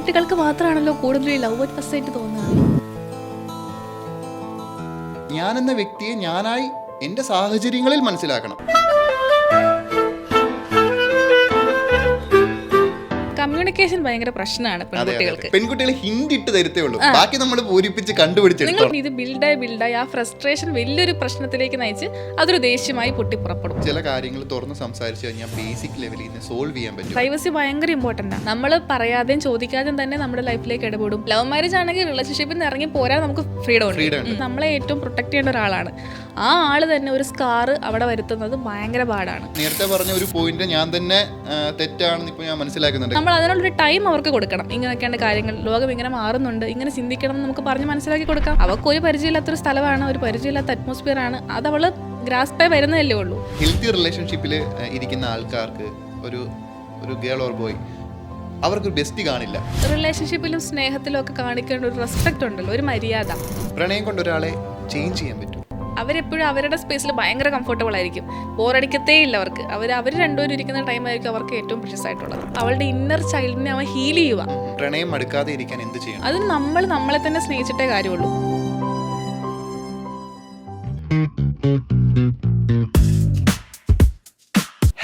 പെൺകുട്ടികൾക്ക് മാത്രമാണല്ലോ കൂടുതൽ love at first sight തോന്നുന്നത്. ഞാനെന്ന വ്യക്തിയെ ഞാനായി എൻ്റെ സാഹചര്യങ്ങളിൽ മനസ്സിലാക്കണം. കമ്മ്യൂണിക്കേഷൻ ഭയങ്കര പ്രശ്നമാണ് പെൺകുട്ടികൾക്ക്. പെൺകുട്ടികൾ ഹിന്റ് ഇട്ട് തരത്തേ ഉള്ളൂ, ബാക്കി നമ്മൾ പൂരിപ്പിച്ച് കണ്ടുപിടിച്ചെടുക്കണം. ഇത് ബിൽഡായി ആ ഫ്രസ്ട്രേഷൻ വലിയൊരു പ്രശ്നത്തിലേക്ക് നയിച്ച് അതൊരു ദേഷ്യമായി പൊട്ടിപ്പുറപ്പെടും. ചില കാര്യങ്ങൾ തുറന്ന് സംസാരിച്ചു കഴിഞ്ഞാൽ ബേസിക് ലെവലിൽ നിന്ന് സോൾവ് ചെയ്യാൻ പറ്റും. പ്രൈവസി ഭയങ്കര ഇമ്പോർട്ടന്റ് ആണ്. നമ്മൾ പറയാതെയും ചോദിക്കാതെയും തന്നെ നമ്മുടെ ലൈഫിലേക്ക് ഇടപെടും. ലവ് മാരേജ് ആണെങ്കിൽ റിലേഷൻഷിപ്പിൽ നിന്ന് ഇറങ്ങി പോരാൻ നമുക്ക് ഫ്രീഡം ഉണ്ട്. നമ്മളെ ഏറ്റവും പ്രൊട്ടക്ട് ചെയ്യേണ്ട ഒരാളാണ്. ആ ആള് തന്നെ ഒരു സ്കാർ അവിടെ വരുത്തുന്നത് ഭയങ്കര പാടാണ്. നേരത്തെ പറഞ്ഞ ഒരു പോയിന്റ് ഞാൻ തന്നെ തെറ്റാണെന്ന് ഇപ്പൊ ഞാൻ മനസ്സിലാക്കുന്നുണ്ട്. നമ്മൾ അതിനുള്ളൊരു ടൈം അവർക്ക് കൊടുക്കണം. ഇങ്ങനെയൊക്കെയാണ് കാര്യങ്ങൾ, ലോകം ഇങ്ങനെ മാറുന്നുണ്ട്, ഇങ്ങനെ ചിന്തിക്കണം എന്ന് നമുക്ക് പറഞ്ഞ് മനസ്സിലാക്കി കൊടുക്കാം. അവർക്ക് ഒരു പരിചയമില്ലാത്തൊരു സ്ഥലമാണ്, ഒരു പരിചയമില്ലാത്ത അറ്റ്മോസ്ഫിയർ ആണ്, അത് അവള് ഗ്രാസ്പായി വരുന്നതല്ലേ ഉള്ളൂ. ഹെൽത്തി റിലേഷൻഷിപ്പിൽ ഇരിക്കുന്ന ആൾക്കാർക്ക് ഒരു ഗേൾ ഓർ ബോയ് അവർക്കൊരു ബെസ്റ്റ് കാണില്ല. റിലേഷൻഷിപ്പിലും സ്നേഹത്തിലും ഒക്കെ കാണിക്കേണ്ട ഒരു റെസ്പെക്ട് ഉണ്ടല്ലോ, ഒരു മര്യാദ. പ്രണയം കൊണ്ട് ഒരാളെ ചേഞ്ച് ചെയ്യാൻ പറ്റും. അവരെപ്പോഴും അവരുടെ സ്പേസിൽ ഭയങ്കര കംഫർട്ടബിൾ ആയിരിക്കും, ബോറടിക്കത്തേ ഇല്ല അവർക്ക്. അവർ രണ്ടുപേരും ഇരിക്കുന്ന ടൈമായിരിക്കും അവർക്ക് ഏറ്റവും പ്രഷ്യസ് ആയിട്ടുള്ളത്. അവളുടെ ഇന്നർ ചൈൽഡിനെ അവൻ ഹീൽ ചെയ്യുക. പ്രണയം അടുക്കാതെ ഇരിക്കാൻ എന്ത് ചെയ്യണം? അതിന് നമ്മളെ തന്നെ സ്നേഹിച്ചിട്ടേ കാര്യമുള്ളൂ.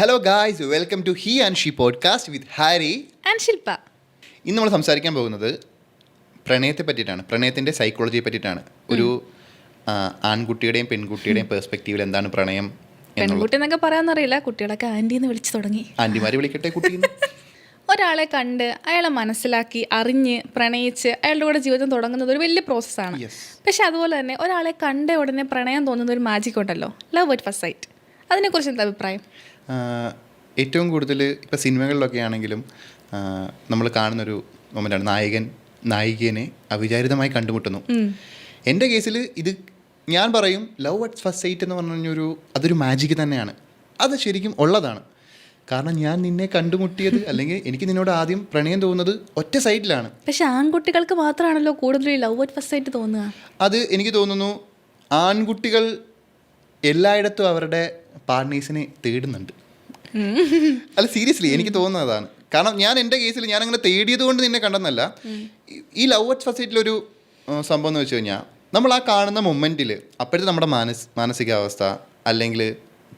Hello guys, welcome to he and she podcast with Harry and Shilpa. ഇന്ന് നമ്മൾ സംസാരിക്കാൻ പോകുന്നത് പ്രണയത്തെ പറ്റിയിട്ടാണ്, പ്രണയത്തിൻ്റെ സൈക്കോളജിയെ പറ്റിയിട്ടാണ്. ഒരു ആൺകുട്ടിയുടെയും പെൺകുട്ടിയുടെയും പെർസ്പെക്റ്റീവിൽ എന്താണ് പ്രണയം. പെൺകുട്ടി എന്നൊക്കെ പറയാന്നറിയില്ല, കുട്ടികളൊക്കെ ആൻറ്റി എന്ന് വിളിച്ചു തുടങ്ങി. ആൻറ്റിമാരെ വിളിക്കട്ടെ കുട്ടി. ഒരാളെ കണ്ട് അയാളെ മനസ്സിലാക്കി അറിഞ്ഞ് പ്രണയിച്ച് അയാളുടെ കൂടെ ജീവിതം തുടങ്ങുന്നത് ഒരു വലിയ പ്രോസസ്സാണ്. പക്ഷെ അതുപോലെ തന്നെ ഒരാളെ കണ്ട ഉടനെ പ്രണയം തോന്നുന്ന ഒരു മാജിക് ഉണ്ടല്ലോ, ലവ് അറ്റ് ഫസ്റ്റ് സൈറ്റ്. അതിനെക്കുറിച്ച് എന്താ അഭിപ്രായം? ഏറ്റവും കൂടുതൽ ഇപ്പോൾ സിനിമകളിലൊക്കെ ആണെങ്കിലും നമ്മൾ കാണുന്നൊരു മൊമെൻ്റാണ് നായകൻ നായികനെ അവിചാരിതമായി കണ്ടുമുട്ടുന്നു. എൻ്റെ കേസിൽ ഇത് ഞാൻ പറയും ലവ് അറ്റ് ഫസ്റ്റ് സൈറ്റ് എന്ന് പറഞ്ഞൊരു അതൊരു മാജിക് തന്നെയാണ്. അത് ശരിക്കും ഉള്ളതാണ്. കാരണം ഞാൻ നിന്നെ കണ്ടുമുട്ടിയത് അല്ലെങ്കിൽ എനിക്ക് നിന്നോട് ആദ്യം പ്രണയം തോന്നുന്നത് ഒറ്റ സൈറ്റിലാണ്. പക്ഷെ ആൺകുട്ടികൾക്ക് മാത്രമാണല്ലോ കൂടുതൽ ലവ് അറ്റ് ഫസ്റ്റ് സൈറ്റ് തോന്നുക. അത് എനിക്ക് തോന്നുന്നു ആൺകുട്ടികൾ എല്ലായിടത്തും അവരുടെ പാർട്ട്നേഴ്സിനെ തേടുന്നുണ്ട്. അല്ല, സീരിയസ്ലി എനിക്ക് തോന്നുന്നതാണ്. കാരണം ഞാൻ എൻ്റെ കേസിൽ ഞാൻ അങ്ങനെ തേടിയത് കൊണ്ട് നിന്നെ കണ്ടെന്നല്ല. ഈ ലവ് അറ്റ് ഫസ്റ്റ് സൈറ്റിലൊരു സംഭവം എന്ന് വെച്ച് കഴിഞ്ഞാൽ നമ്മൾ ആ കാണുന്ന മൊമെൻറ്റിൽ അപ്പോഴത്തെ നമ്മുടെ മാനസികാവസ്ഥ അല്ലെങ്കിൽ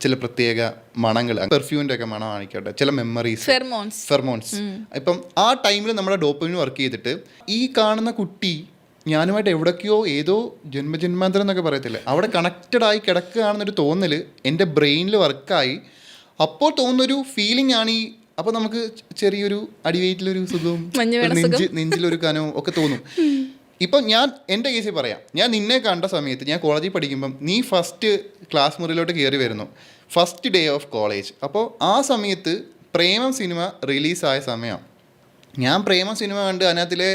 ചില പ്രത്യേക മണങ്ങൾ, പെർഫ്യൂമിൻ്റെ ഒക്കെ മണം ആയിക്കോട്ടെ, ചില മെമ്മറീസ്, ഫെർമോൺസ്. ഇപ്പം ആ ടൈമിൽ നമ്മുടെ ഡോപ്പമിൻ വർക്ക് ചെയ്തിട്ട് ഈ കാണുന്ന കുട്ടി ഞാനുമായിട്ട് എവിടേക്കോ ഏതോ ജന്മജന്മാന്തരം എന്നൊക്കെ പറയത്തില്ലേ, അവിടെ കണക്റ്റഡ് ആയി കിടക്കുകയാണെന്നൊരു തോന്നൽ എൻ്റെ ബ്രെയിനിൽ വർക്കായി. അപ്പോൾ തോന്നുന്നൊരു ഫീലിംഗ് ആണ് ഈ. അപ്പോൾ നമുക്ക് ചെറിയൊരു അടിവയറ്റിലൊരു സുഖവും നെഞ്ചിലൊരു കനവും ഒക്കെ തോന്നും. ഇപ്പം ഞാൻ എൻ്റെ കേസിൽ പറയാം, ഞാൻ നിന്നെ കണ്ട സമയത്ത് ഞാൻ കോളേജിൽ പഠിക്കുമ്പം നീ ഫസ്റ്റ് ക്ലാസ് മുറിയിലോട്ട് കയറി വരുന്നു, ഫസ്റ്റ് ഡേ ഓഫ് കോളേജ്. അപ്പോൾ ആ സമയത്ത് പ്രേമം സിനിമ റിലീസായ സമയമാണ്. ഞാൻ പ്രേമം സിനിമ കണ്ട് അതിനകത്തിലെ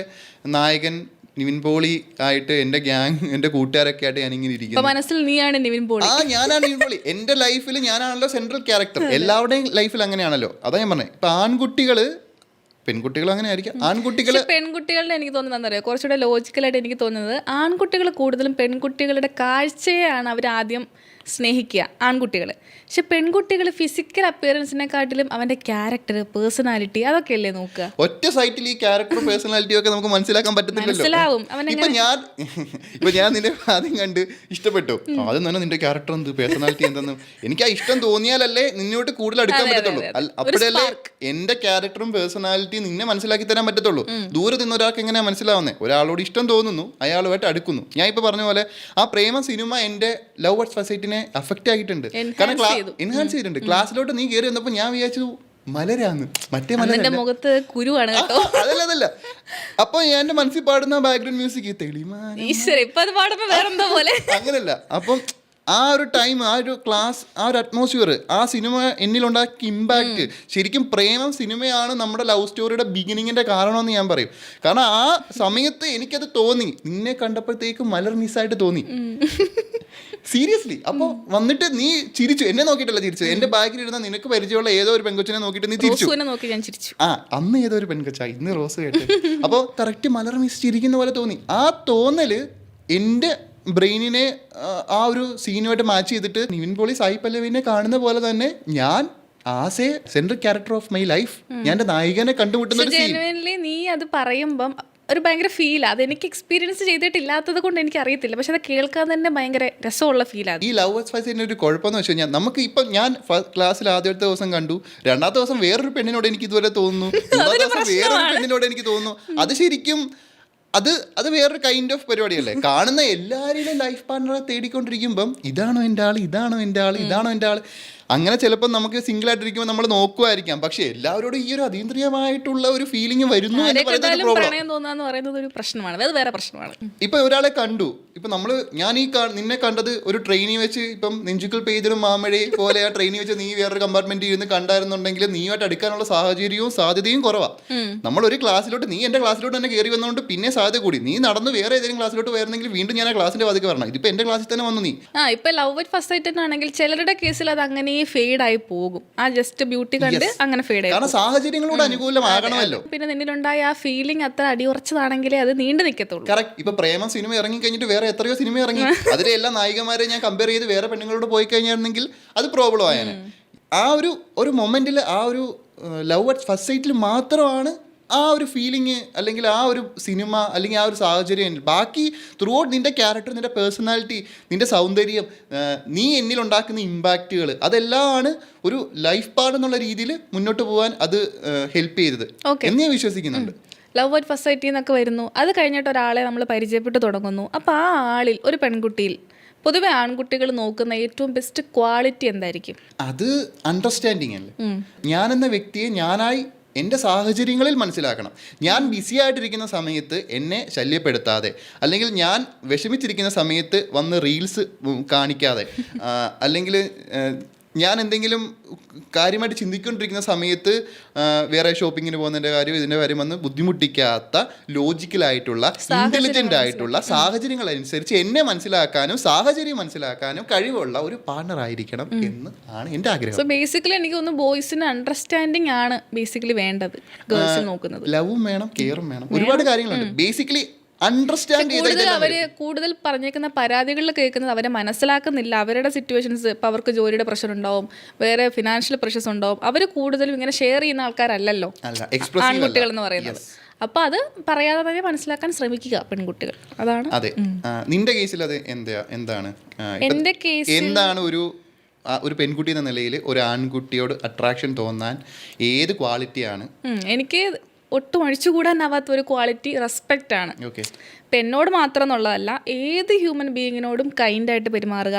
നായകൻ നിവിൻ പോളി ആയിട്ട് എൻ്റെ ഗ്യാങ്, എൻ്റെ കൂട്ടുകാരൊക്കെ ആയിട്ട് ഞാനിങ്ങനെ ഇരിക്കുന്നു. ഞാനാണ് നിവിൻ പോളി. എൻ്റെ ലൈഫിൽ ഞാനാണല്ലോ സെൻട്രൽ ക്യാരക്ടർ. എല്ലാവരുടെയും ലൈഫിൽ അങ്ങനെയാണല്ലോ. അതാ ഞാൻ പറഞ്ഞത്. ഇപ്പം ആൺകുട്ടികൾ, പെൺകുട്ടികൾ അങ്ങനെ ആയിരിക്കും. പെൺകുട്ടികളുടെ എനിക്ക് തോന്നുന്നത് കുറച്ചുകൂടെ ലോജിക്കലായിട്ട് എനിക്ക് തോന്നുന്നത് ആൺകുട്ടികൾ കൂടുതലും പെൺകുട്ടികളുടെ കാഴ്ചയാണ് അവർ ആദ്യം സ്നേഹിക്കുക, ആൺകുട്ടികൾ. പക്ഷെ പെൺകുട്ടികൾ ഫിസിക്കൽ അപ്പിയറൻസിനെക്കാട്ടിലും അവന്റെ ക്യാരക്ടർ, പേഴ്സണാലിറ്റി അതൊക്കെ അല്ലേ നോക്കുക. ഒറ്റ സൈറ്റിൽ ഈ ക്യാരക്ടർ പേഴ്സണാലിറ്റിയും ഒക്കെ നമുക്ക് മനസ്സിലാക്കാൻ പറ്റുന്നില്ലല്ലോ. ഇപ്പൊ ഞാൻ നിന്നെ ആദ്യം കണ്ട് ഇഷ്ടപ്പെട്ടു, ആദ്യം തന്നെ നിന്റെ ക്യാരക്ടർ എന്ത്, പേഴ്സണാലിറ്റി എന്തെന്ന് എനിക്ക് ആ ഇഷ്ടം തോന്നിയാലല്ലേ നിന്നോട്ട് കൂടുതൽ അടുക്കാൻ പറ്റത്തുള്ളൂ. അപ്പോഴല്ലേ എന്റെ ക്യാരക്ടറും പേഴ്സണാലിറ്റിയും നിന്നെ മനസ്സിലാക്കി തരാൻ പറ്റത്തുള്ളൂ. ദൂരെ നിന്ന് ഒരാൾക്ക് എങ്ങനെയാ മനസ്സിലാവുന്നത്? ഒരാളോട് ഇഷ്ടം തോന്നുന്നു, അയാളുമായിട്ട് അടുക്കുന്നു. ഞാൻ ഇപ്പൊ പറഞ്ഞ പോലെ ആ പ്രേമ സിനിമ എന്റെ ലവ് അറ്റ് ഫസ്റ്റ് സൈറ്റിനെ അഫക്റ്റ് ആക്കിയിട്ടുണ്ട്. കാരണം എൻഹാൻസ് ചെയ്തിട്ടുണ്ട്. ക്ലാസ്സിലോട്ട് നീ കയറി വന്നപ്പോൾ ഞാൻ വിചാരിച്ചു മലരാന്ന്, മറ്റേ മലരുടെ മുഖത്ത് കുരുവാണ് കേട്ടോ. അതല്ല. അപ്പൊ ഞാൻ എന്റെ മനസ്സിൽ പാടുന്ന ബാക്ക്ഗ്രൗണ്ട് മ്യൂസിക് അങ്ങനല്ല. അപ്പം ആ ഒരു ടൈം, ആ ഒരു ക്ലാസ്, ആ ഒരു അറ്റ്മോസ്ഫിയർ, ആ സിനിമ എന്നിലുണ്ടാക്കിയ ഇമ്പാക്ട്, ശരിക്കും പ്രേമം സിനിമയാണ് നമ്മുടെ ലവ് സ്റ്റോറിയുടെ ബിഗിനിങ്ങിന്റെ കാരണമെന്ന് ഞാൻ പറയും. കാരണം ആ സമയത്ത് എനിക്കത് തോന്നി, നിന്നെ കണ്ടപ്പോഴത്തേക്കും മലർ മിസ്സായിട്ട് തോന്നി. സീരിയസ്ലി. അപ്പോൾ വന്നിട്ട് നീ ചിരിച്ചു, എന്നെ നോക്കിയിട്ടല്ല ചിരിച്ചു, എന്റെ ബാഗിൽ ഇരുന്ന നിനക്ക് പരിചയമുള്ള ഏതോ ഒരു പെൺകൊച്ചിനെ നോക്കിയിട്ട് നീ ചിരിച്ചു. അന്ന് ഏതോ ഒരു പെൺകൊച്ചാ, ഇന്ന് റോസ് കേട്ട്. അപ്പോൾ കറക്റ്റ് മലർ മിസ് ചിരിക്കുന്ന പോലെ തോന്നി. ആ തോന്നല് എൻ്റെ ബ്രെയിനിനെ ആ ഒരു സീനുമായിട്ട് മാച്ച് ചെയ്തിട്ട് നിവിൻ പോളി സായി പല്ലവിനെ കാണുന്ന പോലെ തന്നെ ഞാൻ as A central character of my life ഞാൻ എൻ്റെ നായികനെ കണ്ടുമുട്ടുന്ന ഒരു സീൻ. ജെനുവൻലി നീ അത് പറയുമ്പം ഒരു ഭയങ്കര ഫീലാണ്. അത് എനിക്ക് എക്സ്പീരിയൻസ് ചെയ്തിട്ടില്ലാത്തത് കൊണ്ട് എനിക്ക് അറിയത്തില്ല, പക്ഷെ അത് കേൾക്കാൻ തന്നെ ഭയങ്കര രസമുള്ള ഫീലാണ്. ഈ ലവ് അറ്റ് ഫസ്റ്റ് സൈറ്റിന്റെ ഒരു കുഴപ്പമെന്ന് വെച്ച് കഴിഞ്ഞാൽ നമുക്ക് ഇപ്പം ഞാൻ ക്ലാസ്സിൽ ആദ്യത്തെ ദിവസം കണ്ടു, രണ്ടാമത്തെ ദിവസം വേറൊരു പെണ്ണിനോട് എനിക്ക് ഇതുവരെ തോന്നുന്നു, മൂന്നാമത്തെ ദിവസം വേറൊരു പെണ്ണിനോട് എനിക്ക് തോന്നുന്നു. അത് ശരിക്കും അത് വേറൊരു കൈൻഡ് ഓഫ് പരിപാടിയല്ലേ. കാണുന്ന എല്ലാവരുടെയും ലൈഫ് പാർട്ണറെ തേടിക്കൊണ്ടിരിക്കുമ്പം ഇതാണോ എൻ്റെ ആൾ, ഇതാണോ എൻ്റെ ആൾ, ഇതാണോ എൻ്റെ ആൾ, അങ്ങനെ ചിലപ്പോൾ നമുക്ക് സിംഗിൾ ആയിട്ടിരിക്കുമ്പോൾ നമ്മൾ നോക്കുമായിരിക്കാം. പക്ഷെ എല്ലാവരോടും ഈ ഒരു അതീന്ദ്രിയമായിട്ടുള്ള ഒരു ഫീലിംഗ് വരുന്നു എന്ന് പറയുന്നത് പ്രണയം തോന്നാന്ന് പറയുന്നത് ഒരു പ്രശ്നമാണ്, അത് വേറെ പ്രശ്നമാണ്. ഇപ്പൊ ഒരാളെ കണ്ടു, ഇപ്പൊ നമ്മള് ഞാൻ നിന്നെ കണ്ടത് ഒരു ട്രെയിനിൽ വെച്ച്, ഇപ്പം നെഞ്ചുക്കൾ പെയ്തിടും മാമഴയെ പോലെ ആ ട്രെയിനിൽ വെച്ച് നീ വേറൊരു കമ്പാർട്ട്മെന്റിൽ ഇരുന്ന് കണ്ടായിരുന്നുണ്ടെങ്കിൽ നീയുമായിട്ട് അടുക്കാനുള്ള സാഹചര്യവും സാധ്യതയും കുറവാ. നമ്മൾ ഒരു ക്ലാസ്സിലോട്ട്, നീ എന്റെ ക്ലാസ്സിലോട്ട് തന്നെ കയറി വന്നതുകൊണ്ട് പിന്നെ സാധ്യത കൂടി. നീ നടന്ന് വേറെ ഏതെങ്കിലും ക്ലാസ്സിലോട്ട് വരുന്നെങ്കിൽ വീണ്ടും ഞാൻ ആ ക്ലാസ്സിന്റെ വാതിക്ക് വരണം. ഇതിപ്പോ എന്റെ ക്ലാസ്സിൽ തന്നെ വന്നു നീ. ഇപ്പൊ ലവ് അറ്റ് ഫസ്റ്റ് സൈറ്റ് ആണെങ്കിൽ ചിലരുടെ കേസിൽ അത് അങ്ങനെ ഫെയ്ഡ് ആയി പോകും. ആ ജസ്റ്റ് ബ്യൂട്ടി കണ്ട് അങ്ങനെ ഫെയ്ഡ് ആയി, കാരണം സാഹചര്യങ്ങളോട് അനുകൂലമാകണമല്ലോ. പിന്നെ നിന്നിലുണ്ടായ ആ ഫീലിംഗ് അത്ര അടിയുറച്ചതാണെങ്കിലേ അത് നീണ്ടു നിൽക്കത്തുള്ളൂ. കറക്റ്റ്. ഇപ്പൊ പ്രേമം സിനിമ ഇറങ്ങി കഴിഞ്ഞിട്ട് വേറെ എത്രയോ സിനിമ ഇറങ്ങി, അതിലെ എല്ലാ നായികമാരെ ഞാൻ കമ്പയർ ചെയ്ത് വേറെ പെണ്ണുങ്ങളോട് പോയി കഴിഞ്ഞായിരുന്നെങ്കിൽ അത് പ്രോബ്ലം ആയാണ്. ആ ഒരു മൊമെന്റിൽ, ആ ഒരു ലവ് അറ്റ് ഫസ്റ്റ് സൈറ്റിൽ മാത്രമാണ് ആ ഒരു ഫീലിംഗ്, അല്ലെങ്കിൽ ആ ഒരു സിനിമ, അല്ലെങ്കിൽ ആ ഒരു സാഹചര്യം. ബാക്കി ത്രൂ ഔട്ട് നിന്റെ ക്യാരക്ടർ, നിന്റെ പേഴ്സണാലിറ്റി, നിന്റെ സൗന്ദര്യം, നീ എന്നിൽ ഉണ്ടാക്കുന്ന ഇമ്പാക്റ്റുകൾ, അതെല്ലാമാണ് ഒരു ലൈഫ് പാർട്ട് എന്നുള്ള രീതിയിൽ മുന്നോട്ട് പോകാൻ അത് ഹെൽപ്പ് ചെയ്തത് എന്ന് ഞാൻ വിശ്വസിക്കുന്നുണ്ട്. ലവ് അറ്റ് ഫസ്റ്റ് സൈറ്റിൽ നിന്നൊക്കെ വരുന്നു, അത് കഴിഞ്ഞിട്ട് ഒരാളെ നമ്മൾ പരിചയപ്പെട്ട് തുടങ്ങുന്നു. അപ്പോൾ ആ ആളിൽ, ഒരു പെൺകുട്ടിയിൽ, പൊതുവെ ആൺകുട്ടികൾ നോക്കുന്ന ഏറ്റവും ബെസ്റ്റ് ക്വാളിറ്റി എന്തായിരിക്കും? അത് അണ്ടർസ്റ്റാൻഡിങ് അല്ലേ. ഞാനെന്ന വ്യക്തിയെ ഞാനായി എൻ്റെ സാഹചര്യങ്ങളിൽ മനസ്സിലാക്കണം. ഞാൻ ബിസി ആയിട്ടിരിക്കുന്ന സമയത്ത് എന്നെ ശല്യപ്പെടുത്താതെ, അല്ലെങ്കിൽ ഞാൻ വിഷമിച്ചിരിക്കുന്ന സമയത്ത് വന്ന് റീൽസ് കാണിക്കാതെ, അല്ലെങ്കിൽ ഞാൻ എന്തെങ്കിലും കാര്യമായിട്ട് ചിന്തിക്കൊണ്ടിരിക്കുന്ന സമയത്ത് വേറെ ഷോപ്പിങ്ങിന് പോകുന്നതിൻ്റെ കാര്യം, ഇതിൻ്റെ കാര്യം വന്ന് ബുദ്ധിമുട്ടിക്കാത്ത, ലോജിക്കലായിട്ടുള്ള, ഇൻ്റലിജൻ്റ് ആയിട്ടുള്ള, സാഹചര്യങ്ങളനുസരിച്ച് എന്നെ മനസ്സിലാക്കാനും സാഹചര്യം മനസ്സിലാക്കാനും കഴിവുള്ള ഒരു പാർട്ണർ ആയിരിക്കണം എന്ന് ആണ് എൻ്റെ ആഗ്രഹം. സോ ബേസിക്കലി എനിക്ക് തോന്നുന്നു ബോയ്സിന് അണ്ടർസ്റ്റാൻഡിങ് ആണ് ബേസിക്കലി വേണ്ടത്. ഗേൾസ് നോക്കുന്നത് ലവും വേണം, കെയറും വേണം, ഒരുപാട് കാര്യങ്ങളുണ്ട്. ബേസിക്കലി കൂടുതൽ പറഞ്ഞേക്കുന്ന പരാതികളിൽ കേൾക്കുന്നത് അവരെ മനസ്സിലാക്കുന്നില്ല. അവരുടെ സിറ്റുവേഷൻസ്, ഇപ്പം അവർക്ക് ജോലിയുടെ പ്രഷർ ഉണ്ടാവും, വേറെ ഫിനാൻഷ്യൽ പ്രഷർസ് ഉണ്ടാവും. അവർ കൂടുതലും ഇങ്ങനെ ഷെയർ ചെയ്യുന്ന ആൾക്കാരല്ലല്ലോ ആൺകുട്ടികൾ എന്ന് പറയുന്നത്. അപ്പൊ അത് പറയാതെ തന്നെ മനസ്സിലാക്കാൻ ശ്രമിക്കുക പെൺകുട്ടികൾ. അതാണ്. അതെ. നിന്റെ കേസിൽ അത് എന്താണ്? എന്റെ കേസിൽ എന്താണ് ഒരു പെൺകുട്ടി എന്ന നിലയിൽ ഒരു ആൺകുട്ടിയോട് അട്രാക്ഷൻ തോന്നാൻ ഏത് ക്വാളിറ്റിയാണ്? എനിക്ക് ഒട്ടും അഴിച്ചുകൂടാനാവാത്ത ഒരു ക്വാളിറ്റി റെസ്പെക്റ്റ് ആണ്. ഇപ്പം എന്നോട് മാത്രം എന്നുള്ളതല്ല, ഏത് ഹ്യൂമൻ ബീയിങ്ങിനോടും കൈൻഡായിട്ട് പെരുമാറുക,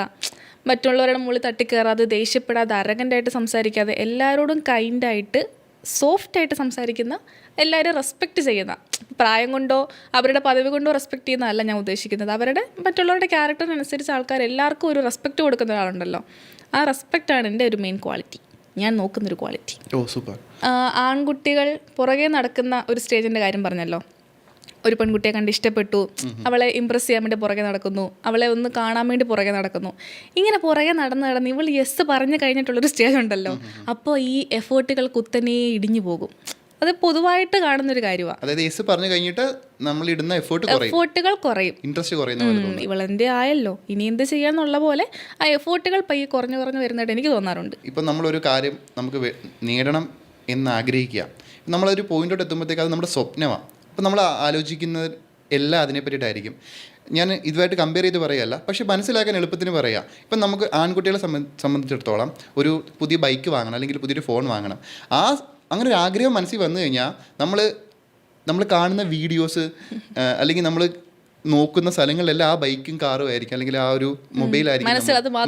മറ്റുള്ളവരുടെ മുകളിൽ തട്ടിക്കയറാതെ, ദേഷ്യപ്പെടാതെ, അരഗൻ്റായിട്ട് സംസാരിക്കാതെ, എല്ലാവരോടും കൈൻഡായിട്ട് സോഫ്റ്റായിട്ട് സംസാരിക്കുന്ന, എല്ലാവരും റെസ്പെക്റ്റ് ചെയ്യുന്ന, പ്രായം കൊണ്ടോ അവരുടെ പദവി കൊണ്ടോ റെസ്പെക്റ്റ് ചെയ്യുന്നതല്ല ഞാൻ ഉദ്ദേശിക്കുന്നത്. അവരുടെ മറ്റുള്ളവരുടെ ക്യാരക്ടറിനനുസരിച്ച് ആൾക്കാർ എല്ലാവർക്കും ഒരു റെസ്പെക്റ്റ് കൊടുക്കുന്ന ഒരാളുണ്ടല്ലോ, ആ റെസ്പെക്റ്റാണ് എൻ്റെ ഒരു മെയിൻ ക്വാളിറ്റി, ഞാൻ നോക്കുന്നൊരു ക്വാളിറ്റി. സൂപ്പർ. ആൺകുട്ടികൾ പുറകെ നടക്കുന്ന ഒരു സ്റ്റേജിൻ്റെ കാര്യം പറഞ്ഞല്ലോ. ഒരു പെൺകുട്ടിയെ കണ്ട് ഇഷ്ടപ്പെട്ടു, അവളെ ഇമ്പ്രസ് ചെയ്യാൻ വേണ്ടി പുറകെ നടക്കുന്നു, അവളെ ഒന്ന് കാണാൻ വേണ്ടി പുറകെ നടക്കുന്നു. ഇങ്ങനെ പുറകെ നടന്ന് ഇവൾ യെസ് പറഞ്ഞു കഴിഞ്ഞിട്ടുള്ളൊരു സ്റ്റേജ് ഉണ്ടല്ലോ, അപ്പോൾ ഈ എഫേർട്ടുകൾ കുത്തനെ ഇടിഞ്ഞു പോകും. അത് പൊതുവായിട്ട് കാണുന്നൊരു കാര്യമാണ്. അതായത് യെസ് പറഞ്ഞു കഴിഞ്ഞിട്ട് നമ്മൾ ഇടുന്ന എഫേർട്ടുകൾ കുറയും, ഇൻട്രസ്റ്റ് കുറയും. ഇവളെന്തേ ആയല്ലോ, ഇനി എന്ത് ചെയ്യാന്നുള്ള പോലെ ആ എഫേർട്ടുകൾ പയ്യെ കുറഞ്ഞു വരുന്നതായിട്ട് എനിക്ക് തോന്നാറുണ്ട്. ഇപ്പം നമ്മളൊരു കാര്യം നമുക്ക് നേടണം എന്ന് ആഗ്രഹിക്കുക, നമ്മളൊരു പോയിന്റോട്ട് എത്തുമ്പോഴത്തേക്ക് അത് നമ്മുടെ സ്വപ്നമാണ്. അപ്പം നമ്മൾ ആലോചിക്കുന്നത് എല്ലാം അതിനെ പറ്റിയിട്ടായിരിക്കും. ഞാൻ ഇതുമായിട്ട് കമ്പയർ ചെയ്ത് പറയുകയല്ല, പക്ഷേ മനസ്സിലാക്കാൻ എളുപ്പത്തിന് പറയാം. ഇപ്പം നമുക്ക് ആൺകുട്ടികളെ സംബന്ധിച്ചിടത്തോളം ഒരു പുതിയ ബൈക്ക് വാങ്ങണം, അല്ലെങ്കിൽ പുതിയൊരു ഫോൺ വാങ്ങണം. അങ്ങനെ ഒരു ആഗ്രഹം മനസ്സിൽ വന്നു കഴിഞ്ഞാൽ നമ്മൾ കാണുന്ന വീഡിയോസ്, അല്ലെങ്കിൽ നമ്മൾ നോക്കുന്ന സ്ഥലങ്ങളിലെല്ലാം ആ ബൈക്കും കാറും ആയിരിക്കും, അല്ലെങ്കിൽ ആ ഒരു മൊബൈലായിരിക്കും,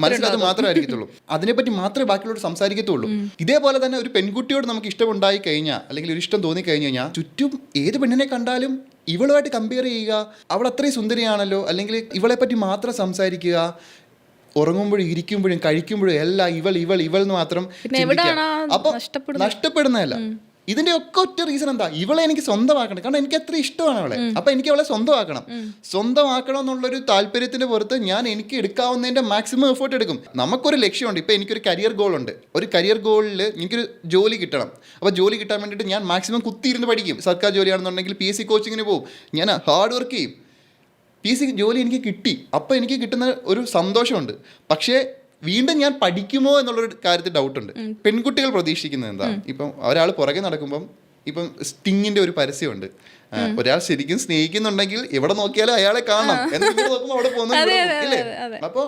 മനസ്സിലത് മാത്രമായിരിക്കത്തുള്ളൂ. അതിനെപ്പറ്റി മാത്രമേ ബാക്കിയുള്ളവർ സംസാരിക്കത്തുള്ളൂ. ഇതേപോലെ തന്നെ ഒരു പെൺകുട്ടിയോട് നമുക്ക് ഇഷ്ടമുണ്ടായി കഴിഞ്ഞാൽ, അല്ലെങ്കിൽ ഒരു ഇഷ്ടം തോന്നിക്കഴിഞ്ഞ് കഴിഞ്ഞാൽ, ചുറ്റും ഏത് പെണ്ണിനെ കണ്ടാലും ഇവളുമായിട്ട് കമ്പയർ ചെയ്യുക, അവൾ അത്രയും സുന്ദരിയാണല്ലോ, അല്ലെങ്കിൽ ഇവളെ പറ്റി മാത്രം സംസാരിക്കുക, ഉറങ്ങുമ്പോഴും ഇരിക്കുമ്പോഴും കഴിക്കുമ്പോഴും എല്ലാം ഇവൾ എന്ന് മാത്രം. അപ്പൊ നഷ്ടപ്പെടുന്നതല്ല, ഇതിന്റെ ഒക്കെ ഒറ്റ റീസൺ എന്താ? ഇവളെ എനിക്ക് സ്വന്തമാക്കണം, കാരണം എനിക്ക് അത്ര ഇഷ്ടമാണ് അവളെ. അപ്പൊ എനിക്ക് അവളെ സ്വന്തമാക്കണം എന്നുള്ളൊരു താല്പര്യത്തിന്റെ പുറത്ത് ഞാൻ എനിക്ക് എടുക്കാവുന്നതിന്റെ മാക്സിമം എഫേർട്ട് എടുക്കും. നമുക്കൊരു ലക്ഷ്യമുണ്ട്. ഇപ്പൊ എനിക്കൊരു കരിയർ ഗോൾ ഉണ്ട്. ഒരു കരിയർ ഗോളിൽ എനിക്കൊരു ജോലി കിട്ടണം. അപ്പൊ ജോലി കിട്ടാൻ വേണ്ടിയിട്ട് ഞാൻ മാക്സിമം കുത്തിയിരുന്ന് പഠിക്കും. സർക്കാർ ജോലിയാണെന്നുണ്ടെങ്കിൽ PSC കോച്ചിങ്ങിന് പോകും, ഞാൻ ഹാർഡ് വർക്ക് ചെയ്യും. PSC ജോലി എനിക്ക് കിട്ടി, അപ്പോൾ എനിക്ക് കിട്ടുന്ന ഒരു സന്തോഷമുണ്ട്. പക്ഷേ വീണ്ടും ഞാൻ പഠിക്കുമോ എന്നുള്ളൊരു കാര്യത്തിൽ ഡൗട്ടുണ്ട്. പെൺകുട്ടികൾ പ്രതീക്ഷിക്കുന്നത് എന്താ, ഇപ്പം ഒരാൾ പുറകെ നടക്കുമ്പം ഇപ്പം സ്റ്റിങ്ങിന്റെ ഒരു പരസ്യമുണ്ട്, ഒരാൾ ശരിക്കും സ്നേഹിക്കുന്നുണ്ടെങ്കിൽ എവിടെ നോക്കിയാലും അയാളെ കാണാം, എന്നിട്ട് നോക്കുമ്പോൾ അവിടെ പോകുന്നില്ലേ. അപ്പോൾ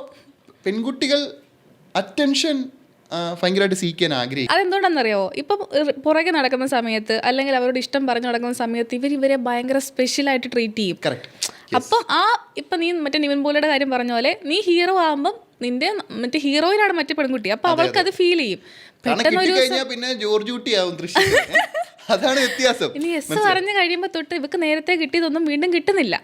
പെൺകുട്ടികൾ അറ്റൻഷൻ ഭയങ്കരമായിട്ട് സീക്കാൻ ആഗ്രഹിക്കും. അതെന്തുകൊണ്ടാണെന്നറിയാവോ, ഇപ്പം പുറകെ നടക്കുന്ന സമയത്ത് അല്ലെങ്കിൽ അവരോട് ഇഷ്ടം പറഞ്ഞു നടക്കുന്ന സമയത്ത് ഇവരെ ഭയങ്കര സ്പെഷ്യലായിട്ട് ട്രീറ്റ് ചെയ്യും. അപ്പം ഇപ്പം നീ മറ്റേ നിവിൻ പോളിയുടെ കാര്യം പറഞ്ഞ പോലെ നീ ഹീറോ ആകുമ്പം നിന്റെ മറ്റേ ഹീറോയിനാണ് മറ്റേ പെൺകുട്ടി, അപ്പൊ അവൾക്ക് അത് ഫീൽ ചെയ്യും. പിന്നെ ജോർജ് കുട്ടിയാവും ദൃശ്യം. അതാണ് വ്യത്യാസം. ഇനി എസ് പറഞ്ഞു കഴിയുമ്പോ തൊട്ട് ഇവക്ക് നേരത്തെ കിട്ടിയതൊന്നും വീണ്ടും കിട്ടുന്നില്ല.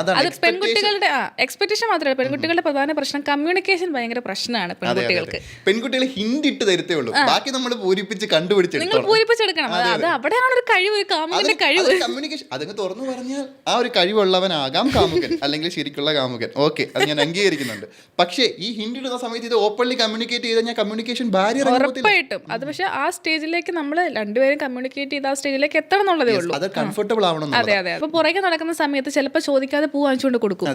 അത് പെൺകുട്ടികളുടെ എക്സ്പെക്ടേഷൻ മാത്രമല്ല, പെൺകുട്ടികളുടെ പ്രധാന പ്രശ്നം കമ്മ്യൂണിക്കേഷൻ ഭയങ്കര പ്രശ്നമാണ് പെൺകുട്ടികൾക്ക്. പെൺകുട്ടികൾ ഹിന്റ് ഇട്ട് തരുത്തേ ഉള്ളൂ, ബാക്കി നമ്മൾ പൂരിപ്പിച്ച് നിങ്ങൾ പൂരിപ്പിച്ചെടുക്കണം. അത് അവിടെയാണ് ഒരു കഴിവ്, ഒരു കാമുകന്റെ കഴിവ്. കമ്മ്യൂണിക്കേഷൻ അതങ്ങ് തുറന്നു പറഞ്ഞാൽ ആ ഒരു കഴിവുള്ളവനാകാം കാമുകൻ, അല്ലെങ്കിൽ ശരിക്കുള്ള കാമുകൻ. ഓക്കെ, അത് ഞാൻ അംഗീകരിക്കുന്നുണ്ട്. പക്ഷേ ഈ ഹിന്റ് ഇടുന്ന സമയത്ത് ഇത് ഓപ്പൺലി കമ്മ്യൂണിക്കേറ്റ് ചെയ്താൽ ഞാൻ കമ്മ്യൂണിക്കേഷൻ ബാരിയർ ഉറപ്പായിട്ടും. അത് പക്ഷെ ആ സ്റ്റേജിലേക്ക് നമ്മൾ രണ്ടുപേരും കമ്മ്യൂണിക്കേറ്റ് ചെയ്ത് ആ സ്റ്റേജിലേക്ക് എത്തണം എന്നുള്ളതേ ഉള്ളൂ. അത് കംഫർട്ടബിൾ ആവണം. അതെ. അപ്പൊ പുറകെ നടക്കുന്ന സമയത്ത് ചിലപ്പോൾ ചോദിക്കാതെ പൂ വാങ്ങിച്ചുകൊണ്ട് കൊടുക്കും.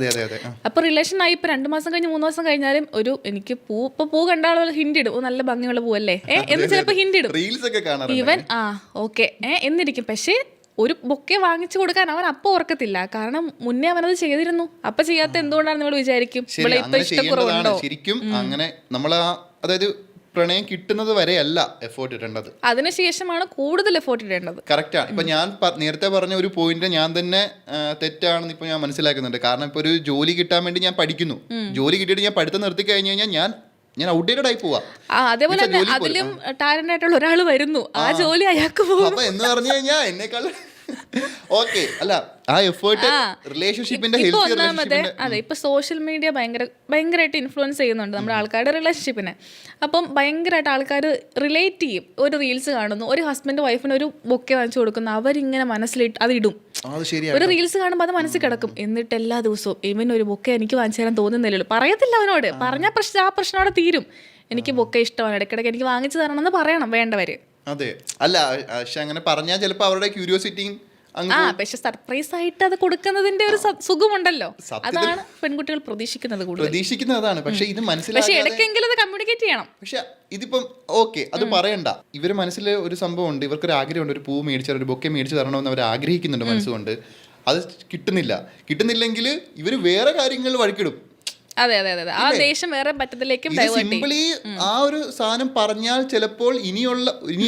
അപ്പൊ റിലേഷൻ ആയി ഇപ്പൊ 2 മാസം കഴിഞ്ഞ് 3 മാസം കഴിഞ്ഞാലും എനിക്ക് പൂ കണ്ട ആളുകൾ ഹിന്റ് ഇടും, നല്ല ഭംഗിയുള്ള പൂവല്ലേ എന്ന് ചിലപ്പോ ഹിന്റ് ഇടും. ഇവൻ ഓക്കെ എന്നിരിക്കും. പക്ഷേ ഒരു ബൊക്കെ വാങ്ങിച്ചു കൊടുക്കാൻ അവൻ അപ്പൊ ഓർക്കത്തില്ല, കാരണം മുന്നേ അവനത് ചെയ്തിരുന്നു. അപ്പൊ ചെയ്യാത്ത എന്തുകൊണ്ടാണ് നിങ്ങൾ വിചാരിക്കും ഇവിടെ ഇപ്പൊ ഇഷ്ടക്കുറവുണ്ടോ. ശരിക്കും അങ്ങനെ നമ്മൾ അതായത് പ്രണയം കിട്ടുന്നത് വരെ അല്ല എഫേർട്ട് ഇടേണ്ടത്, അതിനുശേഷമാണ് കൂടുതൽ എഫേർട്ട് ഇടേണ്ടത്. കറക്റ്റാണ്. ഇപ്പൊ ഞാൻ നേരത്തെ പറഞ്ഞ ഒരു പോയിന്റ് ഞാൻ തന്നെ തെറ്റാണെന്ന് ഇപ്പൊ ഞാൻ മനസ്സിലാക്കുന്നുണ്ട്. കാരണം ഇപ്പൊ ഒരു ജോലി കിട്ടാൻ വേണ്ടി ഞാൻ പഠിക്കുന്നു, ജോലി കിട്ടിയിട്ട് ഞാൻ പഠിത്തം നിർത്തി കഴിഞ്ഞു കഴിഞ്ഞാൽ ഞാൻ ഔട്ട്ഡേറ്റഡ് ആയി പോവാ. അതേപോലെ അതിലും ടാലന്റ് ആയിട്ടുള്ള ഒരാൾ വരുന്നു, ആ ജോലി അയാൾക്ക് പോകും. അപ്പൊ എന്ന് പറഞ്ഞു കഴിഞ്ഞാൽ എന്നെക്കാൾ ഓക്കെ അല്ല, ആ എഫേർട്ട് റിലേഷൻഷിപ്പിന്റെ അതെ. ഇപ്പൊ സോഷ്യൽ മീഡിയ ഭയങ്കരമായിട്ട് ഇൻഫ്ലുവൻസ് ചെയ്യുന്നുണ്ട് നമ്മുടെ ആൾക്കാരുടെ റിലേഷൻഷിപ്പിനെ. അപ്പം ഭയങ്കരമായിട്ട് ആൾക്കാർ റിലേറ്റ് ചെയ്യും. ഒരു റീൽസ് കാണുന്നു, ഒരു ഹസ്ബൻഡ് വൈഫിന് ഒരു ബൊക്കെ വാങ്ങിച്ചു കൊടുക്കുന്നു, അവരിങ്ങനെ മനസ്സിലിട്ട് അത് ഇടും. ഒരു റീൽസ് കാണുമ്പോൾ അത് മനസ്സിൽ കിടക്കും. എന്നിട്ട് എല്ലാ ദിവസവും ഇവൻ ഒരു ബൊക്കെ എനിക്ക് വാങ്ങിച്ചു തരാൻ തോന്നുന്നില്ലല്ലോ, പറയത്തില്ല അവനോട്. പറഞ്ഞ ആ പ്രശ്നം അവിടെ തീരും. എനിക്ക് ബൊക്കെ ഇഷ്ടമാണ്, ഇടയ്ക്കിടയ്ക്ക് എനിക്ക് വാങ്ങിച്ചു തരണം എന്ന് പറയണം വേണ്ടവര്. അതെ, അല്ല പക്ഷെ അങ്ങനെ പറഞ്ഞാൽ ചിലപ്പോൾ അവരുടെ ക്യൂരിയോസിറ്റിയും പക്ഷെ സർപ്രൈസ് ആയിട്ട് അത് കൊടുക്കുന്നതിന്റെ ഒരു സുഖമുണ്ടല്ലോ, അതാണ് പെൺകുട്ടികൾ പ്രതീക്ഷിക്കുന്നതാണ്. പക്ഷെ ഇത് പക്ഷെ ഇടയ്ക്കെങ്കിലും അത് കമ്മ്യൂണിക്കേറ്റ് ചെയ്യണം. പക്ഷെ ഇതിപ്പം ഓക്കെ അത് പറയണ്ട. ഇവര് മനസ്സിൽ ഒരു സംഭവം ഉണ്ട്, ഇവർക്കൊരു ആഗ്രഹമുണ്ട്, ഒരു പൂ മേടിച്ചാൽ ഒരു ബൊക്കെ മേടിച്ചു തരണമെന്ന് അവർ ആഗ്രഹിക്കുന്നുണ്ട് മനസ്സുകൊണ്ട്. അത് കിട്ടുന്നില്ലെങ്കിൽ ഇവര് വേറെ കാര്യങ്ങളിൽ വഴിക്കിടും. അതെ. ആ ദേഷ്യം വേറെ പറ്റത്തിലേക്കും സിംപിളി ആ ഒരു സാധനം പറഞ്ഞാൽ ചിലപ്പോൾ ഇനി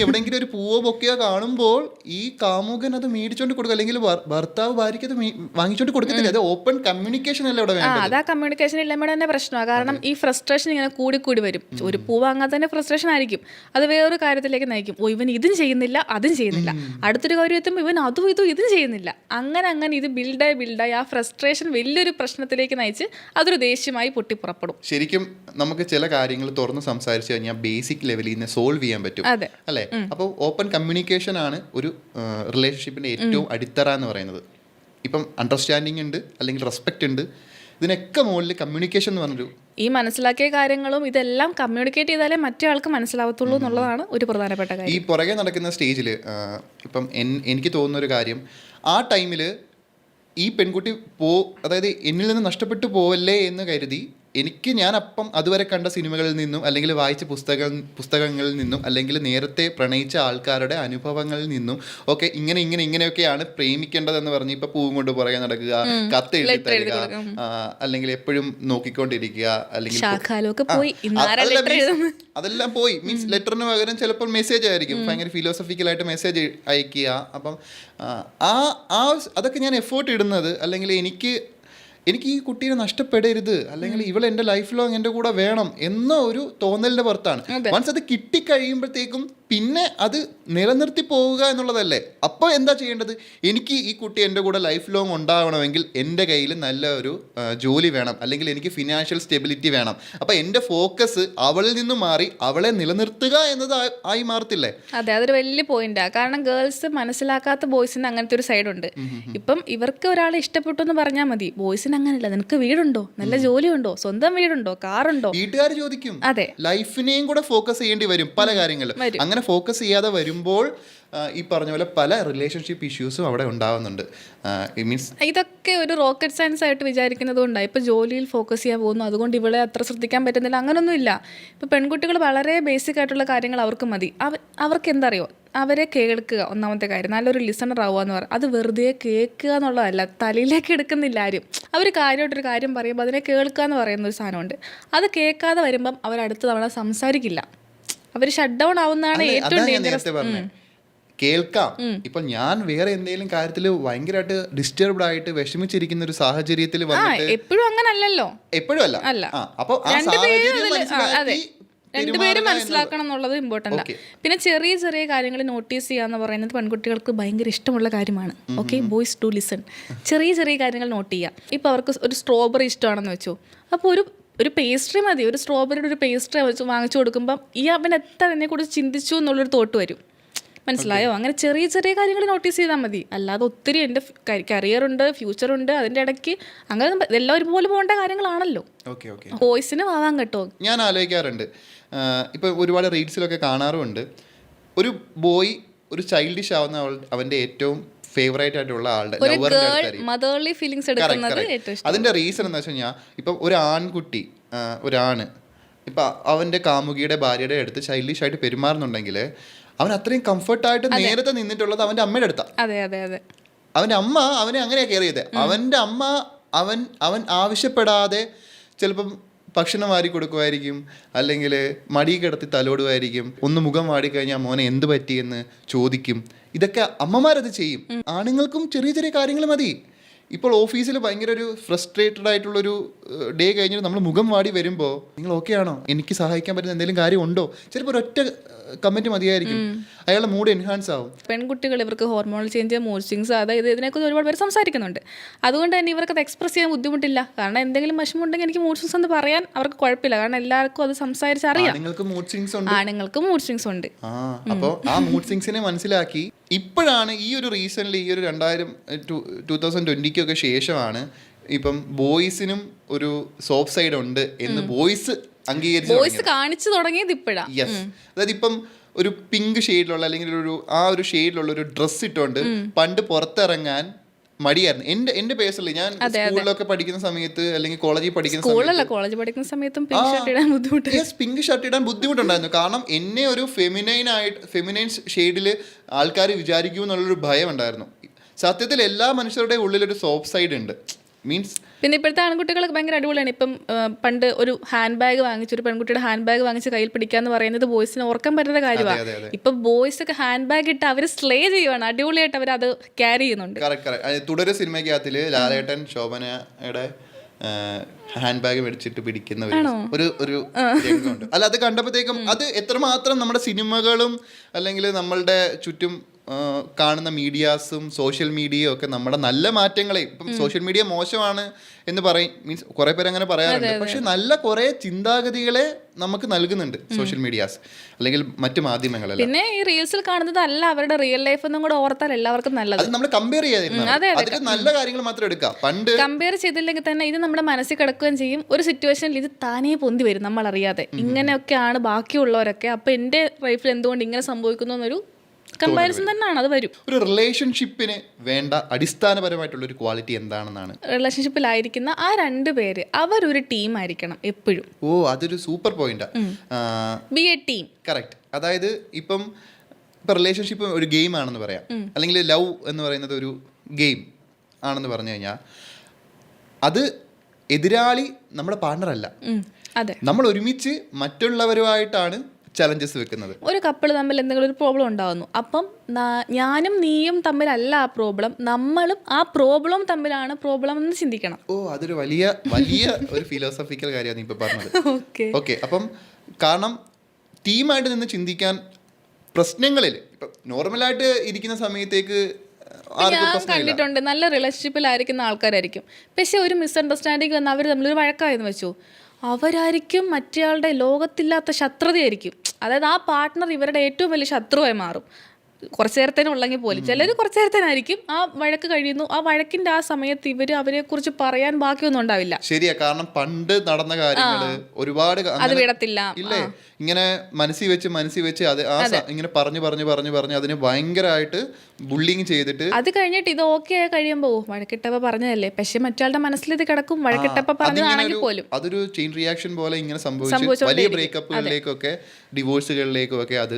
എവിടെയെങ്കിലും ഒരു പൂവോ ബൊക്കെയോ കാണുമ്പോൾ ഈ കാമുകൻ അത് മേടിച്ചോണ്ട് കൊടുക്കും, അല്ലെങ്കിൽ ഭർത്താവ് ഭാര്യയ്ക്ക് അത് വാങ്ങിച്ചോണ്ട് കൊടുക്കത്തില്ല. അത് ഓപ്പൺ കമ്മ്യൂണിക്കേഷൻ അല്ല ഇവിടെ വേണ്ടത്. അതാ കമ്മ്യൂണിക്കേഷൻ ഇല്ലായ്മ തന്നെ പ്രശ്നമാണ്. കാരണം ഈ ഫ്രസ്ട്രേഷൻ ഇങ്ങനെ കൂടി വരും. ഒരു പൂ വാങ്ങാൻ തന്നെ ഫ്രസ്ട്രേഷൻ ആയിരിക്കും, അത് വേറൊരു കാര്യത്തിലേക്ക് നയിക്കും. ഇവൻ ഇതും ചെയ്യുന്നില്ല അതും ചെയ്യുന്നില്ല, അടുത്തൊരു കാര്യം എത്തുമ്പോൾ ഇവൻ അതും ഇതും ചെയ്യുന്നില്ല. അങ്ങനെ ഇത് ബിൽഡായി ആ ഫ്രസ്ട്രേഷൻ വലിയൊരു പ്രശ്നത്തിലേക്ക് നയിച്ച് അതൊരു ദേഷ്യം പൊട്ടിപ്പുറപ്പെടും. ശരിക്കും നമുക്ക് ചില കാര്യങ്ങൾ തുറന്ന് സംസാരിച്ചു കഴിഞ്ഞാൽ ബേസിക് ലെവലിൽ നിന്ന് സോൾവ് ചെയ്യാൻ പറ്റും, അല്ലേ? അപ്പോൾ ഓപ്പൺ കമ്മ്യൂണിക്കേഷൻ ആണ് ഒരു റിലേഷൻഷിപ്പിന്റെ ഏറ്റവും അടിത്തറ എന്ന് പറയുന്നത്. ഇപ്പം അണ്ടർസ്റ്റാൻഡിങ് ഉണ്ട്, അല്ലെങ്കിൽ റെസ്പെക്ട് ഉണ്ട്, ഇതിനൊക്കെ മുകളിൽ കമ്മ്യൂണിക്കേഷൻ എന്ന് പറഞ്ഞൊരു ഈ മനസ്സിലാക്കിയ കാര്യങ്ങളും ഇതെല്ലാം കമ്മ്യൂണിക്കേറ്റ് ചെയ്താലേ മറ്റേ ആൾക്ക് മനസ്സിലാവത്തുള്ളൂ എന്നുള്ളതാണ് ഒരു പ്രധാനപ്പെട്ട കാര്യം. ഈ പുറകെ നടക്കുന്ന സ്റ്റേജിൽ ഇപ്പം എനിക്ക് തോന്നുന്ന ഒരു കാര്യം, ആ ടൈമിൽ ഈ പെൺകുട്ടി അതായത് എന്നിൽ നിന്ന് നഷ്ടപ്പെട്ടു പോവല്ലേ എന്ന് കരുതി ഞാൻ അപ്പം അതുവരെ കണ്ട സിനിമകളിൽ നിന്നും, അല്ലെങ്കിൽ വായിച്ച പുസ്തകങ്ങളിൽ നിന്നും, അല്ലെങ്കിൽ നേരത്തെ പ്രണയിച്ച ആൾക്കാരുടെ അനുഭവങ്ങളിൽ നിന്നും ഒക്കെ ഇങ്ങനെയൊക്കെയാണ് പ്രേമിക്കേണ്ടതെന്ന് പറഞ്ഞ് ഇപ്പൊ പൂവും കൊണ്ട് പുറകെ നടക്കുക, കത്ത് എഴുതി തരിക, അല്ലെങ്കിൽ എപ്പോഴും നോക്കിക്കൊണ്ടിരിക്കുക, അല്ലെങ്കിൽ അതെല്ലാം പോയി. മീൻസ് ലെറ്ററിന് പകരം ചിലപ്പോൾ മെസ്സേജ് ആയിരിക്കും, ഭയങ്കര ഫിലോസഫിക്കലായിട്ട് മെസ്സേജ് അയക്കുക. അപ്പം അതൊക്കെ ഞാൻ എഫേർട്ട് ഇടുന്നത്, അല്ലെങ്കിൽ എനിക്ക് ഈ കുട്ടീനെ നഷ്ടപ്പെടരുത്, അല്ലെങ്കിൽ ഇവൾ എൻ്റെ ലൈഫ് ലോങ് എൻ്റെ കൂടെ വേണം എന്ന ഒരു തോന്നലിൻ്റെ പുറത്താണ്. വൺസ് അത് കിട്ടിക്കഴിയുമ്പോഴത്തേക്കും പിന്നെ അത് നിലനിർത്തി പോവുക എന്നുള്ളതല്ലേ. അപ്പോൾ എന്താ ചെയ്യേണ്ടത്? എനിക്ക് ഈ കുട്ടി എൻ്റെ കൂടെ ലൈഫ് ലോങ് ഉണ്ടാവണമെങ്കിൽ എൻ്റെ കയ്യിൽ നല്ല ഒരു ജോലി വേണം, അല്ലെങ്കിൽ എനിക്ക് ഫിനാൻഷ്യൽ സ്റ്റെബിലിറ്റി വേണം. അപ്പോൾ എൻ്റെ ഫോക്കസ് അവളിൽ നിന്ന് മാറി അവളെ നിലനിർത്തുക എന്നത് ആയി മാറത്തില്ലേ? അതെ, അതൊരു വലിയ പോയിന്റാണ്. കാരണം ഗേൾസ് മനസ്സിലാക്കാത്ത ബോയ്സിന് അങ്ങനത്തെ ഒരു സൈഡുണ്ട്. ഇപ്പം ഇവർക്ക് ഒരാളെ ഇഷ്ടപ്പെട്ടു എന്ന് പറഞ്ഞാൽ മതി, ബോയ്സിന് അങ്ങനെയല്ല. നിനക്ക് വീടുണ്ടോ, നല്ല ജോലിയുണ്ടോ, സ്വന്തം വീടുണ്ടോ, കാറുണ്ടോ, വീട്ടുകാർ ചോദിക്കും. അതെ, ലൈഫിനെയും കൂടെ ഫോക്കസ് ചെയ്യേണ്ടി വരും പല കാര്യങ്ങളും. അങ്ങനെ അങ്ങനെ ഫോക്കസ് ചെയ്യാതെ വരുമ്പോൾ ഈ പറഞ്ഞ പോലെ പല റിലേഷൻഷിപ്പ് ഇഷ്യൂസും അവിടെ ഉണ്ടാവുന്നുണ്ട്. മീൻസ് ഇതൊക്കെ ഒരു റോക്കറ്റ് സയൻസ് ആയിട്ട് വിചാരിക്കുന്നത് കൊണ്ടാണ് ഇപ്പോൾ ജോലിയിൽ ഫോക്കസ് ചെയ്യാൻ പോകുന്നു, അതുകൊണ്ട് ഇവളെ അത്ര ശ്രദ്ധിക്കാൻ പറ്റുന്നില്ല, അങ്ങനൊന്നുമില്ല. ഇപ്പോൾ പെൺകുട്ടികൾ വളരെ ബേസിക് ആയിട്ടുള്ള കാര്യങ്ങൾ അവർക്ക് മതി. അവർക്ക് എന്തറിയോ, അവരെ കേൾക്കുക, ഒന്നാമത്തെ കാര്യം. നല്ലൊരു ലിസണർ ആവുക എന്ന് പറയും. അത് വെറുതെ കേൾക്കുക എന്നുള്ളതല്ല, തലയിലേക്ക് എടുക്കുന്നില്ല ആരും. അവർ കാര്യമായിട്ടൊരു കാര്യം പറയുമ്പോൾ അതിനെ കേൾക്കുക എന്ന് പറയുന്ന ഒരു സാധനമുണ്ട്. അത് കേൾക്കാതെ വരുമ്പം അവരടുത്ത് തവണ സംസാരിക്കില്ല, അവർ ഷട്ട് ഡൗൺ ആവുന്നതാണ് ഏറ്റവും ഡേഞ്ചറസ്. കേൾക്കാം. ഇപ്പൊ ഞാൻ വേറെ എന്തെങ്കിലും കാര്യത്തിൽ ഭയങ്കരമായിട്ട് ഡിസ്റ്റർബ്ഡ് ആയിട്ട് വിഷമിച്ചിരിക്കുന്ന ഒരു സാഹചര്യത്തിൽ എപ്പോഴും അങ്ങനെ അല്ലല്ലോ, എപ്പോഴും അല്ല. അപ്പൊ രണ്ടുപേരും മനസ്സിലാക്കണം എന്നുള്ളത് ഇമ്പോർട്ടൻ്റ് ആണ്. പിന്നെ ചെറിയ ചെറിയ കാര്യങ്ങൾ നോട്ടീസ് ചെയ്യാന്ന് പറയുന്നത് പെൺകുട്ടികൾക്ക് ഭയങ്കര ഇഷ്ടമുള്ള കാര്യമാണ്. Okay, boys to listen. ചെറിയ ചെറിയ കാര്യങ്ങൾ നോട്ട് ചെയ്യുക. ഇപ്പോൾ അവർക്ക് ഒരു സ്ട്രോബെറി ഇഷ്ടമാണെന്ന് വെച്ചു, അപ്പോൾ ഒരു പേസ്ട്രി മതി, ഒരു സ്ട്രോബെറിയുടെ ഒരു പേസ്ട്രി വെച്ച് വാങ്ങിച്ചു കൊടുക്കുമ്പം ഈ അവൻ എത്ര അതിനെക്കുറിച്ച് ചിന്തിച്ചു എന്നുള്ളൊരു തോട്ട് വരും. മനസ്സിലായോ? അങ്ങനെ ചെറിയ ചെറിയ കാര്യങ്ങൾ നോട്ടീസ് ചെയ്താൽ മതി. അല്ലാതെ ഒത്തിരി എൻ്റെ കരിയറുണ്ട്, ഫ്യൂച്ചറുണ്ട്, അതിൻ്റെ ഇടയ്ക്ക് അങ്ങനെ എല്ലാം ഒരുപോലെ പോകേണ്ട കാര്യങ്ങളാണല്ലോ. ബോയ്സിന് ആവാൻ കേട്ടോ. ഞാൻ ആലോചിക്കാറുണ്ട്, ഇപ്പം ഒരുപാട് റീൽസിലൊക്കെ കാണാറുമുണ്ട്, ഒരു ബോയ് ഒരു ചൈൽഡിഷ് ആവുന്ന അവൻ്റെ ഏറ്റവും ഫേവറേറ്റ് ആയിട്ടുള്ള ആളുടെ മദർലി ഫീലിങ്സ് എടുക്കുന്നത് ഏറ്റവും ഇഷ്ടം. അതിൻ്റെ റീസൺ എന്താ വെച്ച് കഴിഞ്ഞാൽ, ഇപ്പം ഒരു ആൺകുട്ടി, ഒരാണ് ഇപ്പം അവൻ്റെ കാമുകിയുടെ ഭാര്യയുടെ അടുത്ത് ചൈൽഡിഷ് ആയിട്ട് പെരുമാറുന്നുണ്ടെങ്കിൽ അവൻ അത്രയും കംഫർട്ടായിട്ട് നേരത്തെ നിന്നിട്ടുള്ളത് അവൻ്റെ അമ്മയുടെ അടുത്താണ്. അവൻ്റെ അമ്മ അവനെ അങ്ങനെയാണ് കെയർ ചെയ്തത്. അവൻ്റെ അമ്മ അവൻ ആവശ്യപ്പെടാതെ ചിലപ്പം ഭക്ഷണം വാരി കൊടുക്കുമായിരിക്കും, അല്ലെങ്കിൽ മടി കിടത്തി തലോടുമായിരിക്കും, ഒന്ന് മുഖം വാടിക്കഴിഞ്ഞാൽ മോനെ എന്ത് പറ്റിയെന്ന് ചോദിക്കും. ഇതൊക്കെ അമ്മമാരത് ചെയ്യും. ആണുങ്ങൾക്കും ചെറിയ ചെറിയ കാര്യങ്ങൾ മതി. ഇപ്പോൾ ഓഫീസിൽ ഭയങ്കര ഒരു ഫ്രസ്ട്രേറ്റഡ് ആയിട്ടുള്ളൊരു ഡേ കഴിഞ്ഞിട്ട് നമ്മൾ മുഖം വാടി വരുമ്പോൾ നിങ്ങൾ ഓക്കെ ആണോ, എനിക്ക് സഹായിക്കാൻ പറ്റുന്ന എന്തെങ്കിലും കാര്യം ഉണ്ടോ, ചിലപ്പോൾ ഒരൊറ്റ കമൻറ്റ് മതിയായിരിക്കും, അയാളുടെ മൂഡ് എൻഹാൻസ് ആവും. പെൺകുട്ടികൾ ഇവർക്ക് ഹോർമോണൽ ചേഞ്ച്, മൂഡ് സ്വിങ്സ്, അതായത് ഇതിനെക്കുറിച്ച് ഒരുപാട് പേര് സംസാരിക്കുന്നുണ്ട്. അതുകൊണ്ട് തന്നെ ഇവർക്ക് അത് എക്സ്പ്രസ് ചെയ്യാൻ ബുദ്ധിമുട്ടില്ല. കാരണം എന്തെങ്കിലും വിഷമമുണ്ടെങ്കിൽ എനിക്ക് മൂഡ് സ്വിങ്സ് എന്ന് പറയാൻ അവർക്ക് കുഴപ്പമില്ല. കാരണം എല്ലാവർക്കും അത് സംസാരിച്ചറിയാം. ആണുങ്ങൾക്ക് മൂഡ് സ്വിങ്സ് ഉണ്ട്. അപ്പോൾ ആ മൂഡ് സ്വിങ്സിനെ മനസ്സിലാക്കി ഇപ്പോഴാണ് ഈ ഒരു റീസെൻ്റ്ലി ഈ ഒരു 2020 ശേഷമാണ് ഇപ്പം ബോയ്സിനും ഒരു സോഫ്റ്റ് സൈഡ് ഉണ്ട് എന്ന് ബോയ്സ് ബോയ്സ് കാണിച്ചു തുടങ്ങിയത് ഇപ്പോഴാണ്. യെസ്, അതായത് ഇപ്പം ഒരു പിങ്ക് ഷെയ്ഡിലുള്ള അല്ലെങ്കിൽ ഒരു ഷെയ്ഡിലുള്ള ഒരു ഡ്രസ്സ് ഇട്ടുകൊണ്ട് പണ്ട് പുറത്തിറങ്ങാൻ മടിയായിരുന്നു. എന്റെ പേഴ്സണലി ഞാൻ സ്കൂളിലൊക്കെ പഠിക്കുന്ന സമയത്ത് അല്ലെങ്കിൽ കോളേജിൽ പഠിക്കുന്ന സമയത്തും പിങ്ക് ഷർട്ട് ഇടാൻ ബുദ്ധിമുട്ടുണ്ടായിരുന്നു. കാരണം എന്നെ ഒരു ഫെമിനൈൻ ഷെയ്ഡിൽ ആൾക്കാർ വിചാരിക്കും എന്നുള്ളൊരു ഭയം ഉണ്ടായിരുന്നു. സത്യത്തിൽ എല്ലാ മനുഷ്യരുടെ ഉള്ളിലൊരു സോഫ്റ്റ് സൈഡ് ഉണ്ട്. മീൻസ് പിന്നെ ഇപ്പോഴത്തെ ആൺകുട്ടികളൊക്കെ ഭയങ്കര അടിപൊളിയാണ്. ഇപ്പം പണ്ട് ഒരു ഹാൻഡ് ബാഗ് വാങ്ങിച്ച്, ഒരു പെൺകുട്ടിയുടെ ഹാൻഡ് ബാഗ് വാങ്ങിച്ച് കയ്യിൽ പിടിക്കാന്ന് പറയുന്നത് ബോയ്സിന് ഓർക്കാൻ പറ്റുന്ന കാര്യമാണ്. ഇപ്പൊ ബോയ്സ് ഒക്കെ ഹാൻഡ് ബാഗ് ഇട്ട് അവര് സ്ലേ ചെയ്യുവാണ്, അടിപൊളിയായിട്ട് അവർ അത് ക്യാരി ചെയ്യുന്നുണ്ട്. തുടരെ സിനിമയ്ക്കകത്തില് ലാലേട്ടൻ ശോഭനയുടെ ഹാൻഡ് ബാഗ് മേടിച്ചിട്ട് പിടിക്കുന്ന ഒരു രംഗമുണ്ട്. അല്ല, അത് കണ്ടപ്പോഴത്തേക്കും അത് എത്രമാത്രം നമ്മുടെ സിനിമകളും അല്ലെങ്കിൽ നമ്മളുടെ ചുറ്റും കാണുന്ന മീഡിയാസും സോഷ്യൽ മീഡിയയും ഒക്കെ നമ്മുടെ നല്ല മാറ്റങ്ങളെ, ഇപ്പം സോഷ്യൽ മീഡിയ മോശമാണ് എന്ന് പറയും, മീൻസ് കുറെ പേര് അങ്ങനെ പറയാറുണ്ട്. പക്ഷെ നല്ല കുറെ ചിന്താഗതികളെ നമുക്ക് നൽകുന്നുണ്ട് സോഷ്യൽ മീഡിയാസ് അല്ലെങ്കിൽ മറ്റു മാധ്യമങ്ങളെല്ലാം. പിന്നെ ഈ റീൽസിൽ കാണുന്നത് അല്ല അവരുടെ റിയൽ ലൈഫ് എന്നും കൂടെ ഓർത്താൽ എല്ലാവർക്കും നല്ലത്. അത് നമ്മൾ കമ്പയർ ചെയ്യാതിരുന്നത് നല്ല കാര്യങ്ങൾ മാത്രം എടുക്കാം. പണ്ട് കമ്പയർ ചെയ്തില്ലെങ്കിൽ തന്നെ ഇത് നമ്മുടെ മനസ്സിൽ കിടക്കുകയും ചെയ്യും. ഒരു സിറ്റുവേഷനിൽ ഇത് താനേ പൊന്തി വരും നമ്മൾ അറിയാതെ. ഇങ്ങനെയൊക്കെയാണ് ബാക്കിയുള്ളവരൊക്കെ, അപ്പൊ എന്റെ ലൈഫിൽ എന്തുകൊണ്ട് ഇങ്ങനെ സംഭവിക്കുന്നു എന്നൊരു കമ്പാരിസൺ തന്നെയാണ് അത് വരും. ഒരു റിലേഷൻഷിപ്പിന് വേണ്ട അടിസ്ഥാനപരമായിട്ടുള്ള ഒരു ക്വാളിറ്റി എന്താണെന്നാണ്? റിലേഷൻഷിപ്പിലായിരിക്കുന്ന ആ രണ്ട് പേര് അവരൊരു ടീം ആയിരിക്കണം എപ്പോഴും. അതൊരു സൂപ്പർ പോയിന്റാ. Be a team. കറക്റ്റ്. അതായത് ഇപ്പം റിലേഷൻഷിപ്പ് ഒരു ഗെയിം ആണെന്ന് പറയാം, അല്ലെങ്കിൽ ലവ് എന്ന് പറയുന്നത് ഒരു ഗെയിം ആണെന്ന് പറഞ്ഞു കഴിഞ്ഞാൽ അത് എതിരാളി നമ്മുടെ പാർട്ണർ അല്ല. നമ്മൾ ഒരുമിച്ച് മറ്റുള്ളവരുമായിട്ടാണ് ചലഞ്ചസ് വെക്കുന്നത്. ഒരു കപ്പിൾ തമ്മിൽ എന്തെങ്കിലും ഒരു പ്രോബ്ലം ഉണ്ടാകുന്നു, അപ്പം ഞാനും നീയും തമ്മിലല്ല ആ പ്രോബ്ലം, നമ്മളും ആ പ്രോബ്ലം തമ്മിലാണ് പ്രോബ്ലം എന്ന് ചിന്തിക്കണം. അതൊരു വലിയ വലിയ ഒരു ഫിലോസഫിക്കൽ കാര്യമാണ് ഇപ്പൊ പറഞ്ഞത്. ഓക്കെ, അപ്പം കാരണം ടീമായിട്ട് നിന്ന് ചിന്തിക്കാൻ പ്രശ്നങ്ങളിൽ ഇപ്പം നോർമലായിട്ട് ഇരിക്കുന്ന സമയത്തേക്ക് ഞാൻ കണ്ടിട്ടുണ്ട് നല്ല റിലേഷൻഷിപ്പിലായിരിക്കുന്ന ആൾക്കാരായിരിക്കും, പക്ഷെ ഒരു മിസ്അണ്ടർസ്റ്റാൻഡിങ് വന്ന് അവർ തമ്മിലൊരു വഴക്കായെന്ന് വെച്ചു, അവരായിരിക്കും മറ്റേയാളുടെ ലോകത്തില്ലാത്ത ശത്രുതയായിരിക്കും. അതായത് ആ പാർട്ട്ണർ ഇവരുടെ ഏറ്റവും വലിയ ശത്രുവായി മാറും. കുറച്ച് നേരത്തേനും ഉള്ളെങ്കിൽ പോലും ചിലർ കുറച്ച് നേരത്തേനായിരിക്കും ആ വഴക്ക് കഴിയുന്നു. ആ വഴക്കിന്റെ ആ സമയത്ത് ഇവർ അവരെ കുറിച്ച് പറയാൻ ബാക്കിയൊന്നും ഉണ്ടാവില്ല. ശരിയാ, കാരണം പണ്ട് നടന്ന കാര്യങ്ങള് ഒരുപാട് അത് വിടത്തില്ല. ഇല്ലേ, ഇങ്ങനെ മനസ്സിൽ വെച്ച് അത് ഇങ്ങനെ പറഞ്ഞു അതിന് ഭയങ്കരമായിട്ട് ബുള്ളിങ് ചെയ്തിട്ട് അത് കഴിഞ്ഞിട്ട് ഇത് ഓക്കെ ആയി കഴിയുമ്പോ വഴക്കിട്ടപ്പോ പറഞ്ഞതല്ലേ, പക്ഷെ മറ്റാളുടെ മനസ്സിൽ ഇത് കിടക്കും. വഴക്കിട്ടപ്പോ പറഞ്ഞതാണെങ്കിൽ പോലും അതൊരു ചെയിൻ റിയാക്ഷൻ പോലെ ഇങ്ങനെ സംഭവിച്ചു വലിയ ബ്രേക്കപ്പുകളിലേക്കൊക്കെ ഡിവോഴ്സുകളിലേക്കും ഒക്കെ അത്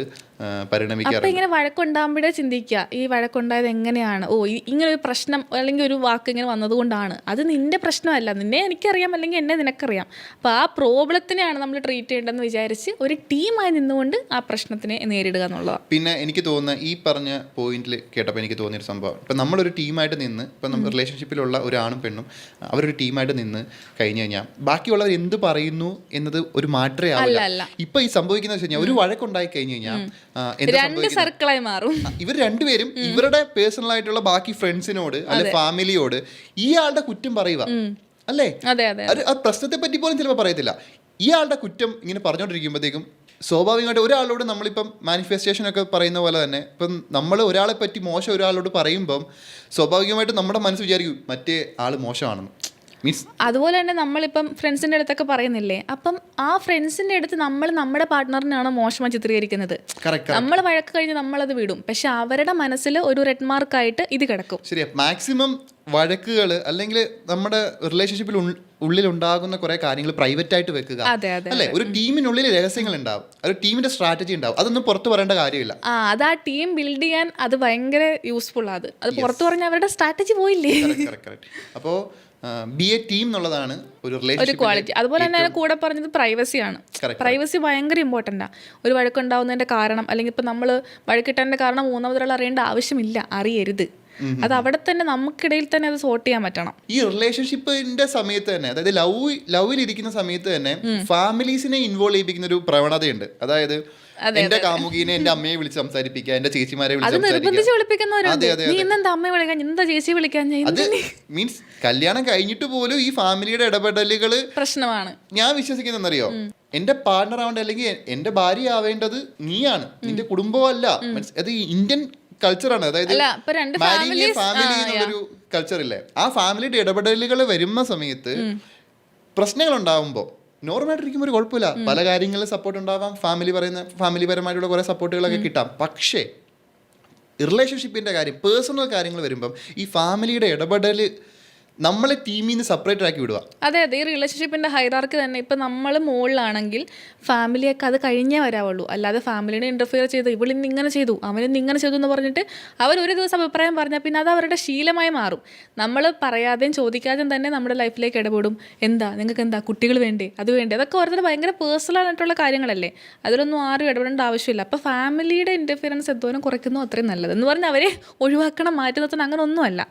പരിണമിക്കാറുണ്ട്. അപ്പൊ ഇങ്ങനെ വഴക്കുണ്ടാകുമ്പോഴേ ചിന്തിക്കുക ഈ വഴക്കുണ്ടായത് എങ്ങനെയാണ്, ഇങ്ങനെ ഒരു പ്രശ്നം അല്ലെങ്കിൽ ഒരു വാക്ക് ഇങ്ങനെ വന്നതുകൊണ്ടാണ്. അത് നിന്റെ പ്രശ്നമല്ല, നിന്നെ എനിക്കറിയാം അല്ലെങ്കിൽ എന്നെ നിനക്കറിയാം. അപ്പൊ ആ പ്രോബ്ലത്തിനെയാണ് നമ്മൾ ട്രീറ്റ് ചെയ്യേണ്ടതെന്ന് വിചാരിച്ച് ഒരു ടീമായി നിന്നുകൊണ്ട് ആ പ്രശ്നത്തിനെ നേരിടുക എന്നുള്ളതാണ്. പിന്നെ എനിക്ക് തോന്നുന്ന ഈ പറഞ്ഞ പോയിന്റിൽ കേട്ടപ്പോൾ എനിക്ക് തോന്നിയൊരു സംഭവം, ഇപ്പം നമ്മളൊരു ടീമായിട്ട് നിന്ന്, ഇപ്പം നമ്മൾ റിലേഷൻഷിപ്പിലുള്ള ഒരാണും പെണ്ണും അവരൊരു ടീമായിട്ട് നിന്ന് കഴിഞ്ഞു കഴിഞ്ഞാൽ ബാക്കിയുള്ളവർ എന്ത് പറയുന്നു എന്നത് ഒരു മാറ്ററേ ആവില്ല. ഇപ്പൊ ഈ സംഭവിക്കുന്ന വെച്ച് കഴിഞ്ഞാൽ ഒരു വഴക്കുണ്ടായി കഴിഞ്ഞു കഴിഞ്ഞാൽ രണ്ട് സർക്കിളായി മാറും. ഇവർ രണ്ടുപേരും ഇവരുടെ പേഴ്സണൽ ആയിട്ടുള്ള ബാക്കി ഫ്രണ്ട്സിനോട് അല്ലെ ഫാമിലിയോട് ഇയാളുടെ കുറ്റം പറയുക അല്ലേ, ആ പ്രശ്നത്തെ പറ്റി പോലും ചിലപ്പോൾ പറയത്തില്ല. ഇയാളുടെ കുറ്റം ഇങ്ങനെ പറഞ്ഞുകൊണ്ടിരിക്കുമ്പോഴത്തേക്കും സ്വാഭാവികമായിട്ട് ഒരാളോട് നമ്മളിപ്പം മാനിഫെസ്റ്റേഷൻ ഒക്കെ പറയുന്ന പോലെ തന്നെ ഇപ്പം നമ്മൾ ഒരാളെ പറ്റി മോശം ഒരാളോട് പറയുമ്പം സ്വാഭാവികമായിട്ട് നമ്മുടെ മനസ്സ് വിചാരിക്കും മറ്റേ ആൾ മോശമാണെന്ന്. അതുപോലെ തന്നെ നമ്മളിപ്പം ഫ്രണ്ട്സിൻ്റെ അടുത്തൊക്കെ പറയുന്നില്ലേ, അപ്പം ആ ഫ്രണ്ട്സിൻ്റെ അടുത്ത് നമ്മൾ നമ്മുടെ പാർട്ട്ണറിനാണ് മോശമായി ചിത്രീകരിക്കുന്നത്. നമ്മൾ വഴക്ക് കഴിഞ്ഞ് നമ്മളത് വിടും, പക്ഷെ അവരുടെ മനസ്സിൽ ഒരു റെഡ് മാർക്കായിട്ട് ഇത് കിടക്കും. ശരിയാ, മാക്സിമം വഴക്കുകൾ അല്ലെങ്കിൽ നമ്മുടെ റിലേഷൻഷിപ്പിൽ ഉള്ളിൽ ഉണ്ടാകുന്ന കുറെ കാര്യങ്ങൾ പ്രൈവറ്റ് ആയിട്ട് വെക്കുക അല്ലെ. ഒരു ടീമിനുള്ളിൽ രഹസ്യങ്ങൾ ഉണ്ടാവും, ഒരു ടീമിന്റെ സ്ട്രാറ്റജി ഉണ്ടാവും, അതൊന്നും പുറത്ത് പറയേണ്ട കാര്യമില്ല. അത് ആ ടീം ബിൽഡ് ചെയ്യാൻ അത് ഭയങ്കര യൂസ്ഫുൾ ആണ്. അത് പുറത്ത് പറഞ്ഞാൽ അവരുടെ സ്ട്രാറ്റജി പോയില്ലേ. അപ്പോൾ ബി എ ടീം എന്നുള്ളതാണ് ഒരു ക്വാളിറ്റി. അതുപോലെ തന്നെ കൂടെ പറഞ്ഞത് പ്രൈവസിയാണ്. പ്രൈവസി ഭയങ്കര ഇമ്പോർട്ടൻ്റ് ആണ്. ഒരു വഴക്കുണ്ടാവുന്നതിന്റെ കാരണം അല്ലെങ്കിൽ ഇപ്പം നമ്മൾ വഴക്കിട്ടതിന്റെ കാരണം മൂന്നാമതൊരാൾ അറിയേണ്ട ആവശ്യമില്ല, അറിയരുത്. അത് അവിടെ തന്നെ നമുക്കിടയിൽ തന്നെ അത് സോർട്ട് ചെയ്യാൻ പറ്റണം. ഈ റിലേഷൻഷിപ്പിന്റെ സമയത്ത് തന്നെ, അതായത് ലവിലിരിക്കുന്ന സമയത്ത് തന്നെ ഫാമിലീസിനെ ഇൻവോൾവ് ചെയ്യിപ്പിക്കുന്ന ഒരു പ്രവണതയുണ്ട്. അതായത് എന്റെ കാമുകീനെ എന്റെ അമ്മയെ വിളിച്ച് സംസാരിപ്പിക്കുക, എന്റെ ചേച്ചിമാരെ മീൻസ് കല്യാണം കഴിഞ്ഞിട്ട് പോലും ഈ ഫാമിലിയുടെ ഇടപെടലുകൾ പ്രശ്നമാണ്. ഞാൻ വിശ്വസിക്കുന്നറിയോ, എന്റെ പാർട്ണർ ആവേണ്ട അല്ലെങ്കിൽ എന്റെ ഭാര്യ ആവേണ്ടത് നീയാണ്, നിന്റെ കുടുംബമല്ല. അത് ഇന്ത്യൻ കൾച്ചറാണ്. അതായത് ഫാമിലി എന്നുള്ളൊരു കൾച്ചർ ഇല്ലേ, ആ ഫാമിലിയുടെ ഇടപെടലുകൾ വരുന്ന സമയത്ത് പ്രശ്നങ്ങൾ ഉണ്ടാവുമ്പോൾ നോർമലായിട്ടിരിക്കുമ്പോൾ ഒരു കുഴപ്പമില്ല, പല കാര്യങ്ങളിൽ സപ്പോർട്ട് ഉണ്ടാവാം, ഫാമിലിപരമായിട്ടുള്ള കുറെ സപ്പോർട്ടുകളൊക്കെ കിട്ടാം. പക്ഷേ റിലേഷൻഷിപ്പിന്റെ കാര്യം, പേഴ്സണൽ കാര്യങ്ങൾ വരുമ്പം ഈ ഫാമിലിയുടെ ഇടപെടൽ നമ്മളെ ടീമിൽ നിന്ന് സെപ്പറേറ്റ് ആക്കി വിടുക. അതെ, ഈ റിലേഷൻഷിപ്പിന്റെ ഹൈറാർക്കി തന്നെ ഇപ്പം നമ്മൾ മുകളിലാണെങ്കിൽ ഫാമിലിയൊക്കെ അത് കഴിഞ്ഞേ വരാവുള്ളൂ. അല്ലാതെ ഫാമിലിനെ ഇന്റർഫിയർ ചെയ്ത് ഇവളിന്ന് ഇങ്ങനെ ചെയ്തു അവനിന്ന് ഇങ്ങനെ ചെയ്തു എന്ന് പറഞ്ഞിട്ട് അവർ ഒരു ദിവസം അഭിപ്രായം പറഞ്ഞാൽ പിന്നെ അത് അവരുടെ ശീലമായി മാറും. നമ്മൾ പറയാതെയും ചോദിക്കാതെയും തന്നെ നമ്മുടെ ലൈഫിലേക്ക് ഇടപെടും. നിങ്ങൾക്ക് എന്താ കുട്ടികൾ വേണ്ടേ, അത് വേണ്ടേ, അതൊക്കെ ഓരോരുത്തർ ഭയങ്കര പേഴ്സണൽ ആയിട്ടുള്ള കാര്യങ്ങളല്ലേ, അതിലൊന്നും ആരും ഇടപെടേണ്ട ആവശ്യമില്ല. അപ്പോൾ ഫാമിലിയുടെ ഇന്റർഫിയറൻസ് എന്തോരം കുറയ്ക്കുന്നു അത്രയും നല്ലത്. എന്ന് പറഞ്ഞാൽ അവരെ ഒഴിവാക്കണം, മാറ്റി നിർത്തണം, അങ്ങനെ ഒന്നുമല്ല.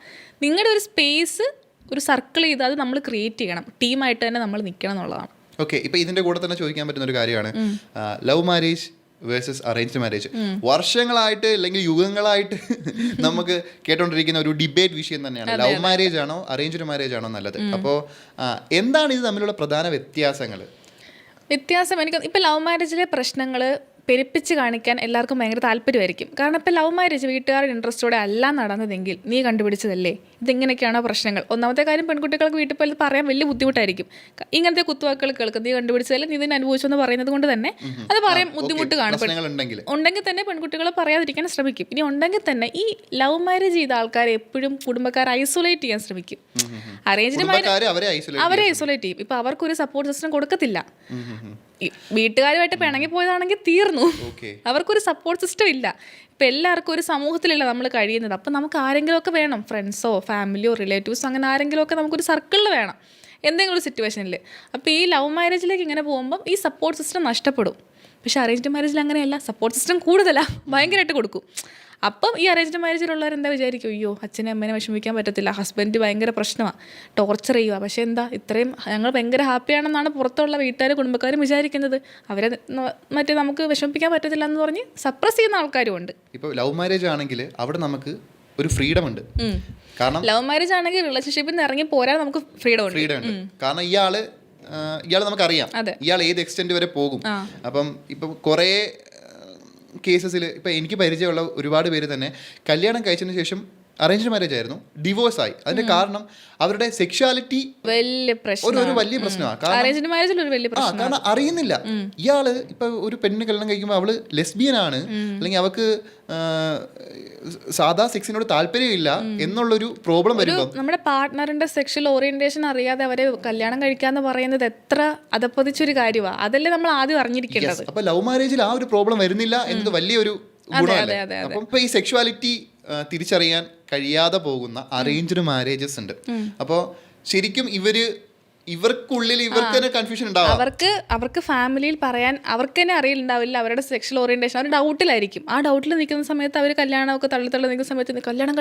നിങ്ങളുടെ ഒരു സ്പേസ്, ഒരു സർക്കിൾ ചെയ്ത് അത് നമ്മൾ ക്രിയേറ്റ് ചെയ്യണം. ടീമായിട്ട് തന്നെ നമ്മൾ നിൽക്കണം എന്നുള്ളതാണ്. ഓക്കെ, ഇപ്പൊ ഇതിന്റെ കൂടെ തന്നെ ചോദിക്കാൻ പറ്റുന്ന ഒരു കാര്യമാണ് love marriage versus arranged marriage. വർഷങ്ങളായിട്ട് അല്ലെങ്കിൽ യുഗങ്ങളായിട്ട് നമുക്ക് കേട്ടോണ്ടിരിക്കുന്ന ഒരു ഡിബേറ്റ് വിഷയം തന്നെയാണ്. ലവ് മാരേജ് ആണോ അറേഞ്ച്ഡ് മാരേജ് ആണോ നല്ലത്? അപ്പോൾ എന്താണ് ഇത് തമ്മിലുള്ള പ്രധാന വ്യത്യാസങ്ങൾ? എനിക്ക് ഇപ്പം ലവ് മാരേജിലെ പ്രശ്നങ്ങൾ പെരുപ്പിച്ച് കാണിക്കാൻ എല്ലാവർക്കും ഭയങ്കര താല്പര്യമായിരിക്കും. കാരണം ഇപ്പം ലവ് മാരേജ് വീട്ടുകാരുടെ ഇൻട്രസ്റ്റോടെ അല്ല നടന്നതെങ്കിൽ നീ കണ്ടുപിടിച്ചതല്ലേ, ഇതിങ്ങനെയൊക്കെയാണോ പ്രശ്നങ്ങൾ. ഒന്നാമത്തെ കാര്യം, പെൺകുട്ടികൾക്ക് വീട്ടിൽ പോയി പറയാൻ വലിയ ബുദ്ധിമുട്ടായിരിക്കും. ഇങ്ങനത്തെ കുത്തുവാക്കുകൾ കേൾക്കും, നീ കണ്ടുപിടിച്ചതല്ലേ, നീ ഇതിനെ അനുഭവിച്ചെന്ന് പറയുന്നത് കൊണ്ട് തന്നെ അത് പറയാൻ ബുദ്ധിമുട്ട് കാണും. ഉണ്ടെങ്കിൽ തന്നെ പെൺകുട്ടികൾ പറയാതിരിക്കാൻ ശ്രമിക്കും. ഇനി ഉണ്ടെങ്കിൽ തന്നെ ഈ ലവ് മാരേജ് ചെയ്ത ആൾക്കാരെ എപ്പോഴും കുടുംബക്കാർ ഐസൊലേറ്റ് ചെയ്യാൻ ശ്രമിക്കും. അറേഞ്ച്ഡ് മാരേജ് അവരെ ഐസൊലേറ്റ് ചെയ്യും. ഇപ്പം അവർക്കൊരു സപ്പോർട്ട് സിസ്റ്റം കൊടുക്കത്തില്ല. വീട്ടുകാരുമായിട്ട് പിണങ്ങി പോയതാണെങ്കിൽ തീർന്നു, അവർക്കൊരു സപ്പോർട്ട് സിസ്റ്റം ഇല്ല. ഇപ്പം എല്ലാവർക്കും ഒരു സമൂഹത്തിലല്ല നമ്മൾ കഴിയുന്നത്. അപ്പം നമുക്ക് ആരെങ്കിലുമൊക്കെ വേണം, ഫ്രണ്ട്സോ ഫാമിലിയോ റിലേറ്റീവ്സോ, അങ്ങനെ ആരെങ്കിലുമൊക്കെ നമുക്കൊരു സർക്കിളിൽ വേണം എന്തെങ്കിലും ഒരു സിറ്റുവേഷനിൽ. അപ്പോൾ ഈ ലവ് മാരേജിലേക്ക് ഇങ്ങനെ പോകുമ്പം ഈ സപ്പോർട്ട് സിസ്റ്റം നഷ്ടപ്പെടും. പക്ഷേ അറേഞ്ച്ഡ് മാരേജിൽ അങ്ങനെയല്ല, സപ്പോർട്ട് സിസ്റ്റം കൂടുതലാണ്, ഭയങ്കരമായിട്ട് കൊടുക്കും. അപ്പം ഈ അറേഞ്ച്ഡ് മാരേജിലുള്ളവർ എന്താ വിചാരിക്കും, അയ്യോ അച്ഛനെ അമ്മേനെ വിഷമിക്കാൻ പറ്റത്തില്ല, ഹസ്ബൻഡ് ഭയങ്കര പ്രശ്നമാണ്, ടോർച്ചർ ചെയ്യുക. പക്ഷേ ഇത്രയും ഞങ്ങൾ ഭയങ്കര ഹാപ്പിയാണെന്നാണ് പുറത്തുള്ള വീട്ടുകാരും കുടുംബക്കാരും വിചാരിക്കുന്നത്. അവരെ നമുക്ക് വിഷമിപ്പിക്കാൻ പറ്റത്തില്ല എന്ന് പറഞ്ഞ് സപ്രസ് ചെയ്യുന്ന ആൾക്കാരും ഉണ്ട്. ഇപ്പോൾ ലവ് മാരേജ് ആണെങ്കിൽ അവിടെ നമുക്ക് ഒരു ഫ്രീഡം ഉണ്ട്. കാരണം ലവ് മാരേജ് ആണെങ്കിൽ റിലേഷൻഷിപ്പിൽ നിന്ന് ഇറങ്ങി പോരാൻ നമുക്ക് ഫ്രീഡം ഉണ്ട്. കാരണം ഇയാള് നമുക്കറിയാം ഇയാൾ ഏത് എക്സ്റ്റെന്റ് വരെ പോകും. അപ്പം ഇപ്പം കുറേ കേസസിൽ ഇപ്പം എനിക്ക് പരിചയമുള്ള ഒരുപാട് പേര് തന്നെ കല്യാണം കഴിച്ചതിന് ശേഷം അറേഞ്ച്ഡ് മാരേജ് ആയിരുന്നു, ഡിവോഴ്സായി. അതിന്റെ കാരണം അവരുടെ സെക്ഷുവാലിറ്റി വലിയ പ്രശ്നം, ഒരു വലിയ പ്രശ്നമാണ്. കാരണം അറിയുന്നില്ല. ഇയാള് ഇപ്പൊ ഒരു പെണ്ണിന് കല്യാണം കഴിക്കുമ്പോൾ അവള് ലെസ്ബിയൻ ആണ്, അല്ലെങ്കിൽ അവക്ക് സാധാ സെക്സിനോട് താല്പര്യമില്ല എന്നുള്ളൊരു പ്രോബ്ലം വരുമ്പോൾ നമ്മുടെ പാർട്ട്ണറിന്റെ സെക്ഷൽ ഓറിയന്റേഷൻ അറിയാതെ അവരെ കല്യാണം കഴിക്കാന്ന് പറയുന്നത് എത്ര അതപ്പതിച്ചൊരു കാര്യമാണ്. അതല്ലേ നമ്മൾ ആദ്യം അറിഞ്ഞിരിക്കേണ്ടത്. അപ്പൊ ലവ് മാരേജിൽ ആ ഒരു പ്രോബ്ലം വരുന്നില്ല എന്നത് വലിയൊരു ഗുണമല്ലേ. അപ്പം ഇപ്പൊ ഈ സെക്ഷുവാലിറ്റി തിരിച്ചറിയാൻ കഴിയാതെ പോകുന്ന അറേഞ്ച്ഡ് മാരേജസ് ഉണ്ട്. അപ്പോൾ ശരിക്കും ഇവർക്കുള്ളിൽ ഇവർക്ക് തന്നെ കൺഫ്യൂഷൻ ഉണ്ടാവും. അവർക്ക് ഫാമിലിയിൽ പറയാൻ അവർക്ക് തന്നെ അറിയില്ലാവില്ല അവരുടെ സെക്ഷൽ ഓറിയന്റേഷൻ. അവർ ഡൗട്ടിലായിരിക്കും. ആ ഡൗട്ടിൽ നിൽക്കുന്ന സമയത്ത് അവർ കല്യാണമൊക്കെ തള്ളി നിൽക്കുന്ന സമയത്ത് കല്യാണം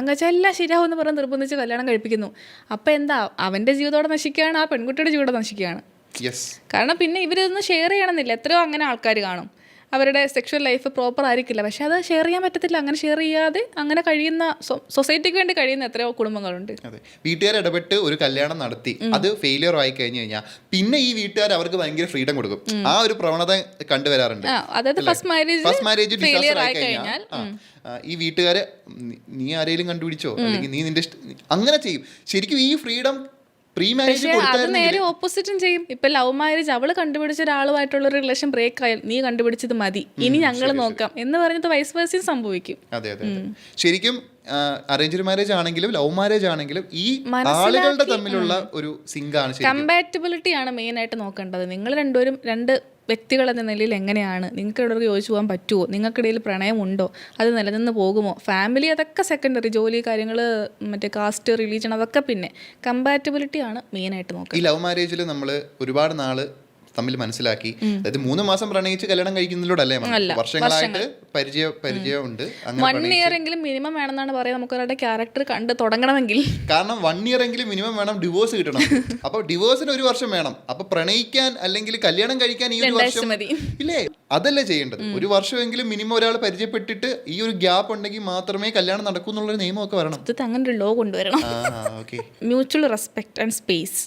കഴിച്ചാൽ എല്ലാം ശരിയാവും എന്ന് പറഞ്ഞ് നിർബന്ധിച്ച് കല്യാണം കഴിപ്പിക്കുന്നു. അപ്പം എന്താ, അവൻ്റെ ജീവിതത്തോടെ നശിക്കുകയാണ്, ആ പെൺകുട്ടിയുടെ ജീവിതം നശിക്കുകയാണ്. കാരണം പിന്നെ ഇവരിതൊന്നും ഷെയർ ചെയ്യണമെന്നില്ല. എത്രയോ അങ്ങനെ ആൾക്കാർ കാണും, അവരുടെ സെക്ഷൽ ലൈഫ് പ്രോപ്പർ ആയിരിക്കില്ല, പക്ഷെ അത് ഷെയർ ചെയ്യാൻ പറ്റത്തില്ല. അങ്ങനെ ഷെയർ ചെയ്യാതെ അങ്ങനെ കഴിയുന്ന സൊസൈറ്റിക്ക് വേണ്ടി കഴിയുന്ന എത്രയോ കുടുംബങ്ങളുണ്ട്. അതെ, വീട്ടുകാർ ഇടപെട്ട് ഒരു കല്യാണം നടത്തി അത് ഫെയിലിയർ ആയി കഴിഞ്ഞു കഴിഞ്ഞാൽ പിന്നെ ഈ വീട്ടുകാർ അവർക്ക് ഭയങ്കര ഫ്രീഡം കൊടുക്കും. ആ ഒരു പ്രവണത കണ്ടുവരാറുണ്ട്. അതായത് ഫസ്റ്റ് മാരേജ് ഫെയിലിയർ ആയി കഴിഞ്ഞാൽ ഈ വീട്ടുകാര് നീ ആരെങ്കിലും കണ്ടുപിടിച്ചോ, അല്ലെങ്കിൽ നീ നിന്റെ അങ്ങനെ ചെയ്യും. ശരിക്കും ഈ ഫ്രീഡം പക്ഷേ അത് നേരെ ഓപ്പോസിറ്റും ചെയ്യും. ഇപ്പൊ ലവ് മാരേജ് അവള് കണ്ടുപിടിച്ച ഒരാളുമായിട്ടുള്ള ഒരു റിലേഷൻ ബ്രേക്ക് ആയാൽ നീ കണ്ടുപിടിച്ചത് മതി, ഇനി ഞങ്ങൾ നോക്കാം എന്ന് പറഞ്ഞത് വൈസ് വേഴ്സയും സംഭവിക്കും. അതെ അതെ, ശരിക്കും അറേഞ്ച്ഡ് മാരേജ് ആണെങ്കിലും ലവ് മാരേജ് ആണെങ്കിലും ഈ ആളുകളുടെ തമ്മിലുള്ള ഒരു സിങ്കാണ്, കമ്പാറ്റബിലിറ്റി ആണ് മെയിൻ ആയിട്ട് നോക്കേണ്ടത്. നിങ്ങൾ രണ്ടുപേരും രണ്ട് വ്യക്തികൾ എന്ന നിലയിൽ എങ്ങനെയാണ്, നിങ്ങൾക്കിടയിൽ യോജിച്ചു പോകാൻ പറ്റുമോ, നിങ്ങൾക്കിടയിൽ പ്രണയമുണ്ടോ, അത് നിലനിന്ന് പോകുമോ, ഫാമിലി അതൊക്കെ സെക്കൻഡറി, ജോലി കാര്യങ്ങൾ, മറ്റേ കാസ്റ്റ് റിലീജിയൻ അതൊക്കെ പിന്നെ, കമ്പാറ്റബിലിറ്റി ആണ് മെയിനായിട്ട് നോക്കുക. ഈ ലവ് മാരേജിൽ നമ്മൾ ഒരുപാട് നാള് തമ്മിൽ മനസ്സിലാക്കി, അതായത് 3 മാസം പ്രണയിച്ച് കല്യാണം കഴിക്കുന്നതിലൂടല്ലേ, വർഷങ്ങളായിട്ട് പരിചയമുണ്ട്. 1 ഇയർ എങ്കിലും മിനിമം വേണമെന്നാണ് പറയുന്നത് നമുക്ക് ഒരാളുടെ ക്യാരക്ടർ കണ്ട് തുടങ്ങണമെങ്കിൽ. കാരണം 1 ഇയർ എങ്കിലും മിനിമം വേണം ഡിവോഴ്സ് കിട്ടണം. അപ്പൊ ഡിവോഴ്സിന് 1 വർഷം വേണം. അപ്പൊ പ്രണയിക്കാൻ അല്ലെങ്കിൽ കല്യാണം കഴിക്കാൻ ഈ 1 വർഷം ഇല്ലേ, അതല്ലേ ചെയ്യേണ്ടത്. 1 വർഷമെങ്കിലും മിനിമം ഒരാൾ പരിചയപ്പെട്ടിട്ട് ഈ ഒരു ഗ്യാപ്പ് ഉണ്ടെങ്കിൽ മാത്രമേ കല്യാണം നടക്കൂ എന്നുള്ളൊരു നിയമമൊക്കെ വരണം. അങ്ങനെ ഒരു ലോ കൊണ്ടുവരണം. Mutual respect and space.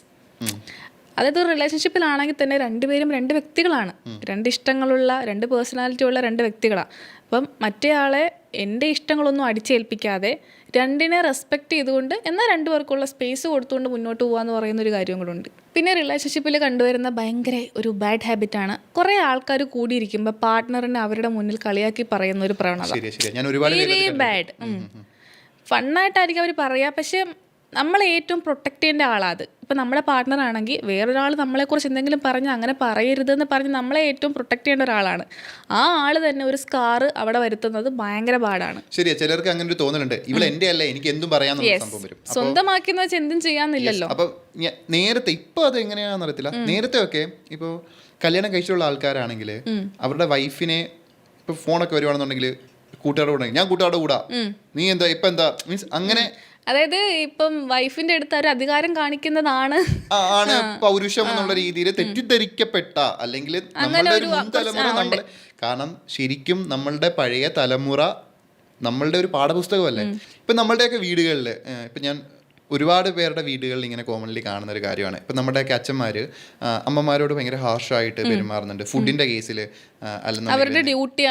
അതായത് ഒരു റിലേഷൻഷിപ്പിലാണെങ്കിൽ തന്നെ രണ്ടുപേരും 2 വ്യക്തികളാണ്, 2 ഇഷ്ടങ്ങളുള്ള, 2 പേഴ്സണാലിറ്റി ഉള്ള 2 വ്യക്തികളാണ്. അപ്പം മറ്റേ ആളെ എൻ്റെ ഇഷ്ടങ്ങളൊന്നും അടിച്ചേൽപ്പിക്കാതെ 2നെ റെസ്പെക്റ്റ് ചെയ്തുകൊണ്ട് എന്നാൽ 2 പേർക്കുള്ള സ്പേസ് കൊടുത്തുകൊണ്ട് മുന്നോട്ട് പോകാമെന്ന് പറയുന്നൊരു കാര്യം കൂടെ ഉണ്ട്. പിന്നെ റിലേഷൻഷിപ്പിൽ കണ്ടുവരുന്ന ഭയങ്കര ഒരു ബാഡ് ഹാബിറ്റാണ് കുറേ ആൾക്കാർ കൂടിയിരിക്കുമ്പോൾ പാർട്ട്ണറിനെ അവരുടെ മുന്നിൽ കളിയാക്കി പറയുന്ന ഒരു പ്രവണത. Very bad. ഫണ്ണായിട്ടായിരിക്കും അവർ പറയുക, പക്ഷേ നമ്മളെ ഏറ്റവും പ്രൊട്ടക്റ്റ് ചെയ്യേണ്ട ആളാത്. ഇപ്പം നമ്മുടെ പാർട്ട്ണർ ആണെങ്കിൽ വേറൊരാൾ നമ്മളെക്കുറിച്ച് എന്തെങ്കിലും പറഞ്ഞ് അങ്ങനെ പറയരുതെന്ന് പറഞ്ഞ് നമ്മളെ ഏറ്റവും പ്രൊട്ടക്റ്റ് ചെയ്യേണ്ട ഒരാളാണ്. ആ ആൾ തന്നെ ഒരു സ്കാർ അവിടെ വരുത്തുന്നത് ഭയങ്കര പാടാണ്. ശരിയാ, ചിലർക്ക് അങ്ങനെ ഒരു തോന്നലുണ്ട്, ഇവിടെ എന്റെ അല്ല എനിക്ക് എന്തും പറയാനുള്ള സംഭവം വരും. സ്വന്തമാക്കിയെന്ന് വെച്ചാൽ എന്തും ചെയ്യാന്നില്ലല്ലോ. അപ്പൊ നേരത്തെ, ഇപ്പൊ അത് എങ്ങനെയാണെന്ന് അറിയത്തില്ല, നേരത്തെ ഒക്കെ ഇപ്പോൾ കല്യാണം കഴിച്ചിട്ടുള്ള ആൾക്കാരാണെങ്കിൽ അവരുടെ വൈഫിനെ ഇപ്പൊ ഫോണൊക്കെ വരുവാണെന്നുണ്ടെങ്കിൽ കൂട്ടുകാരുടെ കൂടെ, ഞാൻ കൂട്ടുകാരുടെ കൂടാ, നീ എന്താ ഇപ്പൊ എന്താ, മീൻസ് അങ്ങനെ, അതായത് ഇപ്പം വൈഫിന്റെ അടുത്ത് ഒരു അധികാരം കാണിക്കുന്നതാണ് പൗരുഷം എന്നുള്ള രീതിയിൽ തെറ്റിദ്ധരിക്കപ്പെട്ട, അല്ലെങ്കിൽ നമ്മളുടെ ഒരു മുൻതലമുറ നമ്മളെ, കാരണം ശരിക്കും നമ്മളുടെ പഴയ തലമുറ നമ്മളുടെ ഒരു പാഠപുസ്തകമല്ലേ. ഇപ്പം നമ്മളുടെയൊക്കെ വീടുകളിൽ, ഇപ്പം ഞാൻ ഒരുപാട് പേരുടെ വീടുകളിൽ ഇങ്ങനെ കോമൺലി കാണുന്ന ഒരു കാര്യമാണ്, ഇപ്പം നമ്മുടെയൊക്കെ അച്ഛന്മാര് അമ്മമാരോട് ഭയങ്കര ഹാർഷായിട്ട് പെരുമാറുന്നുണ്ട് ഫുഡിന്റെ കേസിൽ, അവരുടെ ഡ്യൂട്ടി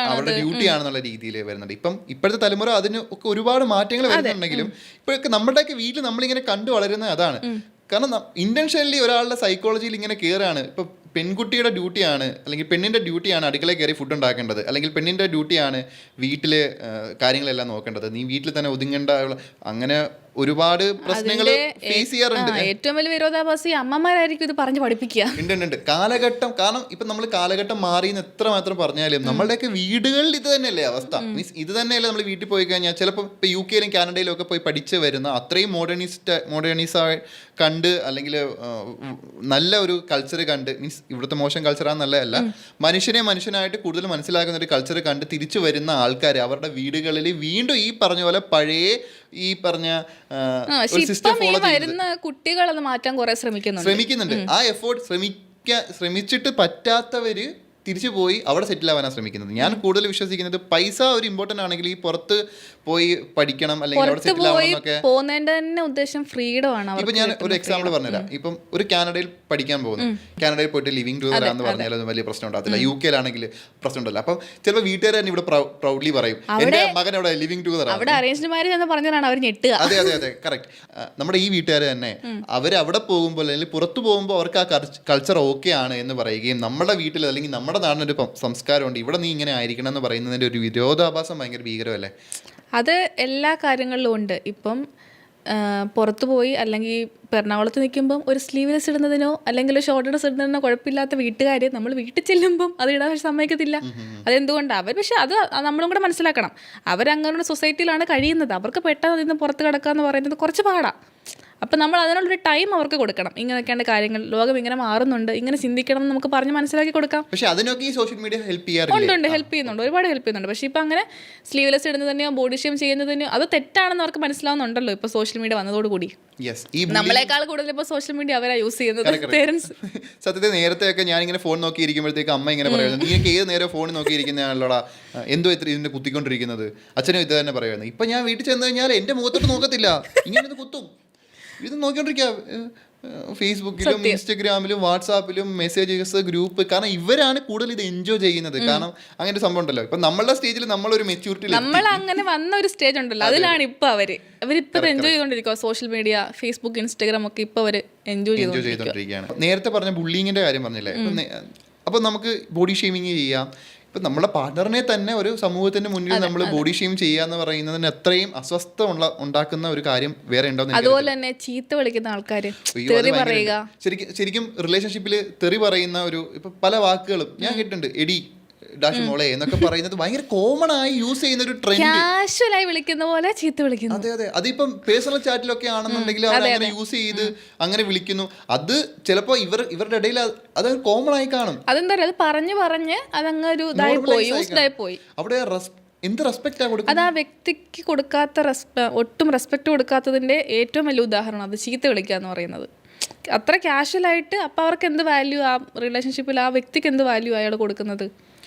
ആണെന്നുള്ള രീതിയിൽ വരുന്നുണ്ട്. ഇപ്പോഴത്തെ തലമുറ അതിന് ഒക്കെ ഒരുപാട് മാറ്റങ്ങൾ വരുന്നുണ്ടെങ്കിലും ഇപ്പോഴൊക്കെ നമ്മുടെയൊക്കെ വീട്ടിൽ നമ്മളിങ്ങനെ കണ്ടു വളരുന്നത് അതാണ്. കാരണം ഇന്റൻഷനലി ഒരാളുടെ സൈക്കോളജിയിൽ ഇങ്ങനെ കയറാണ്. ഇപ്പൊ പെൺകുട്ടിയുടെ ഡ്യൂട്ടിയാണ്, അല്ലെങ്കിൽ പെണ്ണിന്റെ ഡ്യൂട്ടിയാണ് അടുക്കളയിൽ കയറി ഫുഡ് ഉണ്ടാക്കേണ്ടത്, അല്ലെങ്കിൽ പെണ്ണിന്റെ ഡ്യൂട്ടിയാണ് വീട്ടില് കാര്യങ്ങളെല്ലാം നോക്കേണ്ടത്, നീ വീട്ടിൽ തന്നെ ഒതുങ്ങേണ്ട, അങ്ങനെ ഒരുപാട് പ്രശ്നങ്ങൾ ഫേസ് ചെയ്യാറുണ്ട്. ഏറ്റവും വലിയ വിരോധാഭാസി അമ്മമാരായിരിക്കും ഇത് പറഞ്ഞു പഠിപ്പിക്കുക. ഉണ്ട് കാലഘട്ടം. കാരണം ഇപ്പൊ നമ്മൾ കാലഘട്ടം മാറിയെന്ന് എത്രമാത്രം പറഞ്ഞാലും നമ്മളുടെയൊക്കെ വീടുകളിൽ ഇത് തന്നെയല്ലേ അവസ്ഥ. മീൻസ് ഇത് തന്നെയല്ലേ നമ്മൾ വീട്ടിൽ പോയി കഴിഞ്ഞാൽ ചിലപ്പോൾ ഇപ്പൊ UK-യിലും കാനഡയിലും ഒക്കെ പോയി പഠിച്ച് വരുന്ന അത്രയും മോഡേണിസം കണ്ട്, അല്ലെങ്കിൽ നല്ല ഒരു കൾച്ചർ കണ്ട്, മീൻസ് ഇവിടുത്തെ മോശം കൾച്ചറാണെന്നല്ല, മനുഷ്യനായിട്ട് കൂടുതൽ മനസ്സിലാക്കുന്ന ഒരു കൾച്ചർ കണ്ട് തിരിച്ചു വരുന്ന ആൾക്കാർ അവരുടെ വീടുകളിൽ വീണ്ടും ഈ പറഞ്ഞ പോലെ പഴയ ഈ പറഞ്ഞ കുട്ടികൾ അത് മാറ്റാൻ കുറെ ശ്രമിക്കുന്നുണ്ട്. ആ എഫോർട്ട് ശ്രമിച്ചിട്ട് പറ്റാത്തവര് തിരിച്ചു പോയി അവിടെ സെറ്റിൽ ആവാനാണ് ശ്രമിക്കുന്നത്. ഞാൻ കൂടുതൽ വിശ്വസിക്കുന്നത് പൈസ ഒരു ഇമ്പോർട്ടൻ്റ് ആണെങ്കിൽ ഈ പുറത്ത് പോയി പഠിക്കണം അല്ലെങ്കിൽ അവിടെ സെറ്റിൽ ആവണം എന്നൊക്കെ പോകുന്നതിന്റെ തന്നെ ഉദ്ദേശം ഫ്രീഡം ആണ്. ഇപ്പൊ ഞാൻ ഒരു എക്സാമ്പിൾ പറഞ്ഞുതരാം. ഇപ്പം ഒരു കാനഡയിൽ പഠിക്കാൻ പോകുന്നു, കാനഡയിൽ പോയിട്ട് ലിവിംഗ് ടൂർ ആണെന്ന് പറഞ്ഞാൽ അത് വലിയ പ്രശ്നം ഉണ്ടാകത്തില്ല. UK-ലാണെങ്കിൽ പ്രശ്നം ഉണ്ടല്ലോ. അപ്പം ചിലപ്പോൾ വീട്ടുകാർ തന്നെ ഇവിടെ പ്രൗഡ്ലി പറയും എന്റെ മകൻ അവിടെ ലിവിംഗ് ടൂർ അവിടെ അറേഞ്ച്ഡ് മാരേജ് എന്ന് പറഞ്ഞാലാണ് അവർ ഞെട്ടുക. അതെ അതെ അതെ കറക്റ്റ്. നമ്മുടെ ഈ വീട്ടുകാർ തന്നെ അവർ അവിടെ പോകുമ്പോൾ അല്ലെങ്കിൽ പുറത്തു പോകുമ്പോൾ അവർക്ക് ആ കൾച്ചർ ഓക്കെ ആണ് എന്ന് പറയുകയും നമ്മുടെ വീട്ടിൽ അല്ലെങ്കിൽ നമ്മുടെ നാടിനൊരു സംസ്കാരമുണ്ട്, ഇവിടെ നീ ഇങ്ങനെ ആയിരിക്കണം എന്ന് പറയുന്നതിന്റെ ഒരു വിരോധാഭാസം ഭയങ്കര ഭീകരമല്ലേ? അത് എല്ലാ കാര്യങ്ങളിലും ഉണ്ട്. ഇപ്പം പുറത്തു പോയി അല്ലെങ്കിൽ എറണാകുളത്ത് നിൽക്കുമ്പം ഒരു സ്ലീവ്ലെസ് ഇടുന്നതിനോ അല്ലെങ്കിൽ ഒരു ഷോർട്ട് ഡ്രസ് ഇടുന്നതിനോ കുഴപ്പമില്ലാത്ത വീട്ടുകാർ നമ്മൾ വീട്ടിൽ ചെല്ലുമ്പം അത് ഇടാൻ സമ്മതിക്കത്തില്ല. അതെന്തുകൊണ്ടാണ്? അവർ പക്ഷെ അത് നമ്മളും കൂടെ മനസ്സിലാക്കണം. അവരങ്ങനെ സൊസൈറ്റിയിലാണ് കഴിയുന്നത്. അവർക്ക് പെട്ടെന്ന് അതിൽ നിന്ന് പുറത്ത് കിടക്കുക പറയുന്നത് കുറച്ച് പാടാണ്. അപ്പം നമ്മൾ അതിനുള്ളൊരു ടൈം അവർക്ക് കൊടുക്കണം. ഇങ്ങനെയൊക്കെയാണ് കാര്യങ്ങൾ, ലോകം ഇങ്ങനെ മാറുന്നുണ്ട്, ഇങ്ങനെ ചിന്തിക്കണം എന്ന് നമുക്ക് പറഞ്ഞ് മനസ്സിലാക്കി കൊടുക്കാം. പക്ഷേ അതിനൊക്കെ ഈ സോഷ്യൽ മീഡിയ ഹെൽപ്പ് ചെയ്യാറുണ്ട്. ഉണ്ട്, ഹെൽപ്പ് ചെയ്യുന്നുണ്ട്, ഒരുപാട് ഹെൽപ്പ് ചെയ്യുന്നുണ്ട്. പക്ഷേ ഇപ്പം അങ്ങനെ സ്ലീവ്ലെസ് ഇടുന്നതിനെയോ ബോഡി ഷേം ചെയ്യുന്നതിനെയോ അത് തെറ്റാണെന്ന് അവർക്ക് മനസ്സിലാവുന്നുണ്ടല്ലോ ഇപ്പോൾ സോഷ്യൽ മീഡിയ വന്നതോടുകൂടി. നമ്മളെക്കാൾ കൂടുതൽ ഇപ്പോൾ സോഷ്യൽ മീഡിയ അവരാ യൂസ് ചെയ്യുന്നത് പേരൻസ്. സത്യത്തിൽ നേരത്തെയൊക്കെ ഞാനിങ്ങനെ ഫോൺ നോക്കിയിരിക്കുമ്പോഴത്തേക്ക് അമ്മ ഇങ്ങനെ പറയുന്നത്, നീക്ക് ഏത് നേരം ഫോൺ നോക്കിയിരിക്കുന്നതാണല്ലോടാ, എന്തോ ഇത്ര ഇതിന്റെ കുത്തിക്കൊണ്ടിരിക്കുന്നത്, അച്ഛനും ഇത് തന്നെ പറയുന്നത്. ഇപ്പം ഞാൻ വീട്ടിൽ ചെന്ന് കഴിഞ്ഞാൽ എൻ്റെ മുഖത്തോട്ട് നോക്കത്തില്ല, ഇങ്ങനെ കുത്തും. ഇത് നോക്കിക്കൊണ്ടിരിക്കുക ഫേസ്ബുക്കിലും ഇൻസ്റ്റഗ്രാമിലും വാട്സാപ്പിലും മെസ്സേജസ് ഗ്രൂപ്പ്. കാരണം ഇവരാണ് കൂടുതൽ ഇത് എൻജോയ് ചെയ്യുന്നത്. കാരണം അങ്ങനെ ഒരു സംഭവം ഉണ്ടല്ലോ, ഇപ്പൊ നമ്മളുടെ സ്റ്റേജിൽ നമ്മളൊരു മെച്യൂരിറ്റി, നമ്മൾ അങ്ങനെ വന്ന ഒരു സ്റ്റേജ് ഉണ്ടല്ലോ, അതിലാണ് ഇപ്പൊ അവരിപ്പോ എൻജോയ് ചെയ്തോണ്ടിരിക്കുക. സോഷ്യൽ മീഡിയ, ഫേസ്ബുക്ക്, ഇൻസ്റ്റഗ്രാം ഒക്കെ ഇപ്പൊ അവര് എൻജോയ് ചെയ്തോണ്ടിരിക്കുകയാണ്. നേരത്തെ പറഞ്ഞ ബുള്ളിങ്ങിന്റെ കാര്യം പറഞ്ഞില്ലേ, അപ്പൊ നമുക്ക് ബോഡി ഷെയ്മിങ് ചെയ്യാം. ഇപ്പം നമ്മുടെ പാർട്ണറിനെ തന്നെ ഒരു സമൂഹത്തിന്റെ മുന്നിൽ നമ്മൾ ബോഡി ഷെയിം ചെയ്യുക എന്ന് പറയുന്നതിന് അത്രയും അസ്വസ്ഥ ഉണ്ടാക്കുന്ന ഒരു കാര്യം വേറെ ഉണ്ടോ? അതുപോലെ തന്നെ ചീത്ത വിളിക്കുന്ന ആൾക്കാര്, ശരിക്കും റിലേഷൻഷിപ്പിൽ തെറി പറയുന്ന ഒരു ഇപ്പൊ പല വാക്കുകളും ഞാൻ കേട്ടിട്ടുണ്ട്. എടി, ഡാഷ് മോളെ എന്നൊക്കെ പറയുന്നത് ഭയങ്കര കോമൺ ആയി യൂസ് ചെയ്യുന്ന ഒരു ട്രെൻഡ്. കാഷ്വലായി വിളിക്കുന്ന പോലെ ചീത്ത വിളിക്കുന്നു. അതെ അതെ, അതിപ്പം പേഴ്സണൽ ചാറ്റിലൊക്കെ ആണെന്നുണ്ടെങ്കിൽ അങ്ങനെ യൂസ് ചെയ്ത് അങ്ങനെ വിളിക്കുന്നു. അത് ചിലപ്പോ ഇവരുടെ ഇടയിൽ അത് കോമൺ ആയി കാണും. അതെന്താ പറയുക, അത് പറഞ്ഞ് അതങ്ങ് ഒരു ഇതായി പോയി, യൂസ്ഡ് ആയി പോയി. അവിടെ എന്ത് റെസ്പെക്റ്റാ കൊടുക്കുക? അത് ആ വ്യക്തിക്ക് കൊടുക്കാത്ത ഒട്ടും റെസ്പെക്ട് കൊടുക്കാത്തതിന്റെ ഏറ്റവും വലിയ ഉദാഹരണം അത് ചീത്ത വിളിക്കുക എന്ന് പറയുന്നത്. അത്ര കാഷ്വലായിട്ട് അപ്പം അവർക്ക് എന്ത് വാല്യൂ, ആ റിലേഷൻഷിപ്പിൽ ആ വ്യക്തിക്ക് എന്ത് വാല്യൂ അയാൾ കൊടുക്കുന്നത്?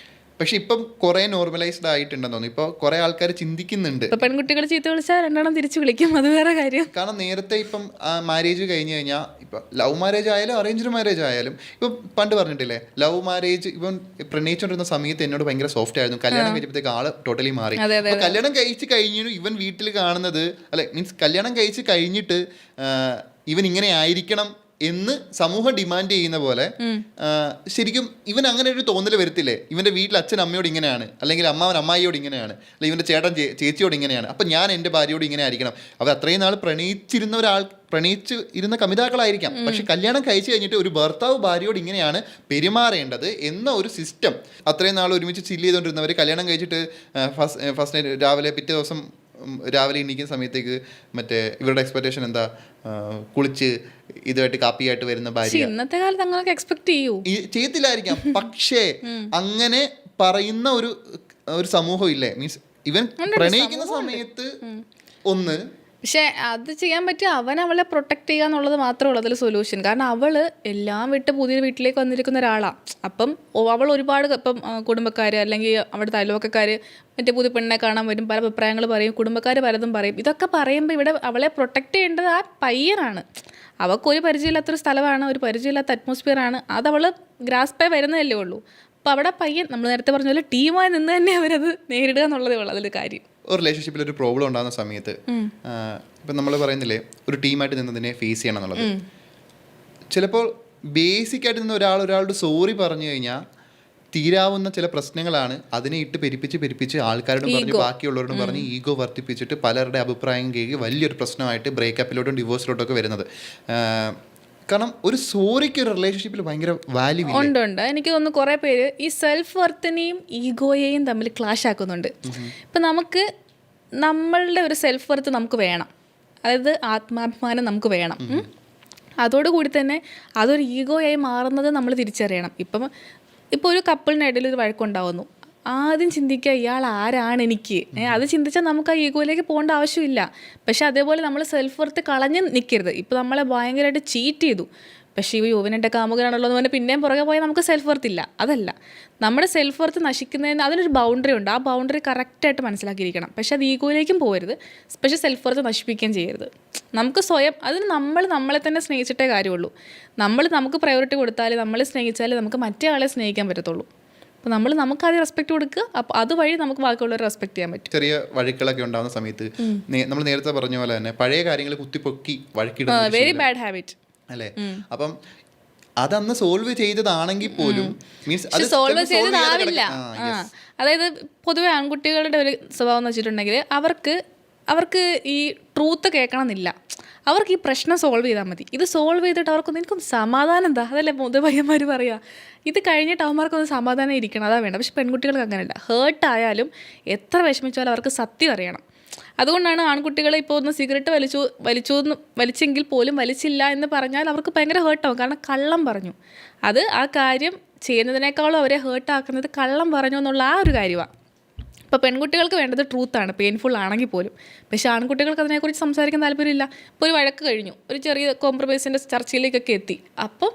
പക്ഷെ ഇപ്പം കുറെ നോർമലൈസ്ഡ് ആയിട്ടുണ്ടെന്ന് തോന്നുന്നു. ഇപ്പൊ കുറെ ആൾക്കാർ ചിന്തിക്കുന്നുണ്ട്, പെൺകുട്ടികൾ ചീത്ത വിളിച്ചാൽ രണ്ടെണ്ണം തിരിച്ചു വിളിക്കും, അത് വേറെ കാര്യം. കാരണം നേരത്തെ ഇപ്പം മാരേജ് കഴിഞ്ഞ് കഴിഞ്ഞാൽ ഇപ്പൊ ലവ് മാരേജ് ആയാലും അറേഞ്ച്ഡ് മാരേജ് ആയാലും ഇപ്പൊ പണ്ട് പറഞ്ഞിട്ടില്ലേ, ലവ് മാരേജ് ഇപ്പം പ്രണയിച്ചുകൊണ്ടിരുന്ന സമയത്ത് എന്നോട് ഭയങ്കര സോഫ്റ്റ് ആയിരുന്നു, കല്യാണം കഴിച്ചപ്പോഴത്തേക്ക് ആള് ടോട്ടലി മാറി. കല്യാണം കഴിച്ച് കഴിഞ്ഞു ഇവൻ വീട്ടിൽ കാണുന്നത് അല്ലെ, മീൻസ് കല്യാണം കഴിച്ച് കഴിഞ്ഞിട്ട് ഇവൻ ഇങ്ങനെ ആയിരിക്കണം എന്ന് സമൂഹം ഡിമാൻഡ് ചെയ്യുന്ന പോലെ ശരിക്കും ഇവൻ അങ്ങനെ ഒരു തോന്നൽ വരത്തില്ലേ, ഇവന്റെ വീട്ടിൽ അച്ഛൻ അമ്മയോട് ഇങ്ങനെയാണ്, അല്ലെങ്കിൽ അമ്മാവൻ അമ്മായിയോട് ഇങ്ങനെയാണ്, അല്ലെങ്കിൽ ഇവന്റെ ചേട്ടൻ ചേച്ചിയോട് ഇങ്ങനെയാണ്, അപ്പം ഞാൻ എൻ്റെ ഭാര്യയോട് ഇങ്ങനെ ആയിരിക്കണം. അവർ അത്രയും നാൾ പ്രണയിച്ച് ഇരുന്ന കമിതാക്കളായിരിക്കാം, പക്ഷെ കല്യാണം കഴിച്ചു കഴിഞ്ഞിട്ട് ഒരു ഭർത്താവ് ഭാര്യയോട് ഇങ്ങനെയാണ് പെരുമാറേണ്ടത് എന്ന ഒരു സിസ്റ്റം. അത്രയും നാൾ ഒരുമിച്ച് ചില്ല് ചെയ്തുകൊണ്ടിരുന്നവർ കല്യാണം കഴിച്ചിട്ട് ഫസ്റ്റ് നൈറ്റ് രാവിലെ പിറ്റേ ദിവസം രാവിലെ എണീക്കുന്ന സമയത്തേക്ക് മറ്റേ ഇവരുടെ എക്സ്പെക്ടേഷൻ എന്താ, കുളിച്ച് ഇതുമായിട്ട് കാപ്പിയായിട്ട് വരുന്ന ഭാര്യ. ഇന്നത്തെ കാലത്ത് അങ്ങനെ എക്സ്പെക്ട് ചെയ്യത്തില്ലായിരിക്കാം, പക്ഷേ അങ്ങനെ പറയുന്ന ഒരു സമൂഹം ഇല്ലേ, മീൻസ് ഇവൻ പ്രണയിക്കുന്ന സമയത്ത് ഒന്ന്. പക്ഷെ അത് ചെയ്യാൻ പറ്റിയ അവളെ പ്രൊട്ടക്ട് ചെയ്യുക എന്നുള്ളത് മാത്രമേ ഉള്ളൂ അതിൽ സൊല്യൂഷൻ. കാരണം അവൾ എല്ലാം വിട്ട് പുതിയ വീട്ടിലേക്ക് വന്നിരിക്കുന്ന ഒരാളാണ്. അപ്പം അവൾ ഒരുപാട് ഇപ്പം കുടുംബക്കാർ അല്ലെങ്കിൽ അവിടുത്തെ അയൽവക്കക്കാർ മറ്റേ പുതിയ പെണ്ണെ കാണാൻ വരും, പല അഭിപ്രായങ്ങൾ പറയും, കുടുംബക്കാർ പലതും പറയും. ഇതൊക്കെ പറയുമ്പോൾ ഇവിടെ അവളെ പ്രൊട്ടക്ട് ചെയ്യേണ്ടത് ആ പയ്യനാണ്. അവൾക്കൊരു പരിചയമില്ലാത്തൊരു സ്ഥലമാണ്, ഒരു പരിചയമില്ലാത്ത അറ്റ്മോസ്ഫിയറാണ്, അത് അവൾ ഗ്രാസ്പായി വരുന്നതല്ലേ ഉള്ളൂ. അപ്പോൾ അവിടെ പയ്യൻ നമ്മൾ നേരത്തെ പറഞ്ഞ പോലെ ടീമായി നിന്ന് തന്നെ അവരത് നേരിടുക എന്നുള്ളതേ ഉള്ളൂ അതിലൊരു കാര്യം. ഒരു റിലേഷൻഷിപ്പിൽ ഒരു പ്രോബ്ലം ഉണ്ടാകുന്ന സമയത്ത് ഇപ്പം നമ്മൾ പറയുന്നില്ലേ ഒരു ടീമായിട്ട് നിന്നതിനെ ഫേസ് ചെയ്യണം എന്നുള്ളത്. ചിലപ്പോൾ ബേസിക്കായിട്ട് നിന്ന് ഒരാളോട് സോറി പറഞ്ഞു കഴിഞ്ഞാൽ തീരാവുന്ന ചില പ്രശ്നങ്ങളാണ് അതിനെ ഇട്ട് പെരുപ്പിച്ച് ആൾക്കാരോടും പറഞ്ഞ് ബാക്കിയുള്ളവരോടും പറഞ്ഞ് ഈഗോ വർദ്ധിപ്പിച്ചിട്ട് പലരുടെ അഭിപ്രായം കേൾക്കി വലിയൊരു പ്രശ്നമായിട്ട് ബ്രേക്കപ്പിലോട്ടും ഡിവോഴ്സിലോട്ടും ഒക്കെ വരുന്നത്. കാരണം ഒരു സോറിക്ക് ഒരു റിലേഷൻഷിപ്പിൽ ഭയങ്കര വാല്യൂ ഉണ്ട്. എനിക്ക് തോന്നുന്നു കുറേ പേര് ഈ സെൽഫ് വർത്തിനെയും ഈഗോയെയും തമ്മിൽ ക്ലാഷ് ആക്കുന്നുണ്ട്. ഇപ്പം നമുക്ക് നമ്മളുടെ ഒരു സെൽഫ് വർത്ത് നമുക്ക് വേണം, അതായത് ആത്മാഭിമാനം നമുക്ക് വേണം. അതോടുകൂടി തന്നെ അതൊരു ഈഗോയായി മാറുന്നത് നമ്മൾ തിരിച്ചറിയണം. ഇപ്പോൾ ഒരു കപ്പിളിനിടയിൽ ഒരു വഴക്കുണ്ടാവുന്നു, ആദ്യം ചിന്തിക്കുക ഇയാൾ ആരാണ് എനിക്ക്, അത് ചിന്തിച്ചാൽ നമുക്ക് ആ ഈഗോയിലേക്ക് പോകേണ്ട ആവശ്യമില്ല. പക്ഷെ അതേപോലെ നമ്മൾ സെൽഫ് വർത്ത് കളഞ്ഞ് നിൽക്കരുത്. ഇപ്പോൾ നമ്മളെ ഭയങ്കരമായിട്ട് ചീറ്റ് ചെയ്തു, പക്ഷേ ഈ യുവൻ എൻ്റെ കാമുകനാണല്ലോ എന്ന് പറഞ്ഞാൽ പിന്നെയും പുറകെ പോയാൽ നമുക്ക് സെൽഫ് വർത്ത് ഇല്ല. അതല്ല, നമ്മുടെ സെൽഫ് വർത്ത് നശിക്കുന്നതിന് അതിനൊരു ബൗണ്ടറി ഉണ്ട്. ആ ബൗണ്ടറി കറക്റ്റായിട്ട് മനസ്സിലാക്കിയിരിക്കണം. പക്ഷേ അത് ഈഗോയിലേക്കും പോകരുത്, പക്ഷേ സെൽഫ് വർത്ത് നശിപ്പിക്കുകയും ചെയ്യരുത്. നമുക്ക് സ്വയം അതിന് നമ്മളെ തന്നെ സ്നേഹിച്ചിട്ടേ കാര്യമുള്ളൂ. നമുക്ക് പ്രയോറിറ്റി കൊടുത്താൽ, നമ്മളെ സ്നേഹിച്ചാൽ നമുക്ക് മറ്റേ ആളെ സ്നേഹിക്കാൻ പറ്റത്തുള്ളൂ. അപ്പോൾ നമുക്ക് ആദ്യം റെസ്പെക്ട് കൊടുക്കുക, അപ്പോൾ അതുവഴി നമുക്ക് ബാക്കിയുള്ളവരെ റെസ്പെക്ട് ചെയ്യാൻ പറ്റും. ചെറിയ വഴക്കുകളൊക്കെ ഉണ്ടാകുന്ന സമയത്ത് നമ്മൾ നേരത്തെ പറഞ്ഞ പോലെ തന്നെ പഴയ കാര്യങ്ങൾ കുത്തിപ്പൊക്കി വഴക്കിടുന്ന വെരി ബാഡ് ഹാബിറ്റ് അല്ലേ. അപ്പം അതന്ന് സോൾവ് ചെയ്തതാണെങ്കിൽ പോലും മീൻസ് സോൾവ് ചെയ്തതാവില്ല. അതായത് പൊതുവെ ആൺകുട്ടികളുടെ ഒരു സ്വഭാവം എന്ന് വെച്ചിട്ടുണ്ടെങ്കിൽ അവർക്ക് ഈ ട്രൂത്ത് കേൾക്കണമെന്നില്ല. അവർക്ക് ഈ പ്രശ്നം സോൾവ് ചെയ്താൽ മതി. ഇത് സോൾവ് ചെയ്തിട്ട് അവർക്കൊന്നും എനിക്കും സമാധാനം എന്താ, അതല്ലേ പയ്യന്മാർ പറയുക. ഇത് കഴിഞ്ഞിട്ട് അവന്മാർക്കൊന്ന് സമാധാനം ഇരിക്കണം, അതാ വേണ്ട. പക്ഷെ പെൺകുട്ടികൾക്ക് അങ്ങനെയല്ല. ഹേർട്ടായാലും എത്ര വിഷമിച്ചാലും അവർക്ക് സത്യം അറിയണം. അതുകൊണ്ടാണ് ആൺകുട്ടികളെ ഇപ്പോൾ ഒന്ന് സിഗരറ്റ് വലിച്ചെങ്കിൽ പോലും വലിച്ചില്ല എന്ന് പറഞ്ഞാൽ അവർക്ക് ഭയങ്കര ഹേർട്ടാവും. കാരണം കള്ളം പറഞ്ഞു. അത് ആ കാര്യം ചെയ്യുന്നതിനേക്കാളും അവരെ ഹേർട്ടാക്കുന്നത് കള്ളം പറഞ്ഞു എന്നുള്ള ആ ഒരു കാര്യമാണ്. ഇപ്പോൾ പെൺകുട്ടികൾക്ക് വേണ്ടത് ട്രൂത്താണ്, പെയിൻഫുൾ ആണെങ്കിൽ പോലും. പക്ഷേ ആൺകുട്ടികൾക്ക് അതിനെക്കുറിച്ച് സംസാരിക്കാൻ താല്പര്യമില്ല. ഇപ്പോൾ ഒരു വഴക്ക് കഴിഞ്ഞു, ഒരു ചെറിയ കോംപ്രമൈസിൻ്റെ ചർച്ചയിലേക്കൊക്കെ എത്തി. അപ്പം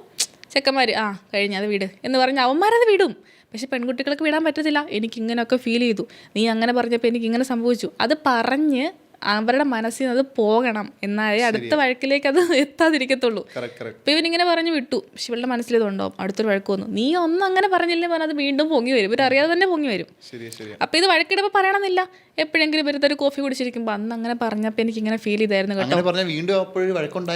ചെക്കന്മാർ കഴിഞ്ഞു അത് വിട് എന്ന് പറഞ്ഞ് അവന്മാരത് വിടും. പക്ഷെ പെൺകുട്ടികൾക്ക് വിടാൻ പറ്റത്തില്ല. എനിക്കിങ്ങനെയൊക്കെ ഫീൽ ചെയ്തു, നീ അങ്ങനെ പറഞ്ഞപ്പോൾ എനിക്കിങ്ങനെ സംഭവിച്ചു. അത് പറഞ്ഞ് അവരുടെ മനസ്സിൽ നിന്ന് അത് പോകണം, എന്നാലേ അടുത്ത വഴക്കിലേക്ക് അത് എത്താതിരിക്കത്തുള്ളൂ. ഇപ്പം ഇവനിങ്ങനെ പറഞ്ഞു വിട്ടു, പക്ഷെ ഇവളുടെ മനസ്സിലിതുണ്ടാവും അടുത്തൊരു വഴക്ക് വന്നു, നീ ഒന്നും അങ്ങനെ പറഞ്ഞില്ലേ പറഞ്ഞാൽ അത് വീണ്ടും പൊങ്ങി വരും. ഇവരറിയാതെ തന്നെ പൊങ്ങി വരും. അപ്പം ഇത് വഴക്കിടുമ്പോൾ പറയണമെന്നില്ല. എപ്പോഴെങ്കിലും ഇവരത്തൊരു കോഫി കുടിച്ചിരിക്കുമ്പോൾ അന്ന് അങ്ങനെ പറഞ്ഞപ്പോൾ എനിക്ക് ഇങ്ങനെ ഫീൽ ചെയ്തായിരുന്നു കേട്ടോ.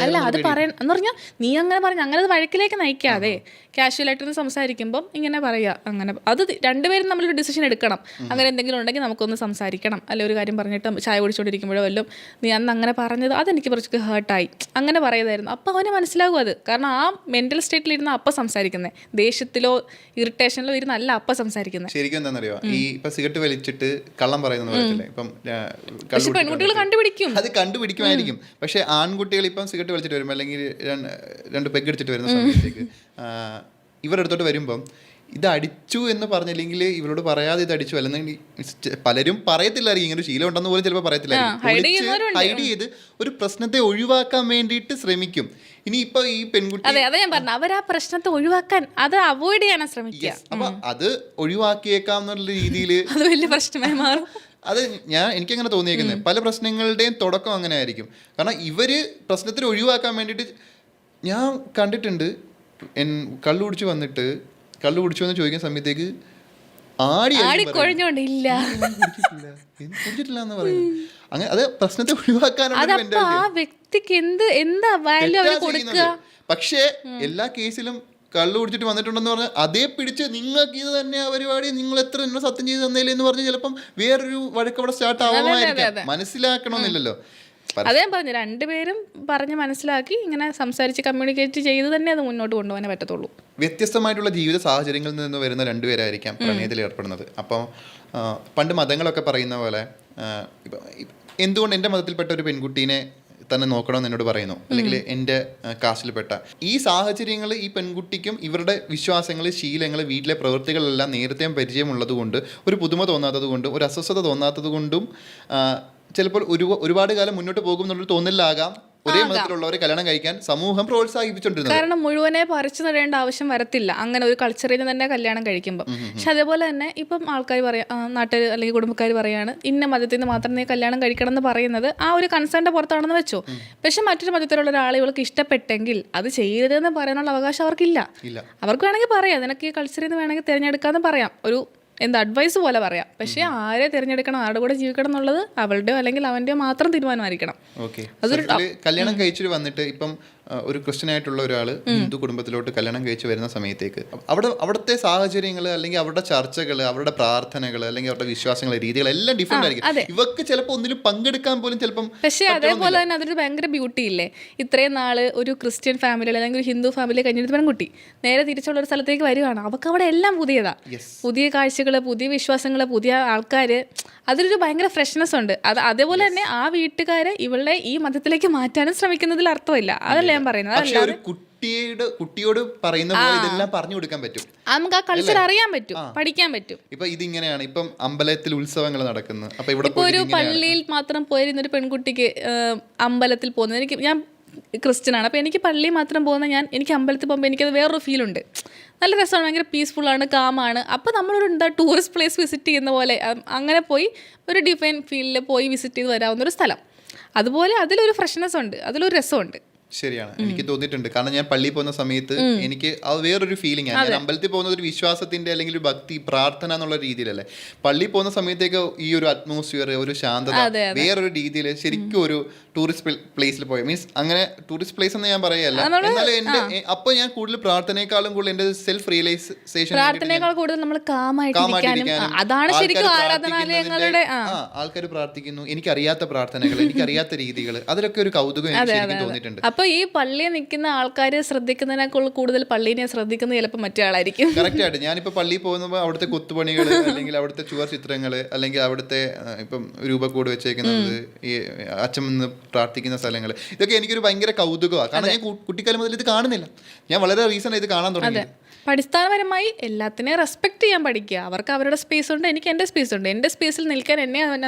അല്ല, അത് പറയണം എന്ന് പറഞ്ഞാൽ നീ അങ്ങനെ പറഞ്ഞു, അങ്ങനെ അത് വഴക്കിലേക്ക് നയിക്കാതെ കാഷ്വലായിട്ടൊന്ന് സംസാരിക്കുമ്പം ഇങ്ങനെ പറയുക. അങ്ങനെ അത് രണ്ടുപേരും നമ്മളൊരു ഡിസിഷൻ എടുക്കണം. അങ്ങനെ എന്തെങ്കിലും ഉണ്ടെങ്കിൽ നമുക്കൊന്ന് സംസാരിക്കണം. അല്ലെ ഒരു കാര്യം പറഞ്ഞിട്ട് ചായ കുടിച്ചുകൊണ്ടിരിക്കുമ്പോഴോ വല്ലതും നീ അന്ന് അങ്ങനെ പറഞ്ഞത് അതെനിക്ക് കുറച്ച് ഹേർട്ടായി, അങ്ങനെ പറയുമായിരുന്നു. അപ്പോൾ അവന് മനസ്സിലാകും അത്. കാരണം ആ മെൻ്റൽ സ്റ്റേറ്റിലിരുന്ന് അപ്പം സംസാരിക്കുന്നത്, ദേഷ്യത്തിലോ ഇറിറ്റേഷനിലോ ഇരുന്നല്ല അപ്പം സംസാരിക്കുന്നത്. ശരിക്കും എന്താണെന്നറിയോ, ഈ ഇപ്പം സിഗരറ്റ് വലിച്ചിട്ട് കള്ളം പറയുന്നത് ഇപ്പം പെൺകുട്ടികൾ കണ്ടുപിടിക്കും, അത് കണ്ടുപിടിക്കുമായിരിക്കും. പക്ഷെ ആൺകുട്ടികൾ ഇപ്പം സിഗരറ്റ് വലിച്ചിട്ട് വരുമ്പോൾ അല്ലെങ്കിൽ രണ്ട് പെഗ് അടിച്ചിട്ട് വരുന്ന സമയത്തേക്ക് ഇവരുടെ അടുത്തോട്ട് വരുമ്പം ഇത് അടിച്ചു എന്ന് പറഞ്ഞില്ലെങ്കിൽ ഇവരോട് പറയാതെ ഇത് അടിച്ചു, അല്ലെങ്കിൽ പലരും പറയത്തില്ലായിരിക്കും, ഇങ്ങനെ ഒരു ശീലം ഉണ്ടെന്ന് പോലും ചിലപ്പോൾ പറയത്തില്ലായിരിക്കും. ഹൈഡ് ചെയ്ത് ഒരു പ്രശ്നത്തെ ഒഴിവാക്കാൻ വേണ്ടിയിട്ട് ശ്രമിക്കും. ഇനിയിപ്പോ ഈ പെൺകുട്ടി അവർ ആ പ്രശ്നത്തെ ഒഴിവാക്കാൻ, അത് അവോയ്ഡ് ചെയ്യാൻ ശ്രമിക്കുക. അപ്പൊ അത് ഒഴിവാക്കിയേക്കാം എന്നുള്ള രീതിയിൽ അത് വലിയ പ്രശ്നമായി മാറും. അത് എനിക്കങ്ങനെ തോന്നിയേക്കുന്നത്. പല പ്രശ്നങ്ങളുടെയും തുടക്കം അങ്ങനെ ആയിരിക്കും. കാരണം ഇവര് പ്രശ്നത്തിന് ഒഴിവാക്കാൻ വേണ്ടിയിട്ട് ഞാൻ കണ്ടിട്ടുണ്ട്, കള്ളു കുടിച്ചു വന്നിട്ട് കള്ളു കുടിച്ചു എന്ന് ചോദിക്കുന്ന സമയത്തേക്ക് കുടിച്ചിട്ടില്ല എന്ന് പറയും. അങ്ങനെ അത് പ്രശ്നത്തെ ഒഴിവാക്കാനുള്ള ആ വ്യക്തിക്ക് എന്താ വാല്യൂ അവർ കൊടുക്കുക. പക്ഷേ എല്ലാ കേസിലും കള്ളു കുടിച്ചിട്ട് വന്നിട്ടുണ്ടെന്ന് പറഞ്ഞാൽ അതേ പിടിച്ച് നിങ്ങൾക്ക് ഇത് തന്നെ പരിപാടി, നിങ്ങൾ എത്ര എന്നെ സത്യം ചെയ്ത് തന്നേലേ എന്ന് പറഞ്ഞ് ചിലപ്പം വേറൊരു വഴക്ക് അവിടെ സ്റ്റാർട്ട് ആവുമായിരിക്കാം. മനസ്സിലാക്കണമെന്നില്ലല്ലോ. അതേ പറഞ്ഞു, രണ്ടുപേരും പറഞ്ഞ് മനസ്സിലാക്കി ഇങ്ങനെ സംസാരിച്ച് കമ്മ്യൂണിക്കേറ്റ് ചെയ്ത് തന്നെ അത് മുന്നോട്ട് കൊണ്ടുപോകാനേ പറ്റത്തുള്ളൂ. വ്യത്യസ്തമായിട്ടുള്ള ജീവിത സാഹചര്യങ്ങളിൽ നിന്ന് വരുന്ന രണ്ടുപേരായിരിക്കാം പ്രണയത്തിൽ ഏർപ്പെടുന്നത്. അപ്പം പണ്ട് മതങ്ങളൊക്കെ പറയുന്ന പോലെ എന്തുകൊണ്ട് എൻ്റെ മതത്തിൽപ്പെട്ട ഒരു പെൺകുട്ടീനെ തന്നെ നോക്കണമെന്ന് എന്നോട് പറയുന്നു, അല്ലെങ്കിൽ എൻ്റെ കാസ്റ്റിൽപ്പെട്ട ഈ സാഹചര്യങ്ങൾ ഈ പെൺകുട്ടിക്കും ഇവരുടെ വിശ്വാസങ്ങൾ, ശീലങ്ങൾ, വീട്ടിലെ പ്രവൃത്തികളെല്ലാം നേരത്തെ പരിചയമുള്ളത് കൊണ്ട്, ഒരു പുതുമ തോന്നാത്തത് കൊണ്ടും ഒരു അസ്വസ്ഥത തോന്നാത്തത് കൊണ്ടും ചിലപ്പോൾ ഒരുപാട് കാലം മുന്നോട്ട് പോകും എന്നുള്ളൊരു തോന്നലാകാം ഒരേ മതത്തിലുള്ളവരെ കല്യാണം കഴിക്കാൻ സമൂഹം പ്രോത്സാഹിപ്പിച്ചുകൊണ്ടിരുന്നത്. കാരണം മുഴുവനെ പറിച്ചു നടേണ്ട ആവശ്യം വരത്തില്ല അങ്ങനെ ഒരു കൾച്ചറിൽ തന്നെ കല്യാണം കഴിക്കുമ്പോൾ. പക്ഷെ അതേപോലെ തന്നെ ഇപ്പം ആൾക്കാർ പറയാം, നാട്ടിൽ അല്ലെങ്കിൽ കുടുംബക്കാർ പറയാണ് ഇന്ന മതത്തിൽ നിന്ന് മാത്രം നീ കല്യാണം കഴിക്കണം എന്ന് പറയുന്നത് ആ ഒരു കൺസേണിന്റെ പുറത്താണെന്ന് വെച്ചോ. പക്ഷെ മറ്റൊരു മതത്തിലുള്ള ഒരാളെ ഇവൾക്ക് ഇഷ്ടപ്പെട്ടെങ്കിൽ അത് ചെയ്യരുതെന്ന് പറയാനുള്ള അവകാശം അവർക്കില്ല. അവർക്ക് വേണമെങ്കിൽ പറയാം, നിനക്ക് ഈ കൾച്ചറിൽ നിന്ന് വേണമെങ്കിൽ തിരഞ്ഞെടുക്കാമെന്ന് പറയാം, ഒരു അഡ്വൈസ് പോലെ പറയാം. പക്ഷെ ആരെ തിരഞ്ഞെടുക്കണം, ആരുടെ കൂടെ ജീവിക്കണം എന്നുള്ളത് അവളുടെയോ അല്ലെങ്കിൽ അവൻ്റെയോ മാത്രം തീരുമാനമായിരിക്കണം. അതൊരു കല്യാണം കഴിച്ചിട്ട് വന്നിട്ട് ഇപ്പം ഒരു ക്രിസ്ത്യൻ ആയിട്ടുള്ള ഒരാൾ ഹിന്ദു കുടുംബത്തിലോട്ട് കല്യാണം കഴിച്ച് വരുന്ന സമയത്തേക്ക് അവിടുത്തെ സാഹചര്യങ്ങൾ, അല്ലെങ്കിൽ അവരുടെ ചർച്ചകൾ, അവരുടെ പ്രാർത്ഥനകൾ, അല്ലെങ്കിൽ അവരുടെ വിശ്വാസങ്ങൾ, രീതികൾ എല്ലാം ഡിഫറെന്റ് ആയിരിക്കും. ഇവർക്ക് ചിലപ്പോൾ ഒന്നിലും പങ്കെടുക്കാൻ പോലും ചിലപ്പം. പക്ഷേ അതേപോലെ തന്നെ അതൊരു ഭയങ്കര ബ്യൂട്ടി ഇല്ലേ, ഇത്രയും നാള് ഒരു ക്രിസ്ത്യൻ ഫാമിലി അല്ലെങ്കിൽ ഒരു ഹിന്ദു ഫാമിലി കഴിഞ്ഞിട്ട് പെൺകുട്ടി നേരെ തിരിച്ചുള്ള ഒരു സ്ഥലത്തേക്ക് വരുവാണ്. അവർക്ക് അവിടെ എല്ലാം പുതിയതാ, പുതിയ കാഴ്ചകൾ, പുതിയ വിശ്വാസങ്ങൾ, പുതിയ ആൾക്കാർ, അതിലൊരു ഭയങ്കര ഫ്രഷ്നെസ് ഉണ്ട്. അതേപോലെ തന്നെ ആ വീട്ടുകാരെ ഇവളുടെ ഈ മതത്തിലേക്ക് മാറ്റാനും ശ്രമിക്കുന്നതിൽ അർത്ഥമില്ല. അതല്ല ഞാൻ പറയുന്നത്. കുട്ടിയോട് പറയുന്ന പോലെ ഇതെല്ലാം പറഞ്ഞു കൊടുക്കാൻ പറ്റും, നമുക്ക് ആ കൾച്ചർ അറിയാൻ പറ്റും, പഠിക്കാൻ പറ്റും. ഇപ്പൊ ഇതിങ്ങനെയാണ്, ഇപ്പം അമ്പലത്തിൽ ഉത്സവങ്ങൾ നടക്കുന്നത്. അപ്പൊ ഇപ്പൊ ഒരു പള്ളിയിൽ മാത്രം പോയിരുന്ന ഒരു പെൺകുട്ടിക്ക് അമ്പലത്തിൽ പോകുന്നത്, ഞാൻ ക്രിസ്ത്യൻ ആണ്. അപ്പോൾ എനിക്ക് പള്ളി മാത്രം പോകുന്ന എനിക്ക് അമ്പലത്തിൽ പോകുമ്പോൾ എനിക്കത് വേറൊരു ഫീലുണ്ട്. നല്ല രസമാണ്, ഭയങ്കര പീസ്ഫുള്ളാണ്, കാമാണ്. അപ്പോൾ നമ്മളൊരു ടൂറിസ്റ്റ് പ്ലേസ് വിസിറ്റ് ചെയ്യുന്ന പോലെ അങ്ങനെ പോയി ഒരു ഡിഫൈൻ ഫീൽഡിൽ പോയി വിസിറ്റ് ചെയ്ത് വരാവുന്നൊരു സ്ഥലം. അതുപോലെ അതിലൊരു ഫ്രഷ്നെസ് ഉണ്ട്, അതിലൊരു രസമുണ്ട്. ശരിയാണ്, എനിക്ക് തോന്നിയിട്ടുണ്ട്. കാരണം ഞാൻ പള്ളിയിൽ പോകുന്ന സമയത്ത് എനിക്ക് അത് വേറൊരു ഫീലിംഗ് ആണ്. ഞാൻ അമ്പലത്തിൽ പോകുന്നത് ഒരു വിശ്വാസത്തിന്റെ അല്ലെങ്കിൽ ഒരു ഭക്തി പ്രാർത്ഥന എന്നുള്ള രീതിയിലല്ലേ. പള്ളിയിൽ പോകുന്ന സമയത്തേക്ക് ഈ ഒരു അറ്റ്മോസ്ഫിയർ, ഒരു ശാന്തത വേറൊരു രീതിയിൽ ശരിക്കും ഒരു ടൂറിസ്റ്റ് പ്ലേസിൽ പോയി മീൻസ് അങ്ങനെ ടൂറിസ്റ്റ് പ്ലേസ് എന്ന് ഞാൻ പറയല്ല. എന്നാലും എന്റെ അപ്പൊ ഞാൻ കൂടുതൽ പ്രാർത്ഥനയെക്കാളും കൂടുതൽ എന്റെ സെൽഫ് റിയലൈസേഷൻ, പ്രാർത്ഥനയേക്കാൾ കൂടുതൽ നമ്മൾ കാമായിട്ടിരിക്കാനും അതാണ് ശരിക്കും ആരാധനാലയങ്ങളുടെ ആൾക്കാർ പ്രാർത്ഥിക്കുന്നു. എനിക്കറിയാത്ത പ്രാർത്ഥനകൾ, എനിക്കറിയാത്ത രീതികൾ, അതിലൊക്കെ ഒരു കൗതുകം എനിക്ക് ശരിക്കും തോന്നിയിട്ടുണ്ട്. അപ്പൊ ഈ പള്ളിയിൽ നിൽക്കുന്ന ആൾക്കാർ ശ്രദ്ധിക്കുന്നതിനേക്കാൾ കൂടുതൽ പള്ളീനെ ശ്രദ്ധിക്കുന്നത് ചിലപ്പോൾ മറ്റേ ആളായിരിക്കും. കറക്റ്റ് ആയിട്ട് ഞാനിപ്പോ പള്ളിയിൽ പോകുമ്പോൾ അവിടുത്തെ കൊത്തുപണികൾ അല്ലെങ്കിൽ അവിടുത്തെ ചുവർ ചിത്രങ്ങൾ അല്ലെങ്കിൽ അവിടുത്തെ ഇപ്പം രൂപക്കൂട് വെച്ചേക്കുന്നത്, ഈ അച്ഛൻ നിന്ന് പ്രാർത്ഥിക്കുന്ന സ്ഥലങ്ങൾ, ഇതൊക്കെ എനിക്കൊരു ഭയങ്കര കൗതുകമാണ്. കാരണം ഞാൻ കുട്ടിക്കാലം മുതൽ ഇത് കാണുന്നില്ല. ഞാൻ വളരെ റീസൺ ഇത് കാണാൻ തുടങ്ങി. അടിസ്ഥാനപരമായി എല്ലാത്തിനെയും റെസ്പെക്ട് ചെയ്യാൻ പഠിക്കുക. അവർക്ക് അവരുടെ സ്പേസ് ഉണ്ട്, എനിക്ക് എൻ്റെ സ്പേസ് ഉണ്ട്. എൻ്റെ സ്പേസിൽ നിൽക്കാൻ എന്നെ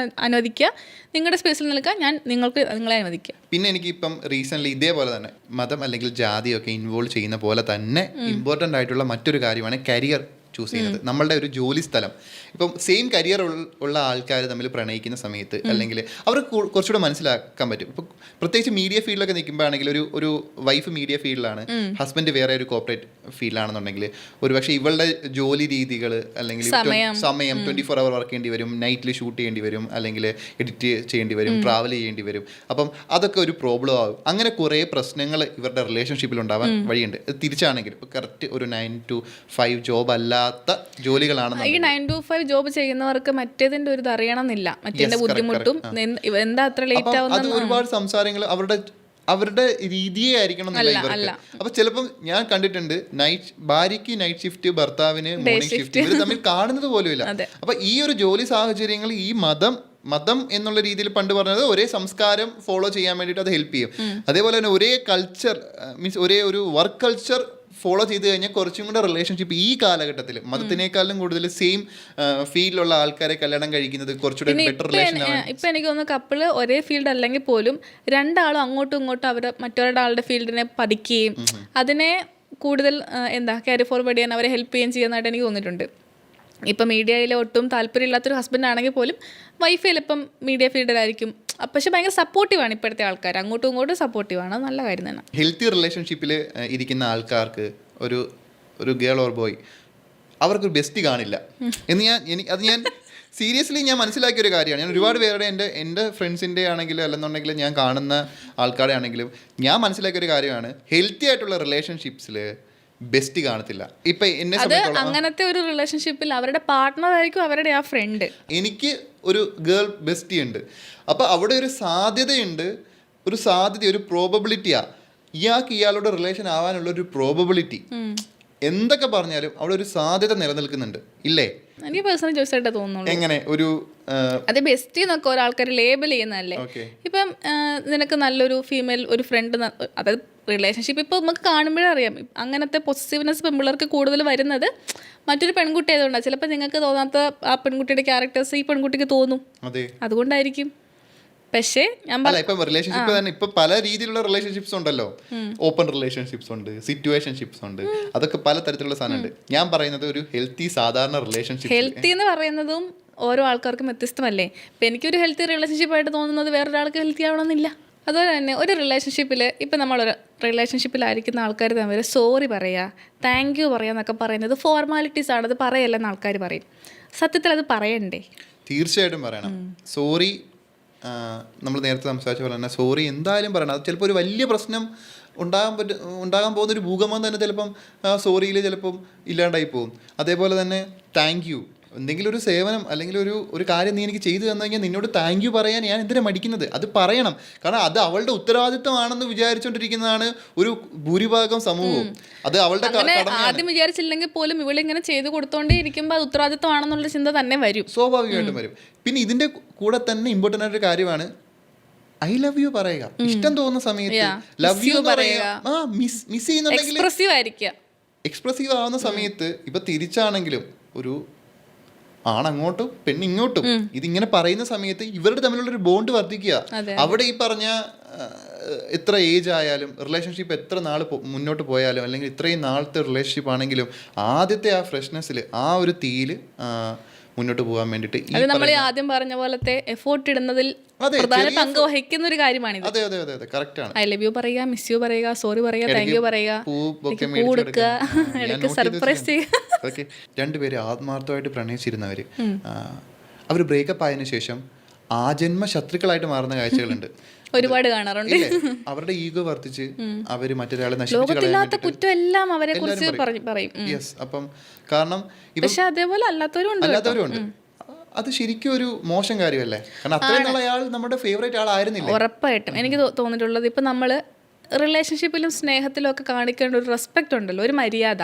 അനുവദിക്കുക, നിങ്ങളുടെ സ്പേസിൽ നിൽക്കാൻ ഞാൻ നിങ്ങളെ അനുവദിക്കുക. പിന്നെ എനിക്ക് ഇപ്പം റീസെൻ്റ്ലി ഇതേപോലെ തന്നെ മതം അല്ലെങ്കിൽ ജാതിയൊക്കെ ഇൻവോൾവ് ചെയ്യുന്ന പോലെ തന്നെ ഇമ്പോർട്ടൻ്റ് ആയിട്ടുള്ള മറ്റൊരു കാര്യമാണ് കരിയർ ചൂസ് ചെയ്യുന്നത്. നമ്മളുടെ ഒരു ജോലി സ്ഥലം. ഇപ്പം സെയിം കരിയർ ഉള്ള ആൾക്കാർ തമ്മിൽ പ്രണയിക്കുന്ന സമയത്ത് അല്ലെങ്കിൽ അവർക്ക് കുറച്ചുകൂടെ മനസ്സിലാക്കാൻ പറ്റും. ഇപ്പം പ്രത്യേകിച്ച് മീഡിയ ഫീൽഡിലൊക്കെ നിൽക്കുമ്പോഴാണെങ്കിൽ ഒരു വൈഫ് മീഡിയ ഫീൽഡിലാണ്, ഹസ്ബൻഡ് വേറെ ഒരു കോർപ്പറേറ്റ് ഫീൽഡിലാണെന്നുണ്ടെങ്കിൽ ഒരുപക്ഷെ ഇവളുടെ ജോലി രീതികൾ അല്ലെങ്കിൽ സമയം 24 hour വർക്ക് ചെയ്യേണ്ടി വരും, നൈറ്റിൽ ഷൂട്ട് ചെയ്യേണ്ടി വരും, അല്ലെങ്കിൽ എഡിറ്റ് ചെയ്യേണ്ടി വരും, ട്രാവൽ ചെയ്യേണ്ടി വരും. അപ്പം അതൊക്കെ ഒരു പ്രോബ്ലം ആകും. അങ്ങനെ കുറേ പ്രശ്നങ്ങൾ ഇവരുടെ റിലേഷൻഷിപ്പിൽ ഉണ്ടാവാൻ വഴിയുണ്ട്. തിരിച്ചാണെങ്കിൽ ഇപ്പോൾ കറക്റ്റ് ഒരു 9 to 5 ജോബ് അല്ലാത്ത ജോലികളാണ്. ഈ 9 to 5 ജോബ് ചെയ്യുന്നവർക്ക് മറ്റേതിന്റെ ഒരു അറിയണമെന്നില്ല, മറ്റേ ബുദ്ധിമുട്ടും എന്താ അത്ര ലേറ്റ് ആവുന്നത്. ഒരുപാട് സംസാരങ്ങൾ അവരുടെ രീതിയെ ആയിരിക്കണം എന്നില്ല ഇവർക്ക്. അപ്പൊ ചിലപ്പം ഞാൻ കണ്ടിട്ടുണ്ട് ഭാര്യയ്ക്ക് നൈറ്റ് ഷിഫ്റ്റ്, ഭർത്താവിന് മോർണിംഗ് ഷിഫ്റ്റ്, ഇവർ തമ്മിൽ കാണുന്നത് പോലുമില്ല. അപ്പൊ ഈ ഒരു ജോലി സാഹചര്യങ്ങൾ ഈ മതം എന്നുള്ള രീതിയിൽ പണ്ട് പറഞ്ഞത് ഒരേ സംസ്കാരം ഫോളോ ചെയ്യാൻ വേണ്ടിയിട്ട് അത് ഹെൽപ്പ് ചെയ്യും. അതേപോലെ തന്നെ ഒരേ കൾച്ചർ മീൻസ് ഒരേ ഒരു വർക്ക് കൾച്ചർ ഫോളോ ചെയ്ത് കഴിഞ്ഞാൽ കുറച്ചും കൂടെ റിലേഷൻഷിപ്പ് ഈ കാലഘട്ടത്തിൽ മതത്തിനേക്കാളും കൂടുതൽ സെയിം ഫീൽഡിലുള്ള ആൾക്കാരെ കല്യാണം കഴിക്കുന്നത് കുറച്ചുകൂടെ ബെറ്റർ റിലേഷൻ ആണ്. ഇപ്പൊ എനിക്ക് തോന്നുന്നു കപ്പിള് ഒരേ ഫീൽഡ് അല്ലെങ്കിൽ പോലും രണ്ടാളും അങ്ങോട്ടും ഇങ്ങോട്ടും അവരെ മറ്റൊരാളുടെ ഫീൽഡിനെ പഠിക്കുകയും അതിനെ കൂടുതൽ ക്യാരി ഫോർവേഡ് ചെയ്യാൻ അവരെ ഹെൽപ്പ് ചെയ്യുകയും ചെയ്യുന്നതായിട്ട് എനിക്ക് തോന്നിയിട്ടുണ്ട്. ഇപ്പം മീഡിയയിൽ ഒട്ടും താല്പര്യമില്ലാത്തൊരു ഹസ്ബൻഡ് ആണെങ്കിൽ പോലും വൈഫ് ചിലപ്പം മീഡിയ ഫീൽഡിലായിരിക്കും. പക്ഷെ ഭയങ്കര സപ്പോർട്ടീവാണ് ഇപ്പോഴത്തെ ആൾക്കാർ, അങ്ങോട്ടും ഇങ്ങോട്ടും സപ്പോർട്ടീവാണ്. നല്ല കാര്യം തന്നെ. ഹെൽത്തി റിലേഷൻഷിപ്പിൽ ഇരിക്കുന്ന ആൾക്കാർക്ക് ഒരു ഗേൾ ഓർ ബോയ് അവർക്കൊരു ബെസ്റ്റ് കാണില്ല എന്ന് ഞാൻ സീരിയസ്ലി ഞാൻ മനസ്സിലാക്കിയ ഒരു കാര്യമാണ്. ഞാൻ ഒരുപാട് പേരുടെ എൻ്റെ ഫ്രണ്ട്സിൻ്റെ ആണെങ്കിലും അല്ലെന്നുണ്ടെങ്കിൽ ഞാൻ കാണുന്ന ആൾക്കാരുടെ ആണെങ്കിലും ഞാൻ മനസ്സിലാക്കിയ ഒരു കാര്യമാണ്, ഹെൽത്തി ആയിട്ടുള്ള റിലേഷൻഷിപ്സിൽ ബെസ്റ്റ് കാണത്തില്ല. ഇപ്പൊ എന്നെ സംബന്ധിച്ചിടത്തോളം അങ്ങനത്തെ ഒരു റിലേഷൻഷിപ്പിൽ അവരുടെ പാർട്ട്ണർ ആയിരിക്കും അവരുടെ ആ ഫ്രണ്ട്. എനിക്ക് ഒരു ഗേൾ ബെസ്റ്റി ഉണ്ട്. അപ്പൊ അവിടെ ഒരു സാധ്യതയുണ്ട്, ഒരു പ്രോബബിലിറ്റിയാ ഇയാൾക്ക് ഇയാളുടെ റിലേഷൻ ആവാനുള്ള ഒരു പ്രോബബിലിറ്റി. എന്തൊക്കെ പറഞ്ഞാലും അവിടെ ഒരു സാധ്യത നിലനിൽക്കുന്നുണ്ട്, ഇല്ലേ? എനിക്ക് പേഴ്സണലി ചോദിച്ചായിട്ടേ തോന്നുന്നു. എങ്ങനെ ഒരു അത് ബെസ്റ്റ് എന്നൊക്കെ ഒരാൾക്കാർ ലേബൽ ചെയ്യുന്നതല്ലേ. ഇപ്പം നിനക്ക് നല്ലൊരു ഫീമെയിൽ ഒരു ഫ്രണ്ട്, അതായത് റിലേഷൻഷിപ്പ് ഇപ്പോൾ നമുക്ക് കാണുമ്പോഴേ അറിയാം അങ്ങനത്തെ പോസിറ്റീവ്നെസ് പെൺപിള്ളേർക്ക് കൂടുതൽ വരുന്നത് മറ്റൊരു പെൺകുട്ടി ആയതുകൊണ്ടാണ്. ചിലപ്പോൾ നിങ്ങൾക്ക് തോന്നാത്ത ആ പെൺകുട്ടിയുടെ ക്യാരക്ടേഴ്സ് ഈ പെൺകുട്ടിക്ക് തോന്നും, അതുകൊണ്ടായിരിക്കും. പക്ഷേ റിലേഷൻഷിപ്പ് തന്നെ ഇപ്പൊ പല രീതിയിലുള്ള റിലേഷൻഷിപ്സ് ഉണ്ടല്ലോ. ഓപ്പൺ റിലേഷൻഷിപ്സ് ഉണ്ട്, സിറ്റുവേഷൻഷിപ്സ് ഉണ്ട്, അതൊക്കെ പല തരത്തിലുള്ള സാധനമുണ്ട്. ഞാൻ പറയുന്നത് ഒരു ഹെൽത്തി സാധാരണ റിലേഷൻഷിപ്പ്. ഹെൽത്തി എന്ന് പറയുന്നതും ഓരോ ആൾക്കാർക്കും വ്യത്യസ്തമല്ലേ. ഇപ്പം എനിക്കൊരു ഹെൽത്തി റിലേഷൻഷിപ്പായിട്ട് തോന്നുന്നത് വേറൊരാൾക്ക് ഹെൽത്തി ആവണമെന്നില്ല. അതുപോലെ തന്നെ ഒരു റിലേഷൻഷിപ്പിൽ ഇപ്പം നമ്മളൊരു റിലേഷൻഷിപ്പിലായിരിക്കുന്ന ആൾക്കാർ തമ്മിൽ സോറി പറയുക, താങ്ക് യു പറയുക എന്നൊക്കെ പറയുന്നത് ഫോർമാലിറ്റീസ് ആണ്. അത് പറയല്ലെന്ന് ആൾക്കാർ പറയും. സത്യത്തിൽ അത് പറയണ്ടേ? തീർച്ചയായിട്ടും പറയണം. സോറി നമ്മൾ നേരത്തെ സംസാരിച്ച പോലെ തന്നെ സോറി എന്തായാലും പറയണം. അത് ചിലപ്പോൾ ഒരു വലിയ പ്രശ്നം ഉണ്ടാകാൻ പോകുന്നൊരു ഭൂകമ്പം തന്നെ ചിലപ്പം സോറിയിൽ ചിലപ്പം ഇല്ലാണ്ടായി പോകും. അതേപോലെ തന്നെ താങ്ക് യു, എന്തെങ്കിലും ഒരു സേവനം അല്ലെങ്കിൽ ഒരു കാര്യം നീ എനിക്ക് ചെയ്തു തന്നു കഴിഞ്ഞാൽ നിന്നോട് താങ്ക് യു പറയാൻ ഞാൻ എന്തിനാ മടിക്കുന്നത്? അത് പറയണം. കാരണം അത് അവളുടെ ഉത്തരവാദിത്വമാണെന്ന് വിചാരിച്ചുകൊണ്ടിരിക്കുന്നതാണ് ഒരു ഭൂരിഭാഗം സമൂഹവും. അത് അവളുടെ ആദ്യം വിചാരിച്ചില്ലെങ്കിൽ പോലും ഇവളിങ്ങനെ ചെയ്തു കൊടുത്തോണ്ടേ ഇരിക്കുമ്പോൾ അത് ഉത്തരവാദിത്വമാണെന്നുള്ള ചിന്ത തന്നെ വരും, സ്വാഭാവികമായിട്ടും വരും. പിന്നെ ഇതിന്റെ കൂടെ തന്നെ ഇമ്പോർട്ടൻ്റ് ആയിട്ടൊരു കാര്യമാണ് ഐ ലവ് യു പറയുക. ഇഷ്ടം തോന്നുന്ന സമയത്ത് ലവ് യു പറയുക. മിസ് ചെയ്യുന്നുണ്ടെങ്കിൽ എക്സ്പ്രസീവ് ആവുന്ന സമയത്ത് ഇപ്പൊ തിരിച്ചാണെങ്കിലും ഒരു ആണങ്ങോട്ടും പെണ്ണിങ്ങോട്ടും ഇതിങ്ങനെ പറയുന്ന സമയത്ത് ഇവരുടെ തമ്മിലുള്ളൊരു ബോണ്ട് വർദ്ധിക്കുക. അവിടെ ഈ പറഞ്ഞ എത്ര ഏജ് ആയാലും റിലേഷൻഷിപ്പ് എത്ര നാൾ മുന്നോട്ട് പോയാലും അല്ലെങ്കിൽ ഇത്രയും നാളത്തെ റിലേഷൻഷിപ്പ് ആണെങ്കിലും ആദ്യത്തെ ആ ഫ്രഷ്നെസ്സിൽ ആ ഒരു തീയിൽ മുന്നോട്ട് പോകാൻ വേണ്ടിയിട്ട് അത് നമ്മൾ ആദ്യം പറഞ്ഞ പോലത്തെ എഫോർട്ട് ഇടുന്നതിൽ പ്രധാന പങ്ക് വഹിക്കുന്ന ഒരു കാര്യമാണിത്. അതെ അതെ അതെ അതെ കറക്റ്റ് ആണ്. ഐ ലവ് യു പറയുക, മിസ് യു പറയുക, സോറി പറയുക, താങ്ക് യു പറയുക, പൂ കൊടുക്കുക, ഇടയ്ക്ക് സർപ്രൈസ് ചെയ്യുക. ഓക്കെ, രണ്ടുപേര് ആത്മാർത്ഥമായിട്ട് പ്രണയിച്ചിരുന്നവര് അവർ ബ്രേക്കപ്പ് ആയതിനു ശേഷം ആജന്മ ശത്രുക്കളായിട്ട് മാറുന്ന കാഴ്ചകളുണ്ട്, ഒരുപാട് കാണാറുണ്ട്. അവരുടെ ഈഗോ വർദ്ധിച്ച് അവര് മറ്റൊരാളെ ലോകത്തില്ലാത്ത കുറ്റം എല്ലാം അവരെ കുറിച്ച് പറയും. യെസ്, അപ്പം കാരണം പക്ഷെ അതേപോലെ അല്ലാത്തവരും ഉണ്ട്. അത് ശരിക്കും ഒരു മോശം കാര്യമല്ലേ? കാരണം അത്രയും നാൾ അയാൾ നമ്മുടെ ഫേവറേറ്റ് ആളായിരുന്നില്ല. ഉറപ്പായിട്ടും എനിക്ക് തോന്നിയിട്ടുള്ളത് ഇപ്പം നമ്മൾ റിലേഷൻഷിപ്പിലും സ്നേഹത്തിലും ഒക്കെ കാണിക്കേണ്ട ഒരു റെസ്പെക്റ്റ് ഉണ്ടല്ലോ, ഒരു മര്യാദ.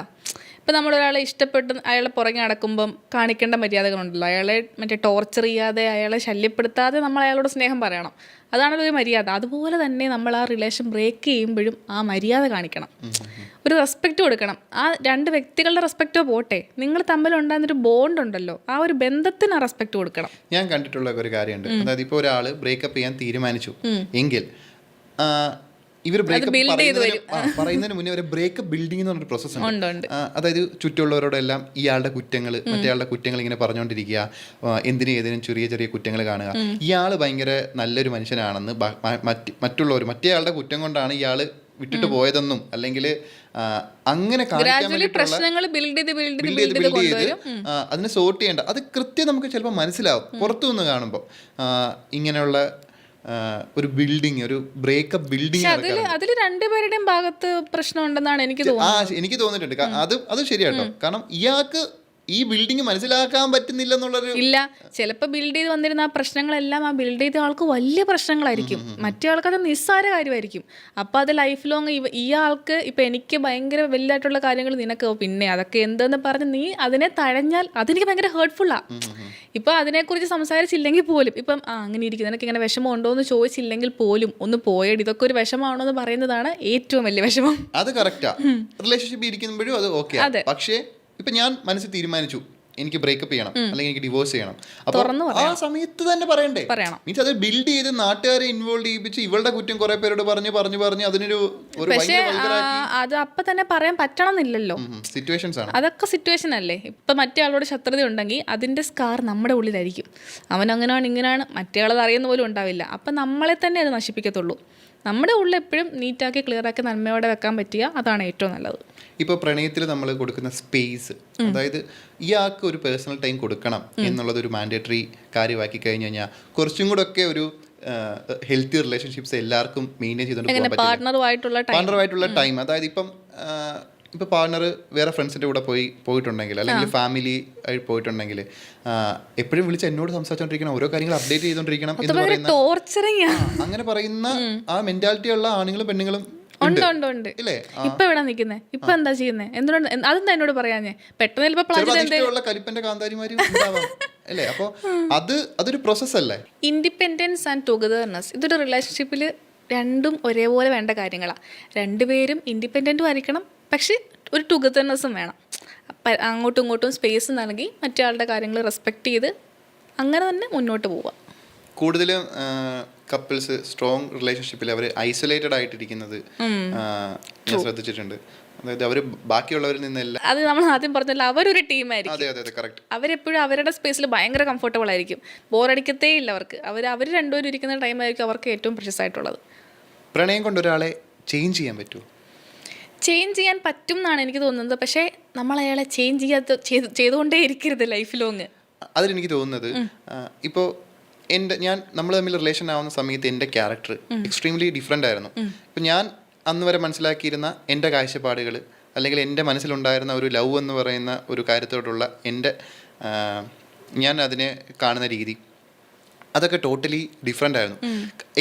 ഇപ്പം നമ്മളൊരാളെ ഇഷ്ടപ്പെട്ട് അയാളെ പുറകെ നടക്കുമ്പം കാണിക്കേണ്ട മര്യാദകളുണ്ടല്ലോ. അയാളെ മറ്റേ ടോർച്ചർ ചെയ്യാതെ, അയാളെ ശല്യപ്പെടുത്താതെ നമ്മൾ അയാളോട് സ്നേഹം പറയണം. അതാണല്ലോ ഒരു മര്യാദ. അതുപോലെ തന്നെ നമ്മൾ ആ റിലേഷൻ ബ്രേക്ക് ചെയ്യുമ്പോഴും ആ മര്യാദ കാണിക്കണം, ഒരു റെസ്പെക്റ്റ് കൊടുക്കണം. ആ രണ്ട് വ്യക്തികളുടെ റെസ്പെക്റ്റോ പോട്ടെ, നിങ്ങൾ തമ്മിലുണ്ടാകുന്നൊരു ബോണ്ട് ഉണ്ടല്ലോ, ആ ഒരു ബന്ധത്തിന് ആ റെസ്പെക്റ്റ് കൊടുക്കണം. ഞാൻ കണ്ടിട്ടുള്ള ഒരു കാര്യമുണ്ട്, അതായത് ഇപ്പോൾ ഒരാൾ ബ്രേക്കപ്പ് ചെയ്യാൻ തീരുമാനിച്ചു എങ്കിൽ ഇവർ പറയുന്നതിന് മുന്നേ ഒരു ബ്രേക്കപ്പ് ബിൽഡിംഗ് എന്ന് പറഞ്ഞൊരു പ്രോസസ് ഉണ്ട്. അതായത് ചുറ്റുമുള്ളവരോടെല്ലാം ഇയാളുടെ കുറ്റങ്ങൾ, മറ്റേയാളുടെ കുറ്റങ്ങൾ ഇങ്ങനെ പറഞ്ഞുകൊണ്ടിരിക്കുക, എന്തിനും ഏതിനും ചെറിയ ചെറിയ കുറ്റങ്ങൾ കാണുക. ഇയാൾ ഭയങ്കര നല്ലൊരു മനുഷ്യനാണെന്ന് മറ്റുള്ളവർ മറ്റേയാളുടെ കുറ്റം കൊണ്ടാണ് ഇയാൾ വിട്ടിട്ട് പോയതെന്നും അല്ലെങ്കിൽ അങ്ങനെ പ്രശ്നങ്ങൾ ബിൽഡ് ചെയ്ത് അതിനെ സോർട്ട് ചെയ്യേണ്ട, അത് കൃത്യം നമുക്ക് ചിലപ്പോൾ മനസ്സിലാവും പുറത്തു നിന്ന് കാണുമ്പോൾ. ഇങ്ങനെയുള്ള ഒരു ബിൽഡിങ്, ഒരു ബ്രേക്കപ്പ് ബിൽഡിങ്, അതിൽ രണ്ടുപേരുടെയും ഭാഗത്ത് പ്രശ്നമുണ്ടെന്നാണ് എനിക്ക് തോന്നുന്നത്. എനിക്ക് തോന്നിയിട്ടുണ്ട്. അത് ശരിയാട്ടോ. കാരണം ഇയാൾക്ക് ഈ ബിൽഡിങ് മനസ്സിലാക്കാൻ പറ്റുന്നില്ലെന്നുള്ളൊരു ഇല്ല. ചിലപ്പോൾ ബിൽഡ് ചെയ്ത് വന്നിരുന്ന ആ പ്രശ്നങ്ങളെല്ലാം ആ ബിൽഡ് ചെയ്ത ആൾക്ക് വലിയ പ്രശ്നങ്ങളായിരിക്കും, മറ്റേ ആൾക്ക് അത് നിസ്സാര കാര്യമായിരിക്കും. അപ്പോൾ അത് ലൈഫ് ലോങ് ഈ ആൾക്ക് ഇപ്പം എനിക്ക് ഭയങ്കര വലുതായിട്ടുള്ള കാര്യങ്ങൾ നിനക്ക് പിന്നെ അതൊക്കെ എന്തെന്ന് പറഞ്ഞ് നീ അതിനെ തഴഞ്ഞാൽ അതെനിക്ക് ഭയങ്കര ഹേർട്ട്ഫുള്ളാണ്. ഇപ്പം അതിനെക്കുറിച്ച് സംസാരിച്ചില്ലെങ്കിൽ പോലും, ഇപ്പം അങ്ങനെ ഇരിക്കും, നിനക്ക് ഇങ്ങനെ വിഷമം ഉണ്ടോ എന്ന് ചോദിച്ചില്ലെങ്കിൽ പോലും ഒന്ന് പോയടി, ഇതൊക്കെ ഒരു വിഷമാണോ എന്ന് പറയുന്നതാണ് ഏറ്റവും വലിയ വിഷമം. അത് കറക്റ്റാ. റിലേഷൻഷിപ്പ് ഇരിക്കുമ്പോഴും അത് ഓക്കെ. പക്ഷേ ഇപ്പൊ ഞാൻ മനസ്സിൽ തീരുമാനിച്ചു എനിക്ക് ബ്രേക്കപ്പ് ചെയ്യണം അല്ലെങ്കിൽ എനിക്ക് ഡിവോഴ്സ് ചെയ്യണം, അപ്പോൾ ആ സമയത്ത് തന്നെ പറയണ്ടേ? മീൻസ് അത് ബിൽഡ് ചെയ്ത് നാട്ടുകാരെ ഇൻവോൾവ് ചെയ്യിപ്പിച്ച് ഇവളുടെ കുറ്റം കുറെ പേരോട് പറഞ്ഞു അതിനൊരു അത് അപ്പൊ തന്നെ പറയാൻ പറ്റണമെന്നില്ലല്ലോ. സിറ്റുവേഷൻസ് ആണ് അതൊക്കെ, സിറ്റുവേഷൻ അല്ലേ. ഇപ്പൊ മറ്റേ ആളോട് ശത്രുത ഉണ്ടെങ്കിൽ അതിന്റെ സ്കാർ നമ്മുടെ ഉള്ളിലായിരിക്കും. അവൻ അങ്ങനെയാണ് ഇങ്ങനെയാണ്, മറ്റേ ആളത് അറിയുന്ന പോലും ഉണ്ടാവില്ല. അപ്പൊ നമ്മളെ തന്നെ അത് നശിപ്പിക്കത്തുള്ളൂ. നമ്മുടെ ഉള്ളിൽ എപ്പോഴും നീറ്റാക്കി ക്ലിയറാക്കി നന്മയോടെ വെക്കാൻ പറ്റിയ അതാണ് ഏറ്റവും നല്ലത്. ഇപ്പോൾ പ്രണയത്തിൽ നമ്മൾ കൊടുക്കുന്ന സ്പേസ്, അതായത് ഇയാൾക്ക് ഒരു പേഴ്സണൽ ടൈം കൊടുക്കണം എന്നുള്ളത് ഒരു മാൻഡേറ്ററി കാര്യമാക്കി കഴിഞ്ഞു കഴിഞ്ഞാൽ കുറച്ചും കൂടെ ഒക്കെ ഒരു ഹെൽത്തി റിലേഷൻഷിപ്സ് എല്ലാവർക്കും മെയിൻറ്റെയിൻ ചെയ്തുകൊണ്ട് പാർട്ണറുമായിട്ടുള്ള ടൈം. അതായത് ഇപ്പം പാർട്ണർ വേറെ ഫ്രണ്ട്സിൻ്റെ കൂടെ പോയിട്ടുണ്ടെങ്കിൽ അല്ലെങ്കിൽ ഫാമിലി ആയി പോയിട്ടുണ്ടെങ്കിൽ എപ്പോഴും വിളിച്ച് എന്നോട് സംസാരിച്ചോണ്ടിരിക്കണം, ഓരോ കാര്യങ്ങൾ അപ്ഡേറ്റ് ചെയ്തോണ്ടിരിക്കണം എന്ന് പറയുന്ന അങ്ങനെ പറയുന്ന ആ മെന്റാലിറ്റി ഉള്ള ആണുങ്ങളും പെണ്ണുങ്ങളും ഉണ്ട്. ഇപ്പൊ എവിടെ നിൽക്കുന്നേ, ഇപ്പൊ എന്താ ചെയ്യുന്നേ, എന്തുകൊണ്ട് അതെന്താ എന്നോട് പറയാഞ്ഞേ, പെട്ടെന്ന് കലിപ്പന്റെ കാന്താരിമാരും അല്ലേ? അപ്പോൾ അതൊരു പ്രോസസ് അല്ലേ. ഇൻഡിപെൻഡൻസ് ആൻഡ് ടുഗദർനെസ്, ഇതൊരു റിലേഷൻഷിപ്പിൽ രണ്ടും ഒരേപോലെ വേണ്ട കാര്യങ്ങളാണ്. രണ്ടുപേരും ഇൻഡിപെൻഡൻറ്റും ആയിരിക്കണം, പക്ഷെ ഒരു ടുഗദർനെസ്സും വേണം. അങ്ങോട്ടും ഇങ്ങോട്ടും സ്പേസ് നൽകി മറ്റേ ആളുടെ കാര്യങ്ങൾ റെസ്പെക്ട് ചെയ്ത് അങ്ങനെ തന്നെ മുന്നോട്ട് പോവുക. കൂടുതലും കപ്പിൾസ് സ്ട്രോങ് റിലേഷൻഷിപ്പിൽ അവർ ഐസൊലേറ്റഡ് ആയിട്ടിരിക്കുന്നത് ഞാൻ ശ്രദ്ധിച്ചിട്ടുണ്ട്. അതായത് അവർ ബാക്കിയുള്ളവരിൽ നിന്നെല്ലാം, അത് നമ്മൾ ആദ്യം പറഞ്ഞല്ലോ, അവരൊരു ടീമായിരിക്കും. അവരെപ്പോഴും അവരുടെ സ്പേസിൽ ഭയങ്കര കംഫർട്ടബിൾ ആയിരിക്കും, ബോറടിക്കത്തേ ഇല്ല അവർക്ക്. അവർ രണ്ടുപേരും ഇരിക്കുന്ന ടൈമായിരിക്കും അവർക്ക് ഏറ്റവും പ്രഷ്യസ് ആയിട്ടുള്ളത്. പ്രണയം കൊണ്ട് ഒരാളെ ചേഞ്ച് ചെയ്യാൻ പറ്റുമോ? ചേഞ്ച് ചെയ്യാൻ പറ്റും എന്നാണ് എനിക്ക് തോന്നുന്നത്. പക്ഷേ നമ്മൾ അയാളെ ചേഞ്ച് ചെയ്തുകൊണ്ടേ ഇരിക്കരുത് ലൈഫ് ലോങ്. അതിലെനിക്ക് തോന്നുന്നത് ഇപ്പോൾ നമ്മൾ തമ്മിൽ റിലേഷൻ ആവുന്ന സമയത്ത് എൻ്റെ ക്യാരക്ടർ എക്സ്ട്രീംലി ഡിഫറെൻ്റ് ആയിരുന്നു. ഇപ്പം ഞാൻ അന്ന് വരെ മനസ്സിലാക്കിയിരുന്ന എൻ്റെ കാഴ്ചപ്പാടുകൾ അല്ലെങ്കിൽ എൻ്റെ മനസ്സിലുണ്ടായിരുന്ന ഒരു ലവ് എന്ന് പറയുന്ന ഒരു കാര്യത്തോടുള്ള ഞാൻ അതിനെ കാണുന്ന രീതി അതൊക്കെ ടോട്ടലി ഡിഫറെൻ്റ് ആയിരുന്നു.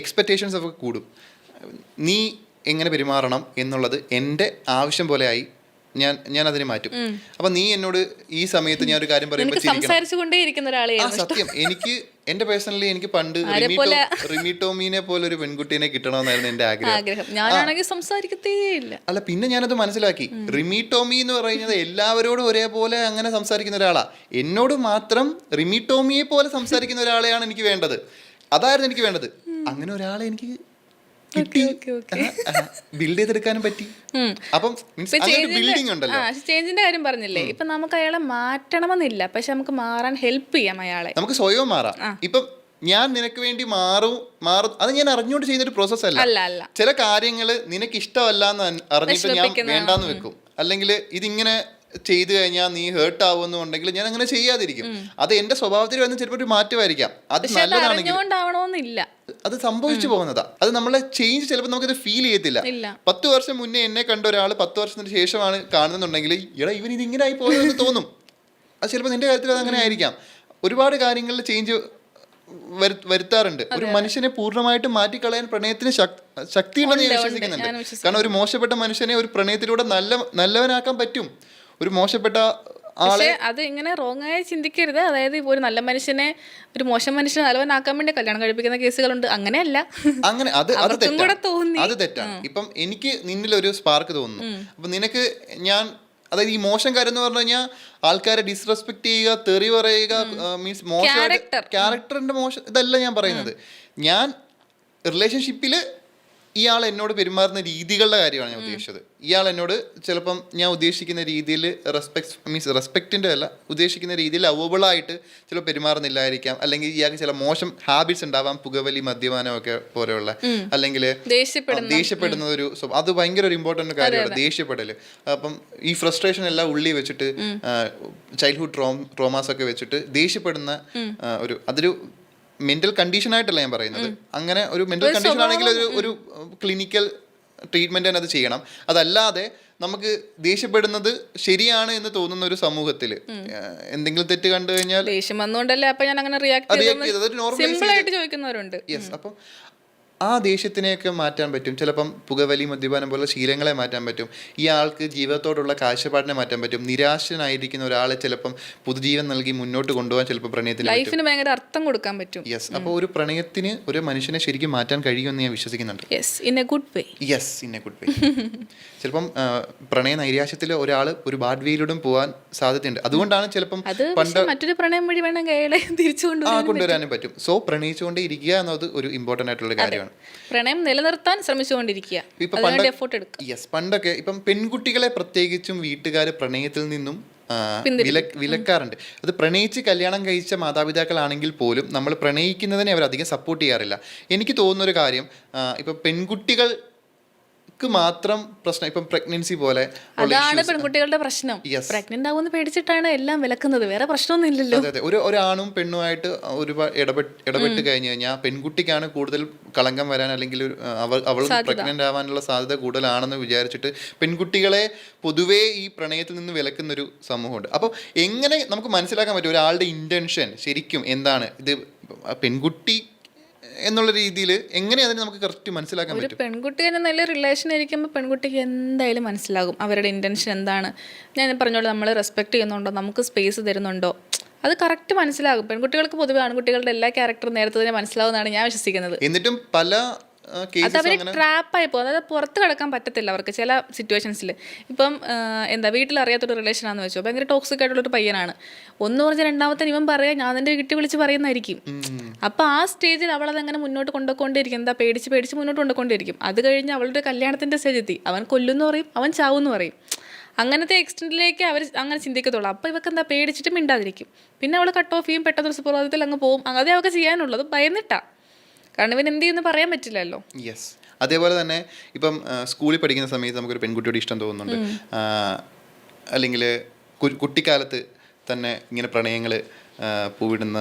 എക്സ്പെക്റ്റേഷൻസ് ഒക്കെ കൂടും. നീ എങ്ങനെ പെരുമാറണം എന്നുള്ളത് എൻ്റെ ആവശ്യം പോലെ ആയി ഞാൻ അതിനെ മാറ്റും. അപ്പൊ നീ എന്നോട് ഈ സമയത്ത് ഞാൻ ഒരു കാര്യം പറയുമ്പോൾ സത്യം എനിക്ക് എന്റെ പേഴ്സണലി എനിക്ക് പണ്ട് റിമി ടോമിനെ പോലെ ഒരു പെൺകുട്ടീനെ കിട്ടണമെന്നായിരുന്നു എന്റെ ആഗ്രഹം. അല്ല, പിന്നെ ഞാനത് മനസ്സിലാക്കി. റിമി ടോമി എന്ന് പറയുന്നത് എല്ലാവരോടും ഒരേപോലെ അങ്ങനെ സംസാരിക്കുന്ന ഒരാളാ. എന്നോട് മാത്രം റിമി ടോമിയെ പോലെ സംസാരിക്കുന്ന ഒരാളെയാണ് എനിക്ക് വേണ്ടത്. അതായിരുന്നു എനിക്ക് വേണ്ടത്. അങ്ങനെ ഒരാളെ എനിക്ക് കിട്ടി, ബിൽഡ് ചെയ്തെടുക്കാനും പറ്റി. അപ്പം ബിൽഡിംഗ് ഉണ്ടല്ലോ. ചേഞ്ചിന്റെ കാര്യം പറഞ്ഞില്ലേ, ഇപ്പൊ നമുക്ക് അയാളെ മാറ്റണമെന്നില്ല, പക്ഷെ നമുക്ക് മാറാൻ ഹെൽപ്പ് ചെയ്യാം അയാളെ. നമുക്ക് സ്വയം മാറാം. ഇപ്പം ഞാൻ നിനക്ക് വേണ്ടി മാറും അത് ഞാൻ അറിഞ്ഞുകൊണ്ട് ചെയ്യുന്നൊരു പ്രോസസ് അല്ല. ചില കാര്യങ്ങൾ നിനക്ക് ഇഷ്ടമല്ല എന്ന് അറിഞ്ഞിട്ട് ഞാൻ വേണ്ടാന്ന് വെക്കും. അല്ലെങ്കിൽ ഇതിങ്ങനെ ചെയ്തു കഴിഞ്ഞാൽ നീ ഹേർട്ട് ആവുമെന്നുണ്ടെങ്കിൽ ഞാൻ അങ്ങനെ ചെയ്യാതിരിക്കും. അത് എന്റെ സ്വഭാവത്തിൽ വന്ന് ചിലപ്പോൾ ഒരു മാറ്റമായിരിക്കാം. അത് നല്ലതാണെങ്കിൽ അത് സംഭവിച്ചു പോകുന്നതാ. അത് നമ്മളെ ചേഞ്ച് ചിലപ്പോൾ നമുക്കത് ഫീൽ ചെയ്യത്തില്ല. 10 വർഷം മുന്നേ എന്നെ കണ്ട ഒരാൾ 10 വർഷത്തിന് ശേഷമാണ് കാണുന്നുണ്ടെങ്കിൽ എടാ ഇവൻ ഇതിങ്ങനെ ആയി പോയെന്ന് തോന്നും. അത് ചിലപ്പോൾ നിന്റെ കാര്യത്തിൽ അത് അങ്ങനെ ആയിരിക്കാം. ഒരുപാട് കാര്യങ്ങളിൽ ചേഞ്ച് വരുത്താറുണ്ട്. ഒരു മനുഷ്യനെ പൂർണ്ണമായിട്ട് മാറ്റിക്കളയാൻ പ്രണയത്തിന് ശക്തി ഉണ്ടെന്ന് ഞാൻ വിശ്വസിക്കുന്നുണ്ട്. കാരണം ഒരു മോശപ്പെട്ട മനുഷ്യനെ ഒരു പ്രണയത്തിലൂടെ നല്ലവനാക്കാൻ പറ്റും. ഒരു മോശപ്പെട്ട ആളെ അത് ഇങ്ങനെ റോങ് ആയി ചിന്തിക്കരുത്. അതായത് ഇപ്പോൾ ഒരു നല്ല മനുഷ്യനെ ഒരു മോശം മനുഷ്യനെ നല്ലവനാക്കാൻ വേണ്ടി കല്യാണം കഴിപ്പിക്കുന്ന കേസുകളുണ്ട്. അങ്ങനെയല്ല, അങ്ങനെ അത് തെറ്റാണ്. ഇപ്പം എനിക്ക് നിന്നിലൊരു സ്പാർക്ക് തോന്നുന്നു. അപ്പൊ നിനക്ക് ഞാൻ, അതായത് ഈ മോശം കാര്യം എന്ന് പറഞ്ഞു കഴിഞ്ഞാൽ ആൾക്കാരെ ഡിസ്റെസ്പെക്ട് ചെയ്യുക, തെറി പറയുക, മീൻസ് മോശം ക്യാരക്ടറിന്റെ മോശം ഇതല്ല ഞാൻ പറയുന്നത്. ഞാൻ റിലേഷൻഷിപ്പില് ഇയാൾ എന്നോട് പെരുമാറുന്ന രീതികളുടെ കാര്യമാണ് ഞാൻ ഉദ്ദേശിച്ചത്. ഇയാൾ എന്നോട് ചിലപ്പം ഞാൻ ഉദ്ദേശിക്കുന്ന രീതിയിൽ റെസ്പെക്റ്റിന്റെ അല്ല, ഉദ്ദേശിക്കുന്ന രീതിയിൽ അവബിളായിട്ട് ചിലപ്പോൾ പെരുമാറുന്നില്ലായിരിക്കാം. അല്ലെങ്കിൽ ഇയാൾക്ക് ചില മോശം ഹാബിറ്റ്സ് ഉണ്ടാവാം, പുകവലി, മദ്യപാനം ഒക്കെ പോലെയുള്ള. അല്ലെങ്കിൽ ദേഷ്യപ്പെടുന്ന ഒരു, അത് ഭയങ്കര ഒരു ഇമ്പോർട്ടന്റ് കാര്യമാണ്, ദേഷ്യപ്പെടല്. അപ്പം ഈ ഫ്രസ്ട്രേഷൻ എല്ലാം ഉള്ളി വെച്ചിട്ട്, ചൈൽഡ്ഹുഡ് ട്രോമാസ് ഒക്കെ വെച്ചിട്ട് ദേഷ്യപ്പെടുന്ന അതൊരു മെന്റൽ കണ്ടീഷൻ ആയിട്ടല്ല ഞാൻ പറയുന്നത്. അങ്ങനെ ഒരു മെന്റൽ കണ്ടീഷൻ ആണെങ്കിൽ ഒരു ക്ലിനിക്കൽ ട്രീറ്റ്മെന്റ് തന്നെ അത് ചെയ്യണം. അതല്ലാതെ നമുക്ക് ദേഷ്യപ്പെടുന്നത് ശരിയാണ് എന്ന് തോന്നുന്ന ഒരു സമൂഹത്തിൽ എന്തെങ്കിലും തെറ്റ് കണ്ടു കഴിഞ്ഞാൽ ദേഷ്യം വന്നുകൊണ്ടല്ലേ അപ്പൊ ഞാൻ അങ്ങനെ റിയാക്ട് ചോദിക്കുന്നവരുണ്ട്. യെസ്, അപ്പം ആ ദേഷ്യത്തിനെയൊക്കെ മാറ്റാൻ പറ്റും. ചിലപ്പം പുകവലി, മദ്യപാനം പോലുള്ള ശീലങ്ങളെ മാറ്റാൻ പറ്റും. ഇയാൾക്ക് ജീവിതത്തോടുള്ള കാഴ്ചപ്പാടിനെ മാറ്റാൻ പറ്റും. നിരാശനായിരിക്കുന്ന ഒരാളെ ചിലപ്പം പുതുജീവൻ നൽകി മുന്നോട്ട് കൊണ്ടുപോകാൻ ചിലപ്പോൾ പ്രണയത്തിന് ലൈഫിന് ഭയങ്കര അർത്ഥം കൊടുക്കാൻ പറ്റും. യെസ്, അപ്പോൾ ഒരു പ്രണയത്തിന് ഒരു മനുഷ്യനെ ശരിക്കും മാറ്റാൻ കഴിയുമെന്ന് ഞാൻ വിശ്വസിക്കുന്നുണ്ട്. Yes, in A good way. ചിലപ്പം പ്രണയ നൈരാശ്യത്തിൽ ഒരാൾ ഒരു ബാഡ് വേയിലൂടെ പോകാൻ സാധ്യതയുണ്ട്. അതുകൊണ്ടാണ് ചിലപ്പം മറ്റൊരു പ്രണയം വഴി വേണമെങ്കിൽ തിരിച്ചു കൊണ്ടുവരാനും പറ്റും. സോ പ്രണയിച്ചുകൊണ്ടേ ഇരിക്കുക എന്നത് ഒരു ഇമ്പോർട്ടന്റ് ആയിട്ടുള്ള കാര്യമാണ്. പ്രണയം നിലനിർത്താൻ ശ്രമിച്ചുകൊണ്ടിരിക്കുക. പണ്ടൊക്കെ ഇപ്പം പെൺകുട്ടികളെ പ്രത്യേകിച്ചും വീട്ടുകാർ പ്രണയത്തിൽ നിന്നും വിലക്കാറുണ്ട്. അത് പ്രണയിച്ച് കല്യാണം കഴിച്ച മാതാപിതാക്കളാണെങ്കിൽ പോലും നമ്മൾ പ്രണയിക്കുന്നതിനെ അവർ അധികം സപ്പോർട്ട് ചെയ്യാറില്ല. എനിക്ക് തോന്നുന്നൊരു കാര്യം, ഇപ്പം പെൺകുട്ടികൾ മാത്രം പ്രശ്നം, ഇപ്പം പ്രഗ്നൻസി പോലെ അതാണ് പെൺകുട്ടികളുടെ പ്രശ്നം. പ്രഗ്നന്റ് ആവുമെന്ന് പേടിച്ചിട്ടാണ് എല്ലാം വിലക്കുന്നത്, വേറെ പ്രശ്നമൊന്നും ഇല്ലല്ലോ. അതെ, ഒരാണും പെണ്ണുമായിട്ട് ഒരുപാട് ഇടപെട്ട് കഴിഞ്ഞു കഴിഞ്ഞാൽ പെൺകുട്ടിക്കാണ് കൂടുതൽ കളങ്കം വരാൻ, അല്ലെങ്കിൽ അവൾ പ്രഗ്നന്റ് ആവാനുള്ള സാധ്യത കൂടുതലാണെന്ന് വിചാരിച്ചിട്ട് പെൺകുട്ടികളെ പൊതുവേ ഈ പ്രണയത്തിൽ നിന്ന് വിലക്കുന്നൊരു സമൂഹമുണ്ട്. അപ്പോൾ എങ്ങനെ നമുക്ക് മനസ്സിലാക്കാൻ പറ്റും ഒരാളുടെ ഇന്റൻഷൻ ശരിക്കും എന്താണ്? ഇത് പെൺകുട്ടി എന്നുള്ള രീതിയിൽ എങ്ങനെ അതിന് നമുക്ക് കറക്റ്റ് മനസ്സിലാക്കാൻ പറ്റും? ഒരു പെൺകുട്ടി തന്നെ നല്ല റിലേഷൻ ഇരിക്കുമ്പോൾ പെൺകുട്ടിക്ക് എന്തായാലും മനസ്സിലാകും അവരുടെ ഇന്റൻഷൻ എന്താണ്. ഞാൻ പറഞ്ഞോളൂ, നമ്മൾ റെസ്പെക്ട് ചെയ്യുന്നുണ്ടോ, നമുക്ക് സ്പേസ് തരുന്നുണ്ടോ, അത് കറക്റ്റ് മനസ്സിലാകും. പെൺകുട്ടികൾക്ക് പൊതുവെ ആൺകുട്ടികളുടെ എല്ലാ ക്യാരക്ടറും നേരത്തെ തന്നെ മനസ്സിലാവുന്നതാണ് ഞാൻ വിശ്വസിക്കുന്നത്. എന്നിട്ടും പല അതവർ ട്രാപ്പായി പോകും. അതായത് പുറത്ത് കിടക്കാൻ പറ്റത്തില്ല അവർക്ക് ചില സിറ്റുവേഷൻസിൽ. ഇപ്പം വീട്ടിൽ അറിയാത്തൊരു റിലേഷനാണെന്ന് വെച്ചോ, ഭയങ്കര ടോക്സിക് ആയിട്ടുള്ളൊരു പയ്യനാണ്. ഒന്ന് പറഞ്ഞാൽ രണ്ടാമത്തെ ഇവൻ പറയാം, ഞാൻ എൻ്റെ വീട്ടിൽ വിളിച്ച് പറയുന്നതായിരിക്കും. അപ്പം ആ സ്റ്റേജിൽ അവളതങ്ങനെ മുന്നോട്ട് കൊണ്ടുപോയിക്കൊണ്ടിരിക്കും. പേടിച്ച് മുന്നോട്ട് കൊണ്ടുപോയിക്കൊണ്ടിരിക്കും. അത് കഴിഞ്ഞ് അവളുടെ കല്യാണത്തിൻ്റെ സ്റ്റേജ് എത്തി, അവൻ കൊല്ലുമെന്ന് പറയും, അവൻ ചാവെന്ന് പറയും. അങ്ങനത്തെ എക്സ്റ്റെൻഡിലേക്ക് അവർ അങ്ങനെ ചിന്തിക്കത്തുള്ളൂ. അപ്പോൾ ഇവർക്ക് പേടിച്ചിട്ട് മിണ്ടാതിരിക്കും. പിന്നെ അവൾ കട്ട് ഓഫ് ചെയ്യും, പെട്ടെന്നൊരു സുപ്രഭാതത്തിൽ അങ്ങ് പോകും. അതേ അവൾക്ക് ചെയ്യാനുള്ളത് ഭയന്നിട്ടാ, കാരണം ഇവൻ എന്ത് ചെയ്യുമെന്ന് പറയാൻ പറ്റില്ലല്ലോ. യെസ്, അതേപോലെ തന്നെ ഇപ്പം സ്കൂളിൽ പഠിക്കുന്ന സമയത്ത് നമുക്കൊരു പെൺകുട്ടിയോട് ഇഷ്ടം തോന്നുന്നുണ്ട്, അല്ലെങ്കിൽ കുട്ടിക്കാലത്ത് തന്നെ ഇങ്ങനെ പ്രണയങ്ങൾ പൂവിടുന്ന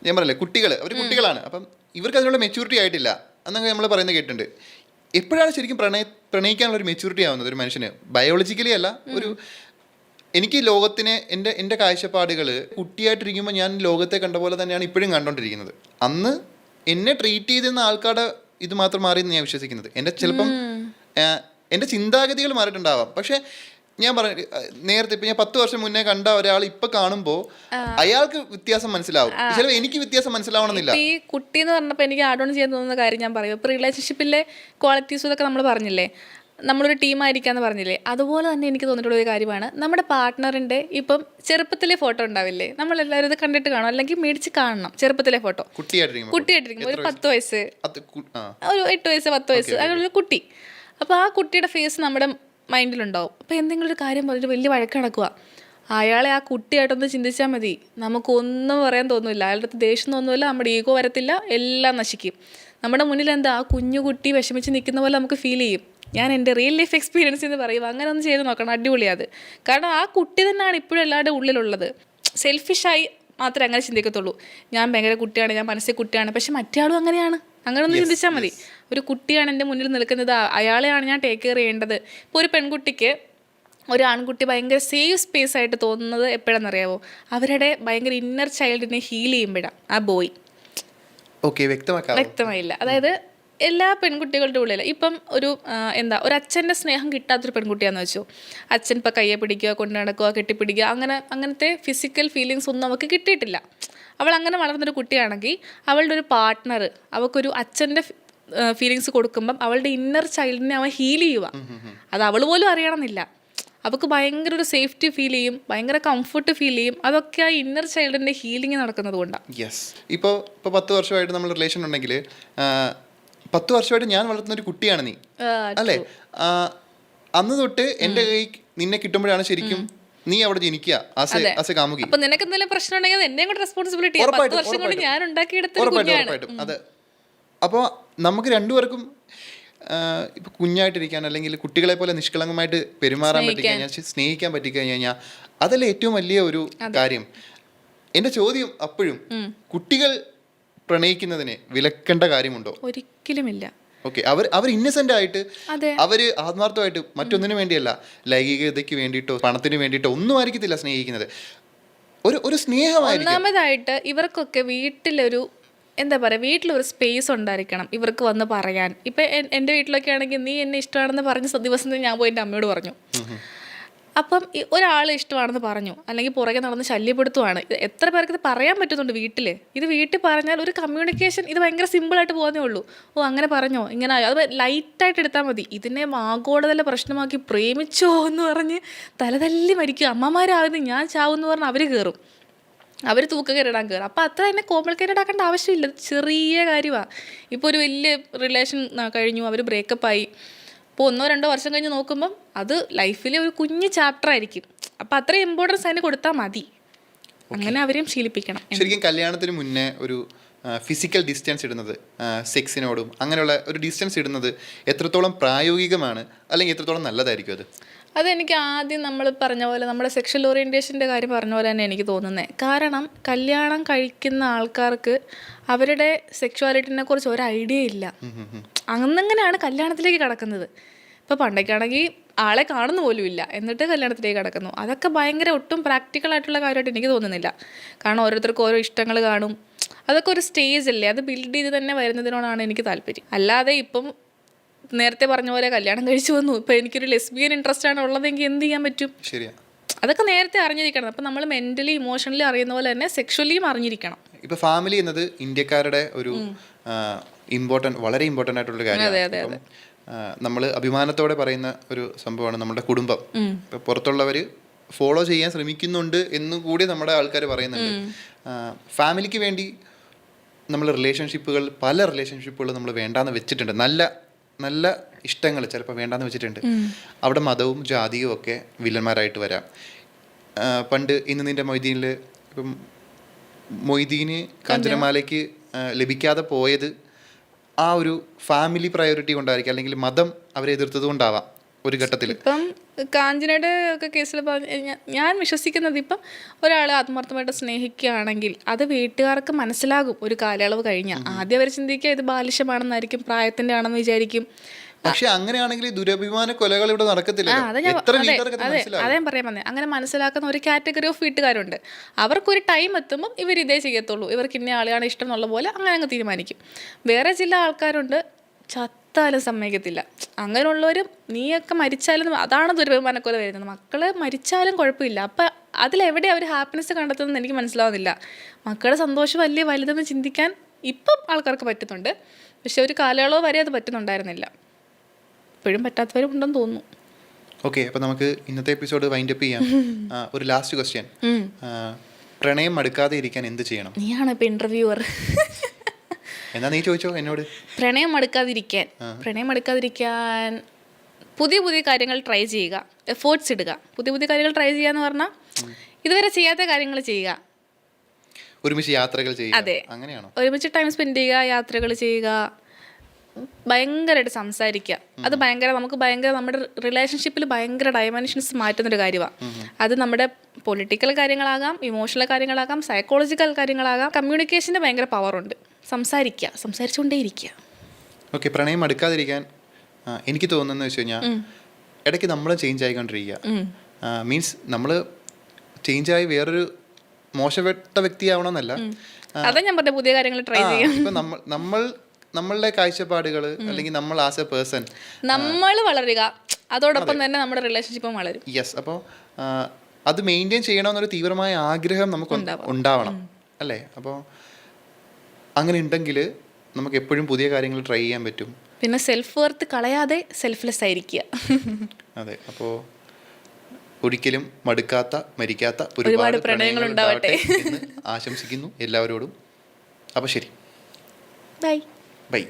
ഞാൻ പറയില്ലേ, അവർ കുട്ടികളാണ്. അപ്പം ഇവർക്ക് അതിനുള്ള മെച്യൂരിറ്റി ആയിട്ടില്ല എന്നൊക്കെ നമ്മൾ പറയുന്നത് കേട്ടിട്ടുണ്ട്. എപ്പോഴാണ് ശരിക്കും പ്രണയിക്കാനുള്ള ഒരു മെച്യൂരിറ്റി ആവുന്നത് ഒരു മനുഷ്യന്? ബയോളജിക്കലി അല്ല, എനിക്ക് ലോകത്തിനെ എൻ്റെ കാഴ്ചപ്പാടുകൾ കുട്ടിയായിട്ടിരിക്കുമ്പോൾ ഞാൻ ലോകത്തെ കണ്ട പോലെ തന്നെയാണ് ഇപ്പോഴും കണ്ടോണ്ടിരിക്കുന്നത്. അന്ന് എന്നെ ട്രീറ്റ് ചെയ്തിരുന്ന ആൾക്കാരുടെ ഇത് മാത്രം മാറിയെന്ന് ഞാൻ വിശ്വസിക്കുന്നത്. ചിലപ്പം എൻ്റെ ചിന്താഗതികൾ മാറിയിട്ടുണ്ടാവാം. പക്ഷെ ഞാൻ നേരത്തെ ഇപ്പം ഞാൻ 10 വർഷം മുന്നേ കണ്ട ഒരാൾ ഇപ്പൊ കാണുമ്പോൾ അയാൾക്ക് വ്യത്യാസം മനസ്സിലാവും. ചിലപ്പോൾ എനിക്ക് വ്യത്യാസം മനസ്സിലാവണമെന്നില്ല. ഈ കുട്ടി എന്ന് പറഞ്ഞപ്പോൾ എനിക്ക് ആഡ് ഓൺ ചെയ്യാൻ തോന്നുന്ന കാര്യം ഞാൻ പറയും. ഇപ്പൊ റിലേഷൻഷിപ്പിലെ ക്വാളിറ്റീസ് ഇതൊക്കെ നമ്മൾ പറഞ്ഞില്ലേ, നമ്മളൊരു ടീമായിരിക്കാന്ന് പറഞ്ഞില്ലേ, അതുപോലെ തന്നെ എനിക്ക് തോന്നിയിട്ടുള്ള ഒരു കാര്യമാണ് നമ്മുടെ പാർട്ട്ണറിൻ്റെ ഇപ്പം ചെറുപ്പത്തിലെ ഫോട്ടോ ഉണ്ടാവില്ലേ, നമ്മളെല്ലാവരും ഇത് കണ്ടിട്ട് കാണും അല്ലെങ്കിൽ മേടിച്ച് കാണണം. ചെറുപ്പത്തിലെ ഫോട്ടോ കുട്ടിയായിട്ടിരിക്കുമ്പോൾ ഒരു 10 വയസ്സ്, ഒരു 8 വയസ്സ്, 10 വയസ്സ്, അങ്ങനെയൊരു കുട്ടി. അപ്പോൾ ആ കുട്ടിയുടെ ഫേസ് നമ്മുടെ മൈൻഡിലുണ്ടാവും. അപ്പോൾ എന്തെങ്കിലും ഒരു കാര്യം പറഞ്ഞിട്ട് വലിയ വഴക്ക് നടക്കുക, അയാളെ ആ കുട്ടിയായിട്ടൊന്ന് ചിന്തിച്ചാൽ മതി, നമുക്കൊന്നും പറയാൻ തോന്നില്ല, അയാളുടെ അടുത്ത് ദേഷ്യം തോന്നുന്നില്ല, നമ്മുടെ ഈഗോ വരത്തില്ല, എല്ലാം നശിക്കും. നമ്മുടെ മുന്നിൽ എന്താ ആ കുഞ്ഞു കുട്ടി വിഷമിച്ച് നിൽക്കുന്ന പോലെ നമുക്ക് ഫീൽ ചെയ്യും. ഞാൻ എൻ്റെ റിയൽ ലൈഫ് എക്സ്പീരിയൻസ് എന്ന് പറയും, അങ്ങനെ ഒന്ന് ചെയ്ത് നോക്കണം, അടിപൊളിയത്. കാരണം ആ കുട്ടി തന്നെയാണ് ഇപ്പോഴും എല്ലാവരുടെ ഉള്ളിലുള്ളത്. സെൽഫിഷായി മാത്രമേ അങ്ങനെ ചിന്തിക്കത്തുള്ളൂ, ഞാൻ ഭയങ്കര കുട്ടിയാണ്, ഞാൻ മനസ്സിൽ കുട്ടിയാണ്, പക്ഷെ മറ്റേ ആളും അങ്ങനെയാണ്. അങ്ങനെ ഒന്ന് ചിന്തിച്ചാൽ മതി. ഒരു കുട്ടിയാണ് എൻ്റെ മുന്നിൽ നിൽക്കുന്നത്, അയാളെയാണ് ഞാൻ ടേക്ക് കെയർ ചെയ്യേണ്ടത്. ഇപ്പോൾ ഒരു പെൺകുട്ടിക്ക് ഒരു ആൺകുട്ടി ഭയങ്കര സേഫ് സ്പേസ് ആയിട്ട് തോന്നുന്നത് എപ്പോഴാണെന്നറിയാവോ? അവരുടെ ഭയങ്കര ഇന്നർ ചൈൽഡിനെ ഹീൽ ചെയ്യുമ്പോഴാണ് ആ ബോയ്. വ്യക്തമായില്ല. അതായത് എല്ലാ പെൺകുട്ടികളുടെ ഉള്ളിൽ ഇപ്പം ഒരു ഒരു അച്ഛൻ്റെ സ്നേഹം കിട്ടാത്തൊരു പെൺകുട്ടിയാണെന്ന് വെച്ചു, അച്ഛൻ ഇപ്പം കയ്യെ പിടിക്കുക, കൊണ്ടു നടക്കുക, കെട്ടിപ്പിടിക്കുക, അങ്ങനത്തെ ഫിസിക്കൽ ഫീലിങ്സ് ഒന്നും അവൾക്ക് കിട്ടിയിട്ടില്ല. അവൾ അങ്ങനെ വളർന്നൊരു കുട്ടിയാണെങ്കിൽ അവളുടെ ഒരു പാർട്ട്ണർ അവൾക്കൊരു അച്ഛൻ്റെ ഫീലിങ്സ് കൊടുക്കുമ്പം അവളുടെ ഇന്നർ ചൈൽഡിനെ അവൻ ഹീൽ ചെയ്യുക. അത് അവൾ പോലും അറിയണമെന്നില്ല. അവൾക്ക് ഭയങ്കര ഒരു സേഫ്റ്റി ഫീൽ ചെയ്യും, ഭയങ്കര കംഫർട്ട് ഫീൽ ചെയ്യും. അതൊക്കെ ആ ഇന്നർ ചൈൽഡിൻ്റെ ഹീലിംഗ് നടക്കുന്നത് കൊണ്ടാണ്. യെസ്. ഇപ്പോൾ 10 വർഷമായിട്ട് നമ്മൾ റിലേഷൻ ഉണ്ടെങ്കിൽ 10 വർഷമായിട്ട് ഞാൻ വളർത്തുന്ന ഒരു കുട്ടിയാണ് നീ, അല്ലേ? അന്ന് തൊട്ട് എൻ്റെ കൈ നിന്നെ കിട്ടുമ്പോഴാണ് ശരിക്കും നീ അവിടെ ജനിക്കുക ആസ് എ കാമുകി. അപ്പൊ നിനക്ക് എന്തെങ്കിലും പ്രശ്നം ഉണ്ടെങ്കിൽ എന്നെയും കൂടെ റെസ്പോൺസിബിലിറ്റി. 10 വർഷം കൊണ്ട് ഞാൻ ഉണ്ടാക്കിയെടുത്ത. അതെ. അപ്പോൾ നമുക്ക് രണ്ടുപേർക്കും ഇപ്പൊ കുഞ്ഞായിട്ടിരിക്കാൻ അല്ലെങ്കിൽ കുട്ടികളെ പോലെ നിഷ്കളങ്കമായിട്ട് പെരുമാറാൻ പറ്റിക്കഴിഞ്ഞാൽ, സ്നേഹിക്കാൻ പറ്റിക്കഴിഞ്ഞാൽ അതല്ലേ ഏറ്റവും വലിയ ഒരു കാര്യം. എൻ്റെ ചോദ്യം അപ്പോഴും, കുട്ടികൾ പ്രണയിക്കുന്നതിനെ വിലക്കേണ്ട കാര്യമുണ്ടോ? ഒരിക്കലുമില്ല. ഓക്കെ, അവർ ഇന്നസെന്റ് ആയിട്ട്, അവര് ആത്മാർത്ഥമായിട്ട് മറ്റൊന്നിനു വേണ്ടിയല്ല, ലൈംഗികതയ്ക്ക് വേണ്ടിയിട്ടോ പണത്തിന് വേണ്ടിയിട്ടോ ഒന്നും ആയിരിക്കത്തില്ല സ്നേഹിക്കുന്നത്. ഒരു സ്നേഹമായിരിക്കും. ഒന്നാമതായിട്ട് ഇവർക്കൊക്കെ വീട്ടിലൊരു വീട്ടിലൊരു സ്പേസ് ഉണ്ടായിരിക്കണം ഇവർക്ക് വന്ന് പറയാൻ. ഇപ്പം എൻ്റെ വീട്ടിലൊക്കെ ആണെങ്കിൽ നീ എന്നെ ഇഷ്ടമാണെന്ന് പറഞ്ഞ ദിവസം ഞാൻ പോയി എൻ്റെ അമ്മയോട് പറഞ്ഞു. അപ്പം ഒരാൾ ഇഷ്ടമാണെന്ന് പറഞ്ഞു, അല്ലെങ്കിൽ പുറകെ നടന്ന് ശല്യപ്പെടുത്തുവാണ്. എത്ര പേർക്ക് ഇത് പറയാൻ പറ്റുന്നുണ്ട് വീട്ടിൽ? ഇത് വീട്ടിൽ പറഞ്ഞാൽ ഒരു കമ്മ്യൂണിക്കേഷൻ, ഇത് ഭയങ്കര സിമ്പിളായിട്ട് പോകുന്നേ ഉള്ളൂ. ഓ അങ്ങനെ പറഞ്ഞോ, ഇങ്ങനെ, അത് ലൈറ്റായിട്ട് എടുത്താൽ മതി. ഇതിനെ ആഗോളതല പ്രശ്നമാക്കി പ്രേമിച്ചോ എന്ന് പറഞ്ഞ് തലതല്ലി മരിക്കും. അമ്മമാരാകുന്നത് ഞാൻ ചാവെന്ന് പറഞ്ഞ് അവർ കയറും, അവർ തൂക്കക്കയറിടാൻ കയറും. അപ്പോൾ അത്ര തന്നെ കോംപ്ലിക്കേറ്റഡ് ആക്കേണ്ട ആവശ്യമില്ല, ചെറിയ കാര്യമാണ്. ഇപ്പോൾ ഒരു വലിയ റിലേഷൻ കഴിഞ്ഞു, അവർ ബ്രേക്കപ്പായി, ഇപ്പോൾ 1-2 വർഷം കഴിഞ്ഞ് നോക്കുമ്പം അത് ലൈഫിലെ ഒരു കുഞ്ഞ് ചാപ്റ്റർ ആയിരിക്കും. അപ്പം അത്രയും ഇമ്പോർട്ടൻസ് അതിന് കൊടുത്താൽ മതി. അങ്ങനെ അവരെയും ശീലിപ്പിക്കണം. ശരിക്കും കല്യാണത്തിന് മുന്നേ ഒരു ഫിസിക്കൽ ഡിസ്റ്റൻസ് ഇടുന്നത്, സെക്സിനോടും അങ്ങനെയുള്ള ഒരു ഡിസ്റ്റൻസ് ഇടുന്നത് എത്രത്തോളം പ്രായോഗികമാണ്, അല്ലെങ്കിൽ എത്രത്തോളം നല്ലതായിരിക്കും അത്? അതെനിക്ക് ആദ്യം നമ്മൾ പറഞ്ഞ പോലെ, നമ്മുടെ സെക്ഷൽ ഓറിയൻറ്റേഷൻ്റെ കാര്യം പറഞ്ഞ പോലെ തന്നെ എനിക്ക് തോന്നുന്നത്. കാരണം കല്യാണം കഴിക്കുന്ന ആൾക്കാർക്ക് അവരുടെ സെക്ഷുവാലിറ്റിനെ കുറിച്ച് ഒരു ഐഡിയ ഇല്ല. അങ്ങനെയാണ് കല്യാണത്തിലേക്ക് കടക്കുന്നത്. ഇപ്പോൾ പണ്ടൊക്കെയാണെങ്കിൽ ആളെ കാണുന്ന പോലും ഇല്ല, എന്നിട്ട് കല്യാണത്തിലേക്ക് കടക്കുന്നു. അതൊക്കെ ഭയങ്കര ഒട്ടും പ്രാക്ടിക്കലായിട്ടുള്ള കാര്യമായിട്ട് എനിക്ക് തോന്നുന്നില്ല. കാരണം ഓരോരുത്തർക്കും ഓരോ ഇഷ്ടങ്ങൾ കാണും. അതൊക്കെ ഒരു സ്റ്റേജ് അല്ലേ, അത് ബിൽഡ് ചെയ്ത് തന്നെ വരുന്നതിനോടാണ് എനിക്ക് താല്പര്യം. അല്ലാതെ ഇപ്പം നേരത്തെ പറഞ്ഞ പോലെ കല്യാണം കഴിച്ചു വന്നു, ഇപ്പം എനിക്കൊരു ലെസ്ബിയൻ ഇൻട്രസ്റ്റ് ആണ് ഉള്ളതെങ്കിൽ എന്ത് ചെയ്യാൻ പറ്റും? അതൊക്കെ നേരത്തെ അറിഞ്ഞിരിക്കണം. അപ്പം നമ്മൾ മെൻ്റലി ഇമോഷണലി അറിയുന്ന പോലെ തന്നെ സെക്ഷുവലിയും അറിഞ്ഞിരിക്കണം. ഇപ്പം ഫാമിലി എന്നത് ഇന്ത്യക്കാരുടെ ഒരു വളരെ ഇമ്പോർട്ടൻ്റ് ആയിട്ടുള്ളൊരു കാര്യമാണ്. നമ്മൾ അഭിമാനത്തോടെ പറയുന്ന ഒരു സംഭവമാണ് നമ്മുടെ കുടുംബം. ഇപ്പം പുറത്തുള്ളവർ ഫോളോ ചെയ്യാൻ ശ്രമിക്കുന്നുണ്ട് എന്നും കൂടി നമ്മുടെ ആൾക്കാർ പറയുന്നുണ്ട്. ഫാമിലിക്ക് വേണ്ടി നമ്മൾ പല റിലേഷൻഷിപ്പുകൾ നമ്മൾ വേണ്ടാന്ന് വെച്ചിട്ടുണ്ട്. നല്ല ഇഷ്ടങ്ങൾ ചിലപ്പോൾ വേണ്ടാന്ന് വെച്ചിട്ടുണ്ട്. അവിടെ മതവും ജാതിയും ഒക്കെ വില്ലന്മാരായിട്ട് വരാം. പണ്ട് ഇന്ന് നിൻ്റെ മൊയ്തീനിൽ ഇപ്പം മൊയ്തീന് കാഞ്ചനമാലയ്ക്ക് ലഭിക്കാതെ പോയത് ആ ഒരു ഫാമിലി പ്രയോറിറ്റി കൊണ്ടായിരിക്കും, അല്ലെങ്കിൽ മതം അവരെ എതിർത്തത് കൊണ്ടാവാം ഒരു ഘട്ടത്തിൽ. ഇപ്പം കാഞ്ചനയുടെ ഒക്കെ കേസിൽ ഞാൻ വിശ്വസിക്കുന്നത്, ഇപ്പം ഒരാൾ ആത്മാർത്ഥമായിട്ട് സ്നേഹിക്കുകയാണെങ്കിൽ അത് വീട്ടുകാർക്ക് മനസ്സിലാകും ഒരു കാലയളവ് കഴിഞ്ഞാൽ. ആദ്യം അവർ ചിന്തിക്കുക ഇത് ബാലിശമാണെന്നായിരിക്കും, പ്രായത്തിൻ്റെ ആണെന്ന് വിചാരിക്കും. പക്ഷെ അങ്ങനെയാണെങ്കിൽ ദുരഭിമാന കൊലകൾ ഇവിടെ നടക്കത്തില്ല. അതേ പറയാൻ വന്നേ. അങ്ങനെ മനസ്സിലാക്കുന്ന ഒരു കാറ്റഗറി ഓഫ് വീട്ടുകാരുണ്ട്. അവർക്കൊരു ടൈം എത്തുമ്പം ഇവർ ഇതേ ചെയ്യത്തുള്ളൂ, ഇവർക്ക് ഇന്ന ആളെയാണ് ഇഷ്ടം എന്നുള്ള പോലെ അങ്ങനെ അങ്ങ് തീരുമാനിക്കും. വേറെ ചില ആൾക്കാരുണ്ട് ചത്താലും സമ്മതിക്കത്തില്ല. അങ്ങനെയുള്ളവരും നീയൊക്കെ മരിച്ചാലും, അതാണ് ദുരഭിമാനക്കൊല വരുന്നത്. മക്കള് മരിച്ചാലും കുഴപ്പമില്ല. അപ്പം അതിലെവിടെ അവർ ഹാപ്പിനെസ് കണ്ടെത്തുന്നതെന്ന് എനിക്ക് മനസ്സിലാവുന്നില്ല. മക്കളുടെ സന്തോഷം വലിയ വലുതെന്ന് ചിന്തിക്കാൻ ഇപ്പം ആൾക്കാർക്ക് പറ്റുന്നുണ്ട്, പക്ഷെ ഒരു കാലയളവ് വരെ അത് പറ്റുന്നുണ്ടായിരുന്നില്ല. ഇപ്പോഴും പറ്റാത്തവരും ഉണ്ടെന്ന് തോന്നുന്നു. ഓക്കെ, അപ്പോൾ നമുക്ക് ഇന്നത്തെ എപ്പിസോഡ് വൈൻഡ് അപ്പ് ചെയ്യാം. ഒരു ലാസ്റ്റ് ക്വസ്റ്റ്യൻ. പ്രണയം മടുക്കാതെ ഇരിക്കാൻ എന്ത് ചെയ്യണം? നീയാണ് ഇപ്പം ഇൻ്റർവ്യൂവർ. എന്നാ നീ ചോദിച്ചോ എന്നോട്. പ്രണയം മടുക്കാതിരിക്കാൻ പുതിയ പുതിയ കാര്യങ്ങൾ ട്രൈ ചെയ്യുക, എഫേർട്സ് ഇടുക. പുതിയ പുതിയ കാര്യങ്ങൾ ട്രൈ ചെയ്യുക എന്ന് പറഞ്ഞാൽ ഇതുവരെ ചെയ്യാത്ത കാര്യങ്ങൾ ചെയ്യുക. ഒരുമിച്ച് യാത്രകൾ ചെയ്യുക. അതെ, അങ്ങനെയാണോ? ഒരുമിച്ച് ടൈം സ്പെൻഡ് ചെയ്യുക, യാത്രകൾ ചെയ്യുക, ഭയങ്കരമായിട്ട് സംസാരിക്കുക. അത് നമ്മുടെ റിലേഷൻഷിപ്പിൽ ഭയങ്കര ഡയമെൻഷൻസ് മാറ്റുന്നൊരു കാര്യമാണ്. അത് നമ്മുടെ പൊളിറ്റിക്കൽ കാര്യങ്ങളാകാം, ഇമോഷണൽ കാര്യങ്ങളാകാം, സൈക്കോളജിക്കൽ കാര്യങ്ങളാകാം. കമ്മ്യൂണിക്കേഷൻ്റെ ഭയങ്കര പവറുണ്ട്. സംസാരിച്ചുകൊണ്ടേയിരിക്കുക. ഓക്കെ, പ്രണയം മടുക്കാതിരിക്കാൻ എനിക്ക് തോന്നുന്നത് വെച്ച് കഴിഞ്ഞാൽ ഇടയ്ക്ക് നമ്മൾ ചേഞ്ച് ആയിക്കൊണ്ടിരിക്കുക. മീൻസ് നമ്മൾ ചേഞ്ചായി വേറൊരു മോശപ്പെട്ട വ്യക്തിയാവണമെന്നല്ല. അതാ ഞാൻ പറഞ്ഞ പുതിയ കാര്യങ്ങൾ ട്രൈ ചെയ്യാം. ഇപ്പം നമ്മളുടെ കാഴ്ചപ്പാടുകൾ അല്ലെങ്കിൽ നമ്മൾ ആസ് എ പേഴ്സൺ നമ്മൾ വളരുക, അതോടൊപ്പം തന്നെ നമ്മുടെ റിലേഷൻഷിപ്പും വളരും. യെസ്. അപ്പോൾ അത് മെയിൻറ്റെയിൻ ചെയ്യണമെന്നൊരു തീവ്രമായ ആഗ്രഹം നമുക്ക് ഉണ്ടാവണം അല്ലേ? അപ്പോൾ അങ്ങനെ ഉണ്ടെങ്കിൽ നമുക്ക് എപ്പോഴും പുതിയ കാര്യങ്ങൾ ട്രൈ ചെയ്യാൻ പറ്റും. പിന്നെ സെൽഫ് വർത്ത് കളയാതെ സെൽഫ്ലെസ് ആയിരിക്കുക. അതെ, അപ്പോൾ ഒരിക്കലും മരിക്കാത്ത ഒരുപാട് പ്രണയങ്ങൾ ഉണ്ടാവട്ടെ എന്ന് ആശംസിക്കുന്നു എല്ലാവരോടും. അപ്പോൾ ശരി, ബൈ. ബൈ.